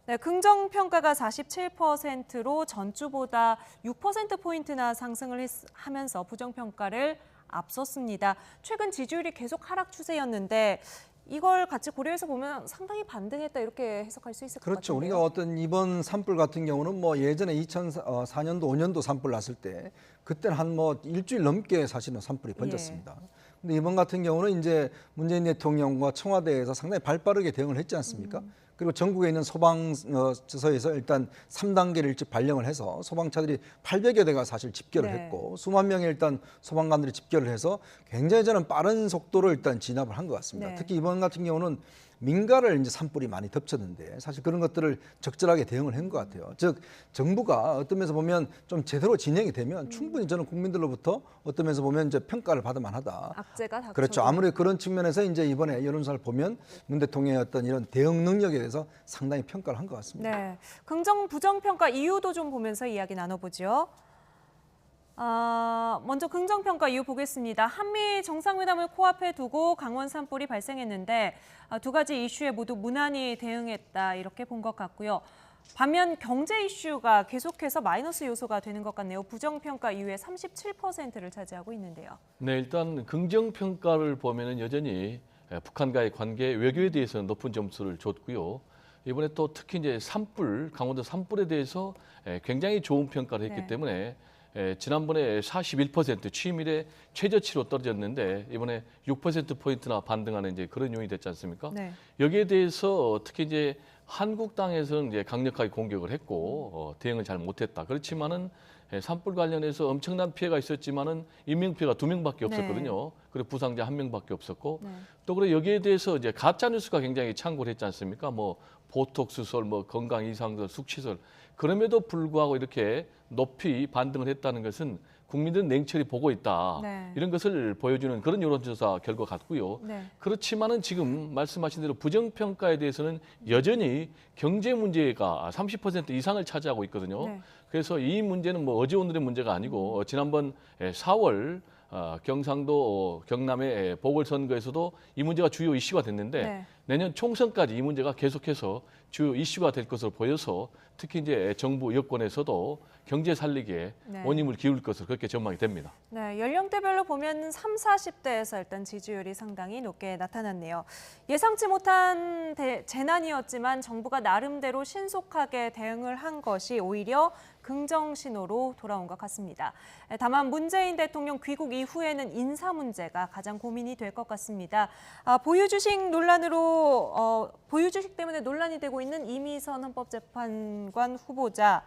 네, 긍정평가가 47%로 전주보다 6%포인트나 상승을 하면서 부정평가를 앞섰습니다. 최근 지지율이 계속 하락 추세였는데 이걸 같이 고려해서 보면 상당히 반등했다 이렇게 해석할 수 있을 것 같아요. 그렇죠. 우리가 어떤 이번 산불 같은 경우는 뭐 예전에 2004년도 5년도 산불 났을 때 그때는 한 뭐 일주일 넘게 사실은 산불이 번졌습니다. 근데 이번 같은 경우는 이제 문재인 대통령과 청와대에서 상당히 발빠르게 대응을 했지 않습니까? 그리고 전국에 있는 소방서에서 일단 3단계를 일찍 발령을 해서 소방차들이 800여 대가 사실 집결을 했고 수만 명의 일단 소방관들이 집결을 해서 굉장히 저는 빠른 속도로 일단 진압을 한 것 같습니다. 특히 이번 같은 경우는 민가를 이제 산불이 많이 덮쳤는데 사실 그런 것들을 적절하게 대응을 한 것 같아요. 즉 정부가 어떤 면에서 보면 좀 제대로 진행이 되면 충분히 저는 국민들로부터 어떤 면에서 보면 이제 평가를 받을 만하다. 악재가 닥쳐. 그렇죠. 아무래도 그런 측면에서 이제 이번에 여론조사를 보면 문 대통령의 어떤 이런 대응 능력에 대해서 상당히 평가를 한 것 같습니다. 네, 긍정 부정 평가 이유도 좀 보면서 이야기 나눠보죠. 먼저 긍정평가 이유 보겠습니다. 한미 정상회담을 코앞에 두고 강원 산불이 발생했는데 두 가지 이슈에 모두 무난히 대응했다 이렇게 본 것 같고요. 반면 경제 이슈가 계속해서 마이너스 요소가 되는 것 같네요. 부정평가 이후에 37%를 차지하고 있는데요. 네, 일단 긍정평가를 보면은 여전히 북한과의 관계, 외교에 대해서는 높은 점수를 줬고요. 이번에 또 특히 이제 산불, 강원도 산불에 대해서 굉장히 좋은 평가를 했기 때문에 지난번에 41% 취임 이래 최저치로 떨어졌는데 이번에 6%포인트나 반등하는 이제 그런 요인이 됐지 않습니까? 여기에 대해서 특히 이제 한국당에서는 이제 강력하게 공격을 했고 대응을 잘 못했다. 그렇지만은 산불 관련해서 엄청난 피해가 있었지만은 인명 피해가 2명밖에 없었거든요. 그리고 부상자 1명밖에 없었고 또 그래 여기에 대해서 이제 가짜 뉴스가 굉장히 창궐 했지 않습니까? 뭐 보톡스설, 뭐 건강 이상설, 숙취설 그럼에도 불구하고 이렇게 높이 반등을 했다는 것은 국민들은 냉철히 보고 있다. 이런 것을 보여주는 그런 여론조사 결과 같고요. 그렇지만은 지금 말씀하신 대로 부정평가에 대해서는 여전히 경제 문제가 30% 이상을 차지하고 있거든요. 그래서 이 문제는 뭐 어제 오늘의 문제가 아니고 지난번 4월 경상도 경남의 보궐선거에서도 이 문제가 주요 이슈가 됐는데 내년 총선까지 이 문제가 계속해서 주요 이슈가 될 것으로 보여서 특히 이제 정부 여권에서도 경제 살리기에 원임을 기울일 것으로 그렇게 전망이 됩니다. 네, 연령대별로 보면 30, 40대에서 일단 지지율이 상당히 높게 나타났네요. 예상치 못한 재난이었지만 정부가 나름대로 신속하게 대응을 한 것이 오히려 긍정 신호로 돌아온 것 같습니다. 다만 문재인 대통령 귀국 이후에는 인사 문제가 가장 고민이 될 것 같습니다. 보유주식 논란으로 보유주식 때문에 논란이 되고 있는 이미선 헌법재판관 후보자.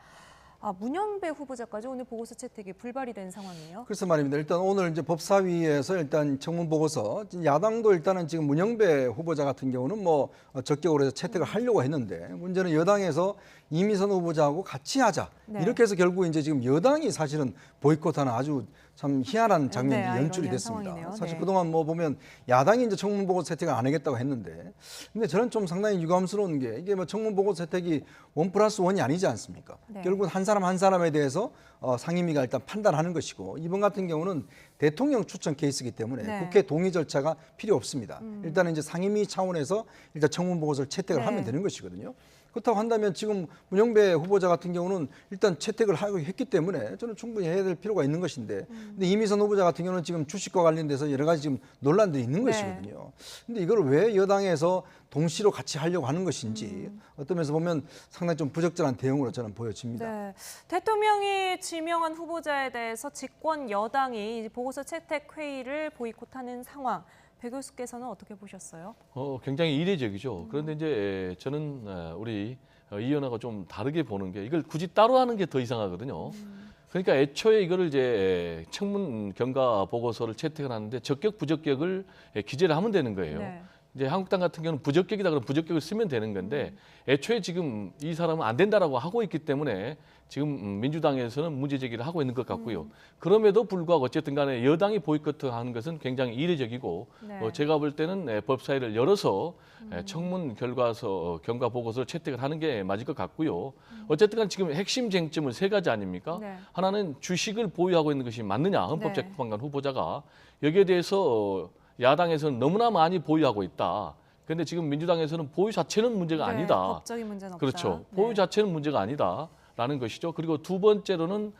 문영배 후보자까지 오늘 보고서 채택이 불발이 된 상황이에요. 그래서 말입니다. 일단 오늘 이제 법사위에서 일단 청문 보고서 야당도 일단은 지금 문영배 후보자 같은 경우는 뭐 적격으로 해서 채택을 하려고 했는데 문제는 여당에서 이미선 후보자하고 같이 하자 이렇게 해서 결국 이제 지금 여당이 사실은 보이콧하는 아주 참 희한한 장면이 연출이 됐습니다. 상황이네요. 사실 그동안 뭐 보면 야당이 이제 청문 보고서 채택을 안 하겠다고 했는데 근데 저는 좀 상당히 유감스러운 게 이게 뭐 청문 보고서 채택이 1+1이 아니지 않습니까? 결국은 한 사람 한 사람에 대해서 상임위가 일단 판단하는 것이고 이번 같은 경우는 대통령 추천 케이스이기 때문에 국회 동의 절차가 필요 없습니다. 일단은 이제 상임위 차원에서 일단 청문 보고서를 채택을 하면 되는 것이거든요. 그렇다고 한다면 지금 문영배 후보자 같은 경우는 일단 채택을 했기 때문에 저는 충분히 해야 될 필요가 있는 것인데 근데 이미선 후보자 같은 경우는 지금 주식과 관련돼서 여러 가지 지금 논란들이 있는 것이거든요. 근데 이걸 왜 여당에서 동시로 같이 하려고 하는 것인지 어떤 면에서 보면 상당히 좀 부적절한 대응으로 저는 보여집니다. 대통령이 지명한 후보자에 대해서 집권 여당이 보고서 채택 회의를 보이콧하는 상황. 배 교수께서는 어떻게 보셨어요? 굉장히 이례적이죠. 그런데 이제 저는 우리 이 의원하고 좀 다르게 보는 게 이걸 굳이 따로 하는 게 더 이상하거든요. 그러니까 애초에 이거를 이제 청문 경과 보고서를 채택을 하는데 적격 부적격을 기재를 하면 되는 거예요. 이제 한국당 같은 경우는 부적격이다 그러면 부적격을 쓰면 되는 건데 애초에 지금 이 사람은 안 된다라고 하고 있기 때문에 지금 민주당에서는 문제 제기를 하고 있는 것 같고요. 그럼에도 불구하고 어쨌든 간에 여당이 보이콧하는 것은 굉장히 이례적이고 제가 볼 때는 법사위를 열어서 청문 결과서 경과 보고서를 채택을 하는 게 맞을 것 같고요. 어쨌든 간 지금 핵심 쟁점은 3가지 아닙니까? 하나는 주식을 보유하고 있는 것이 맞느냐 헌법재판관 후보자가 여기에 대해서 야당에서는 너무나 많이 보유하고 있다. 그런데 지금 민주당에서는 보유 자체는 문제가 아니다. 법적인 문제는 없다. 그렇죠. 보유 자체는 문제가 아니다라는 것이죠. 그리고 두 번째로는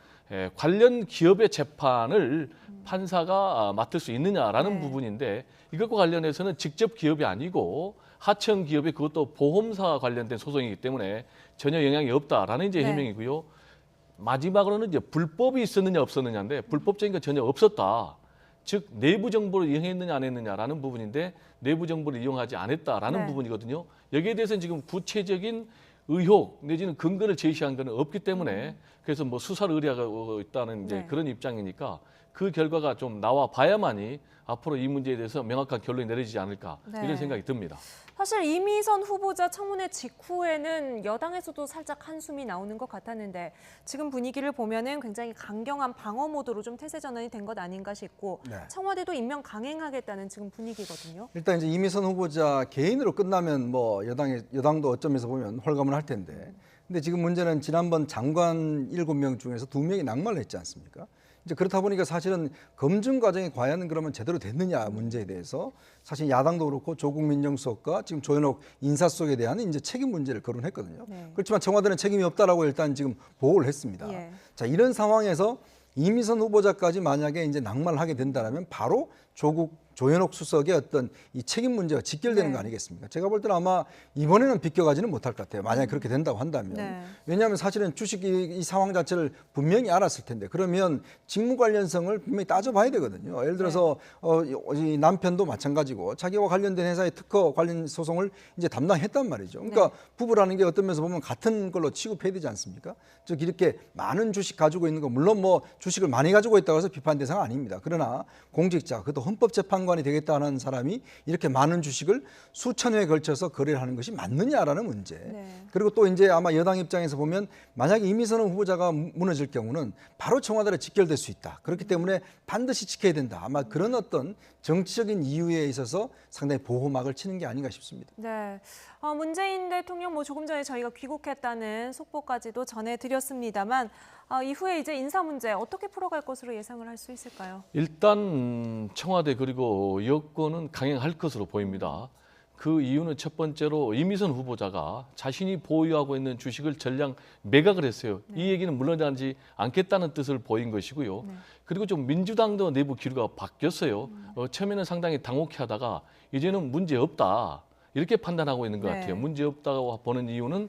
관련 기업의 재판을 판사가 맡을 수 있느냐라는 부분인데 이것과 관련해서는 직접 기업이 아니고 하청 기업의 그것도 보험사 관련된 소송이기 때문에 전혀 영향이 없다라는 이제 해명이고요. 마지막으로는 이제 불법이 있었느냐 없었느냐인데 불법적인 건 전혀 없었다. 즉 내부 정보를 이용했느냐 안 했느냐라는 부분인데 내부 정보를 이용하지 않았다라는 부분이거든요. 여기에 대해서는 지금 구체적인 의혹 내지는 근거를 제시한 것은 없기 때문에 그래서 뭐 수사를 의뢰하고 있다는 이제 그런 입장이니까 그 결과가 좀 나와 봐야만이 앞으로 이 문제에 대해서 명확한 결론이 내려지지 않을까 이런 생각이 듭니다. 사실 이미선 후보자 청문회 직후에는 여당에서도 살짝 한숨이 나오는 것 같았는데 지금 분위기를 보면은 굉장히 강경한 방어 모드로 좀 태세 전환이 된 것 아닌가 싶고 청와대도 임명 강행하겠다는 지금 분위기거든요. 일단 이제 이미선 후보자 개인으로 끝나면 뭐 여당도 어쩌면서 보면 홀가분 할 텐데 근데 지금 문제는 지난번 장관 7명 중에서 2명이 낙마를 했지 않습니까? 이제 그렇다 보니까 사실은 검증 과정이 과연 그러면 제대로 됐느냐 문제에 대해서 사실 야당도 그렇고 조국 민정수석과 지금 조현옥 인사수석에 대한 이제 책임 문제를 거론했거든요. 그렇지만 청와대는 책임이 없다라고 일단 지금 보고를 했습니다. 자, 이런 상황에서 이미선 후보자까지 만약에 이제 낙마를 하게 된다면 바로 조국 조현옥 수석의 어떤 이 책임 문제가 직결되는 거 아니겠습니까? 제가 볼 때는 아마 이번에는 비껴가지는 못할 것 같아요. 만약에 그렇게 된다고 한다면. 왜냐하면 사실은 주식 이 상황 자체를 분명히 알았을 텐데 그러면 직무 관련성을 분명히 따져봐야 되거든요. 예를 들어서 이 남편도 마찬가지고 자기와 관련된 회사의 특허 관련 소송을 이제 담당했단 말이죠. 그러니까 부부라는 게 어떤 면에서 보면 같은 걸로 취급해야 되지 않습니까? 즉 이렇게 많은 주식 가지고 있는 거 물론 뭐 주식을 많이 가지고 있다고 해서 비판 대상 아닙니다. 그러나 공직자, 그것도 헌법재판관이 되겠다는 사람이 이렇게 많은 주식을 수천 회에 걸쳐서 거래를 하는 것이 맞느냐라는 문제. 그리고 또 이제 아마 여당 입장에서 보면 만약에 이미선 후보자가 무너질 경우는 바로 청와대로 직결될 수 있다. 그렇기 때문에 반드시 지켜야 된다. 아마 그런 어떤 정치적인 이유에 있어서 상당히 보호막을 치는 게 아닌가 싶습니다. 네, 문재인 대통령 뭐 조금 전에 저희가 귀국했다는 속보까지도 전해드렸습니다만 이후에 이제 인사 문제 어떻게 풀어갈 것으로 예상을 할 수 있을까요? 일단 청와대 그리고 여권은 강행할 것으로 보입니다. 그 이유는 첫 번째로 이미선 후보자가 자신이 보유하고 있는 주식을 전량 매각을 했어요. 이 얘기는 물러나지 않겠다는 뜻을 보인 것이고요. 그리고 좀 민주당도 내부 기류가 바뀌었어요. 처음에는 상당히 당혹해하다가 이제는 문제 없다 이렇게 판단하고 있는 것 같아요. 문제 없다고 보는 이유는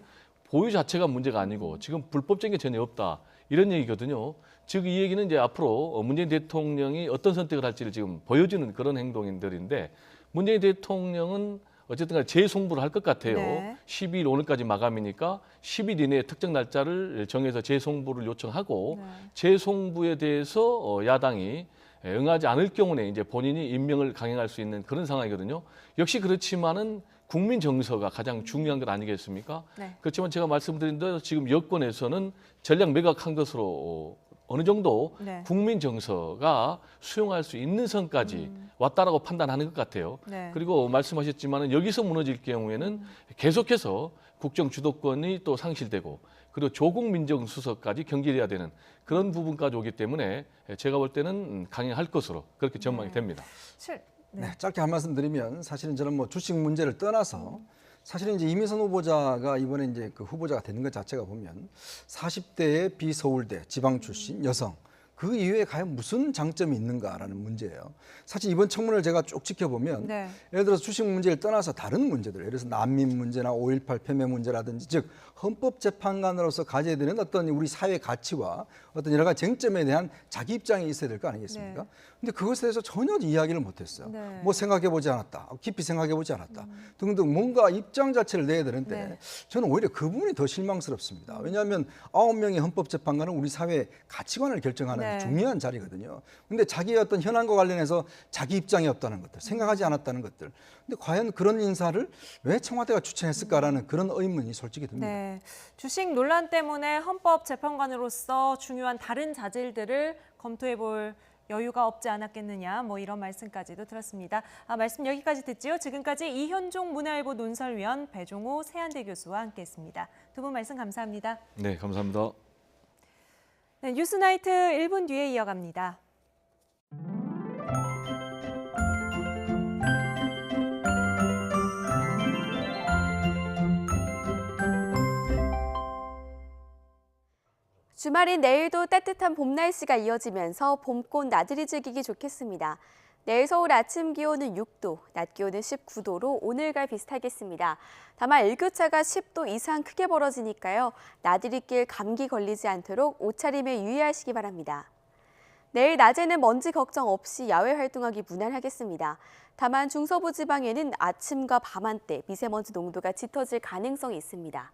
보유 자체가 문제가 아니고 지금 불법적인 게 전혀 없다 이런 얘기거든요. 즉 이 얘기는 이제 앞으로 문재인 대통령이 어떤 선택을 할지를 지금 보여주는 그런 행동들인데 문재인 대통령은 어쨌든 간에 재송부를 할 것 같아요. 12일 오늘까지 마감이니까 10일 이내에 특정 날짜를 정해서 재송부를 요청하고 재송부에 대해서 야당이 응하지 않을 경우에 이제 본인이 임명을 강행할 수 있는 그런 상황이거든요. 역시 그렇지만은 국민 정서가 가장 중요한 것 아니겠습니까? 그렇지만 제가 말씀드린 대로 지금 여권에서는 전략 매각한 것으로 어느 정도 국민 정서가 수용할 수 있는 선까지 왔다라고 판단하는 것 같아요. 그리고 말씀하셨지만 여기서 무너질 경우에는 계속해서 국정 주도권이 또 상실되고 그리고 조국 민정수석까지 경질해야 되는 그런 부분까지 오기 때문에 제가 볼 때는 강행할 것으로 그렇게 전망이 됩니다. 짧게 한 말씀 드리면 사실은 저는 뭐 주식 문제를 떠나서 사실은 이제 이미선 후보자가 이번에 이제 그 후보자가 되는 것 자체가 보면 40대의 비서울대 지방 출신 여성 그 이후에 과연 무슨 장점이 있는가라는 문제예요. 사실 이번 청문회를 제가 쭉 지켜보면 예를 들어서 주식 문제를 떠나서 다른 문제들, 예를 들어서 난민 문제나 5.18 폐매 문제라든지 즉 헌법재판관으로서 가져야 되는 어떤 우리 사회 가치와 어떤 여러 가지 쟁점에 대한 자기 입장이 있어야 될 거 아니겠습니까? 근데 그것에 대해서 전혀 이야기를 못했어요. 뭐 생각해보지 않았다, 깊이 생각해보지 않았다 등등 뭔가 입장 자체를 내야 되는데 저는 오히려 그 부분이 더 실망스럽습니다. 왜냐하면 9명의 헌법재판관은 우리 사회 가치관을 결정하는 중요한 자리거든요. 근데 자기의 어떤 현안과 관련해서 자기 입장이 없다는 것들, 생각하지 않았다는 것들. 근데 과연 그런 인사를 왜 청와대가 추천했을까라는 그런 의문이 솔직히 듭니다. 주식 논란 때문에 헌법재판관으로서 중요한 다른 자질들을 검토해볼 여유가 없지 않았겠느냐 뭐 이런 말씀까지도 들었습니다. 말씀 여기까지 듣지요. 지금까지 이현종 문화일보 논설위원 배종호 세한대 교수와 함께했습니다. 두 분 말씀 감사합니다. 네, 감사합니다. 네, 뉴스나이트 1분 뒤에 이어갑니다. 주말인 내일도 따뜻한 봄 날씨가 이어지면서 봄꽃 나들이 즐기기 좋겠습니다. 내일 서울 아침 기온은 6도, 낮 기온은 19도로 오늘과 비슷하겠습니다. 다만 일교차가 10도 이상 크게 벌어지니까요. 나들이길 감기 걸리지 않도록 옷차림에 유의하시기 바랍니다. 내일 낮에는 먼지 걱정 없이 야외 활동하기 무난하겠습니다. 다만 중서부 지방에는 아침과 밤한때 미세먼지 농도가 짙어질 가능성이 있습니다.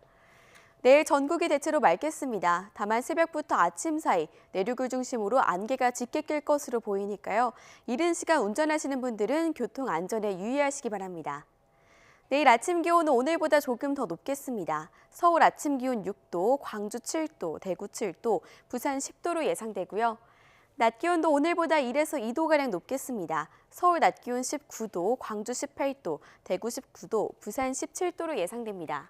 내일 전국이 대체로 맑겠습니다. 다만 새벽부터 아침 사이 내륙을 중심으로 안개가 짙게 낄 것으로 보이니까요. 이른 시간 운전하시는 분들은 교통 안전에 유의하시기 바랍니다. 내일 아침 기온은 오늘보다 조금 더 높겠습니다. 서울 아침 기온 6도, 광주 7도, 대구 7도, 부산 10도로 예상되고요. 낮 기온도 오늘보다 1에서 2도가량 높겠습니다. 서울 낮 기온 19도, 광주 18도, 대구 19도, 부산 17도로 예상됩니다.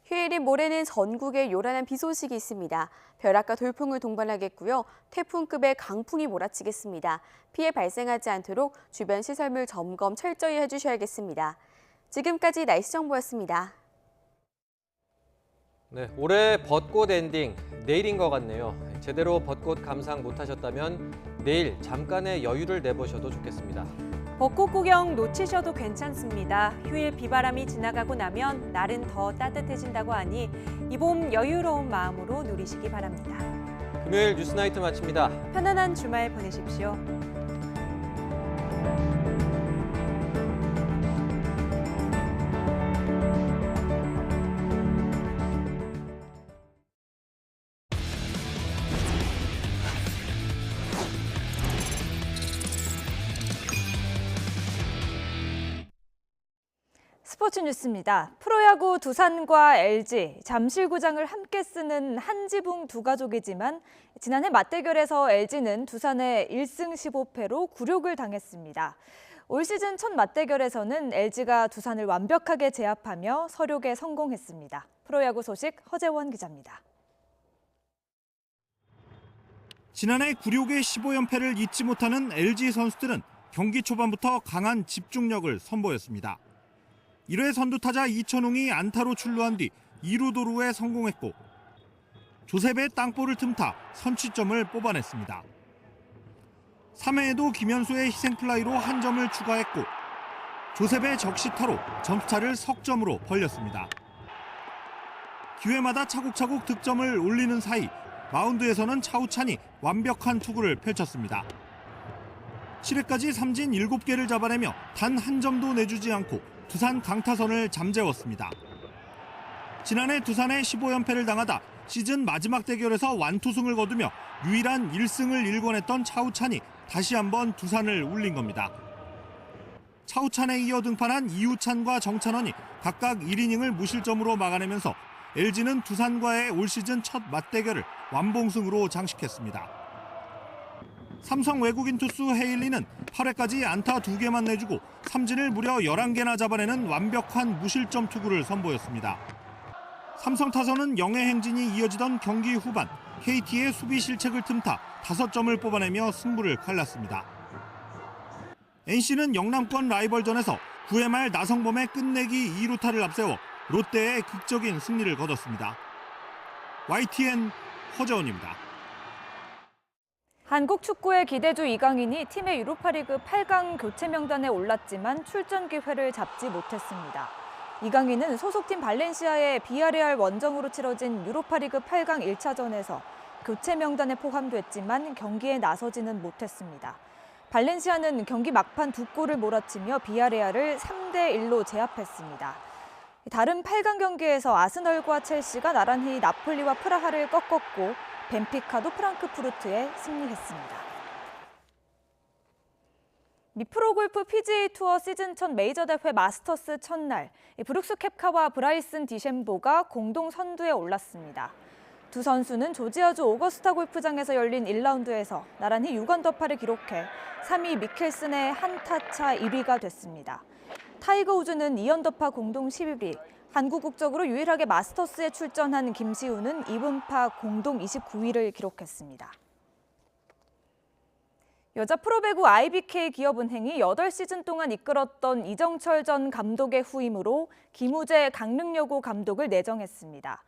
휴일인 모레는 전국에 요란한 비 소식이 있습니다. 벼락과 돌풍을 동반하겠고요. 태풍급의 강풍이 몰아치겠습니다. 피해 발생하지 않도록 주변 시설물 점검 철저히 해주셔야겠습니다. 지금까지 날씨 정보였습니다. 네, 올해 벚꽃 엔딩 내일인 것 같네요. 제대로 벚꽃 감상 못하셨다면 내일 잠깐의 여유를 내보셔도 좋겠습니다. 벚꽃 구경 놓치셔도 괜찮습니다. 휴일 비바람이 지나가고 나면 날은 더 따뜻해진다고 하니 이 봄 여유로운 마음으로 누리시기 바랍니다. 금요일 뉴스나이트 마칩니다. 편안한 주말 보내십시오. 스포츠 뉴스입니다. 프로야구 두산과 LG, 잠실구장을 함께 쓰는 한 지붕 두 가족이지만 지난해 맞대결에서 LG는 두산에 1승 15패로 굴욕을 당했습니다. 올 시즌 첫 맞대결에서는 LG가 두산을 완벽하게 제압하며 서력에 성공했습니다. 프로야구 소식 허재원 기자입니다. 지난해 굴욕의 15연패를 잊지 못하는 LG 선수들은 경기 초반부터 강한 집중력을 선보였습니다. 1회 선두타자 이천웅이 안타로 출루한 뒤 2루 도루에 성공했고 조셉의 땅볼을 틈타 선취점을 뽑아냈습니다. 3회에도 김현수의 희생플라이로 한 점을 추가했고 조셉의 적시타로 점수차를 석점으로 벌렸습니다. 기회마다 차곡차곡 득점을 올리는 사이 마운드에서는 차우찬이 완벽한 투구를 펼쳤습니다. 7회까지 삼진 7개를 잡아내며 단 한 점도 내주지 않고 두산 강타선을 잠재웠습니다. 지난해 두산에 15연패를 당하다 시즌 마지막 대결에서 완투승을 거두며 유일한 1승을 일궈냈던 차우찬이 다시 한번 두산을 울린 겁니다. 차우찬에 이어 등판한 이우찬과 정찬원이 각각 1이닝을 무실점으로 막아내면서 LG는 두산과의 올 시즌 첫 맞대결을 완봉승으로 장식했습니다. 삼성 외국인 투수 헤일리는 8회까지 안타 2개만 내주고 삼진을 무려 11개나 잡아내는 완벽한 무실점 투구를 선보였습니다. 삼성 타선은 영의 행진이 이어지던 경기 후반 KT의 수비 실책을 틈타 5점을 뽑아내며 승부를 갈랐습니다. NC는 영남권 라이벌전에서 9회 말 나성범의 끝내기 2루타를 앞세워 롯데의 극적인 승리를 거뒀습니다. YTN 허재원입니다. 한국 축구의 기대주 이강인이 팀의 유로파리그 8강 교체 명단에 올랐지만 출전 기회를 잡지 못했습니다. 이강인은 소속팀 발렌시아의 비아레알 원정으로 치러진 유로파리그 8강 1차전에서 교체 명단에 포함됐지만 경기에 나서지는 못했습니다. 발렌시아는 경기 막판 2골을 몰아치며 비아레알을 3대1로 제압했습니다. 다른 8강 경기에서 아스널과 첼시가 나란히 나폴리와 프라하를 꺾었고 벤피카도 프랑크푸르트에 승리했습니다. 미 프로골프 PGA 투어 시즌 첫 메이저 대회 마스터스 첫날, 브룩스 캡카와 브라이슨 디셈보가 공동 선두에 올랐습니다. 두 선수는 조지아주 오거스타 골프장에서 열린 1라운드에서 나란히 6언더파를 기록해 3위 미켈슨의 한타차 1위가 됐습니다. 타이거 우즈는 2언더파 공동 11위, 한국 국적으로 유일하게 마스터스에 출전한 김시우는 2분파 공동 29위를 기록했습니다. 여자 프로배구 IBK 기업은행이 8시즌 동안 이끌었던 이정철 전 감독의 후임으로 김우재 강릉여고 감독을 내정했습니다.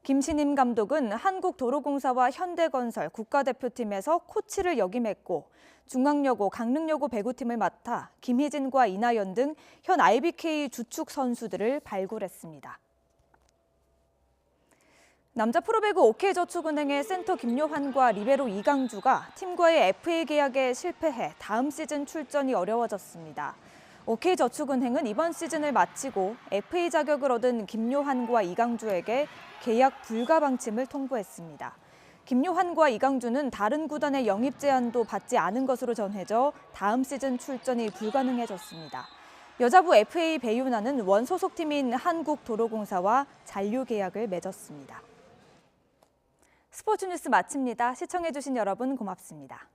김신임 감독은 한국도로공사와 현대건설 국가대표팀에서 코치를 역임했고 중앙여고, 강릉여고 배구팀을 맡아 김희진과 이나연 등 현 IBK 주축 선수들을 발굴했습니다. 남자 프로배구 OK저축은행의 센터 김요한과 리베로 이강주가 팀과의 FA 계약에 실패해 다음 시즌 출전이 어려워졌습니다. OK저축은행은 이번 시즌을 마치고 FA 자격을 얻은 김요한과 이강주에게 계약 불가 방침을 통보했습니다. 김요한과 이강주는 다른 구단의 영입 제안도 받지 않은 것으로 전해져 다음 시즌 출전이 불가능해졌습니다. 여자부 FA 배유나는 원 소속팀인 한국도로공사와 잔류 계약을 맺었습니다. 스포츠 뉴스 마칩니다. 시청해주신 여러분 고맙습니다.